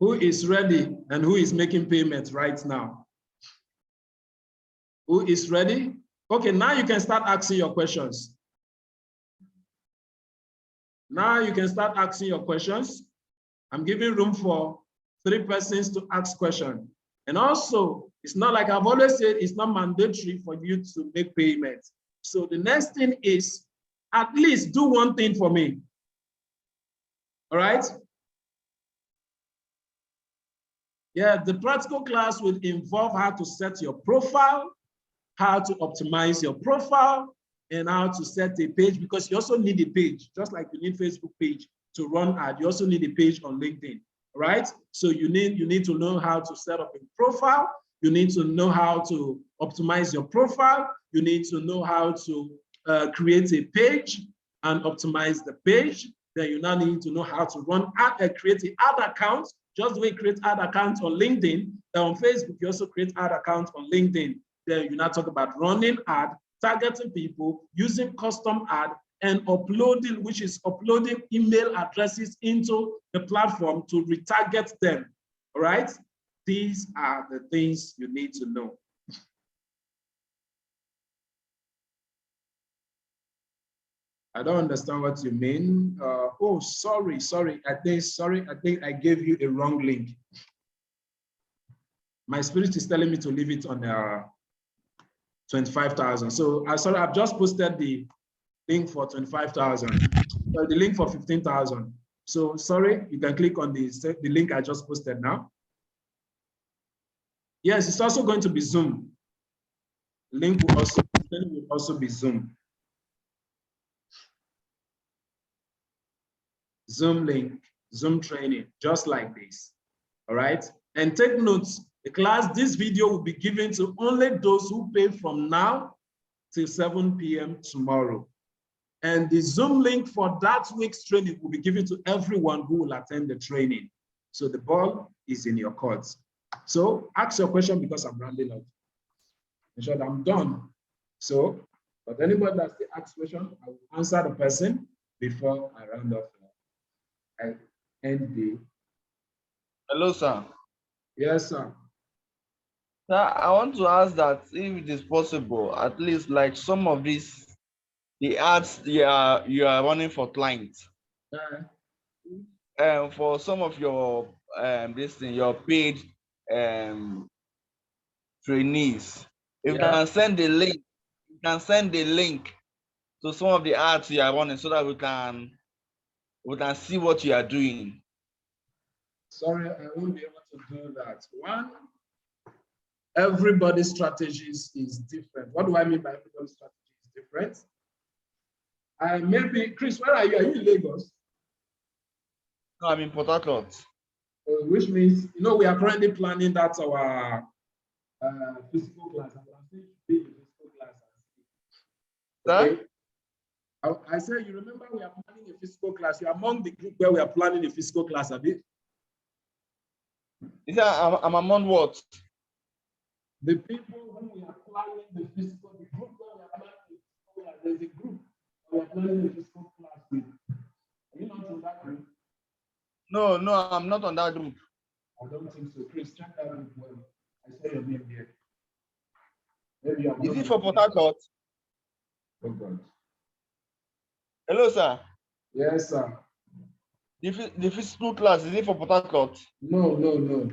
Who is ready and who is making payments right now? Who is ready? Okay, now you can start asking your questions. Now you can start asking your questions. I'm giving room for 3 persons to ask questions. And also, it's not like I've always said, it's not mandatory for you to make payments. So the next thing is, at least do one thing for me. All right? Yeah, the practical class will involve how to set your profile, how to optimize your profile, and how to set a page, because you also need a page, just like you need Facebook page to run ad, you also need a page on LinkedIn, right? So you need to know how to set up a profile, you need to know how to optimize your profile, you need to know how to create a page and optimize the page. Then you now need to know how to run ad, create an ad account, just the way you create ad accounts on LinkedIn. On Facebook, you also create ad accounts on LinkedIn. Then you now talk about running ad, targeting people, using custom ad, and uploading, which is uploading email addresses into the platform to retarget them. All right? These are the things you need to know. I don't understand what you mean. Oh, sorry. I think I gave you a wrong link. My spirit is telling me to leave it on 25,000. So sorry, I've just posted the link for 25,000. The link for 15,000. So sorry, you can click on the link I just posted now. Yes, it's also going to be Zoom. Link will also be Zoom. Zoom link, Zoom training, just like this. All right. And take notes. The class, this video will be given to only those who pay from now till 7 p.m. tomorrow. And the Zoom link for that week's training will be given to everyone who will attend the training. So the ball is in your court. So ask your question, because I'm rounding up. Ensure that I'm done. So, but anybody that still asks question, I will answer the person before I round off. I end the. Hello, sir. Yes, sir. Sir, I want to ask that if it is possible, at least like some of these, the ads you are running for clients, for some of your your paid trainees, if you can send the link, to some of the ads you are running, so that we can see what you are doing. Sorry, I won't be able to do that. One, everybody's strategies is different. What do I mean by everybody's strategy is different? Maybe, Chris, where are you? Are you in Lagos? No, I'm in Port Harcourt. Which means, you know, we are currently planning that our physical class. Okay. I said, you remember we are planning a physical class. You are among the group where we are planning a physical class a bit. Is that I'm among what? The people who we are planning the physical, the group where we are planning, there's a group we are planning the physical class with. Are you not in that group? No, I'm not on that group. I don't think so. Chris, check that group well. I saw your name there. Maybe I'm Is it for Port Harcourt? Oh God. Hello, sir. Yes, sir. The physical class, is it for Port Harcourt? No.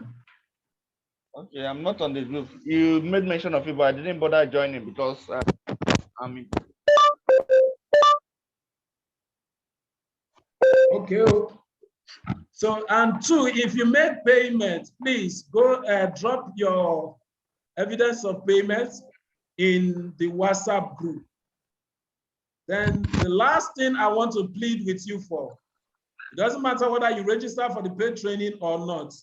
Okay, I'm not on the group. You made mention of it, but I didn't bother joining because I'm in. Okay. So, and two, if you make payment, please go drop your evidence of payment in the WhatsApp group. Then the last thing I want to plead with you for, it doesn't matter whether you register for the paid training or not.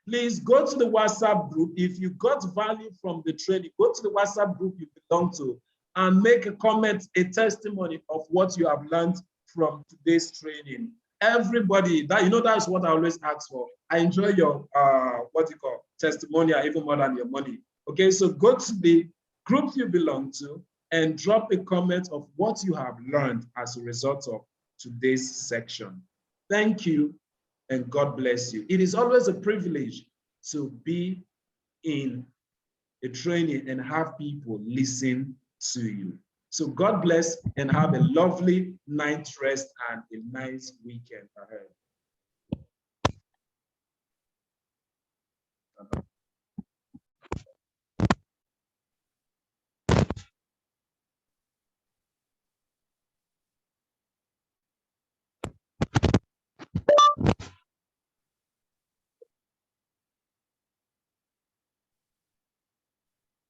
Please go to the WhatsApp group. If you got value from the training, go to the WhatsApp group you belong to and make a comment, a testimony of what you have learned from today's training. Everybody, that's what I always ask for. I enjoy your testimonial even more than your money. Okay, so go to the group you belong to and drop a comment of what you have learned as a result of today's section. Thank you and God bless you. It is always a privilege to be in a training and have people listen to you. So God bless and have a lovely night's rest and a nice weekend ahead.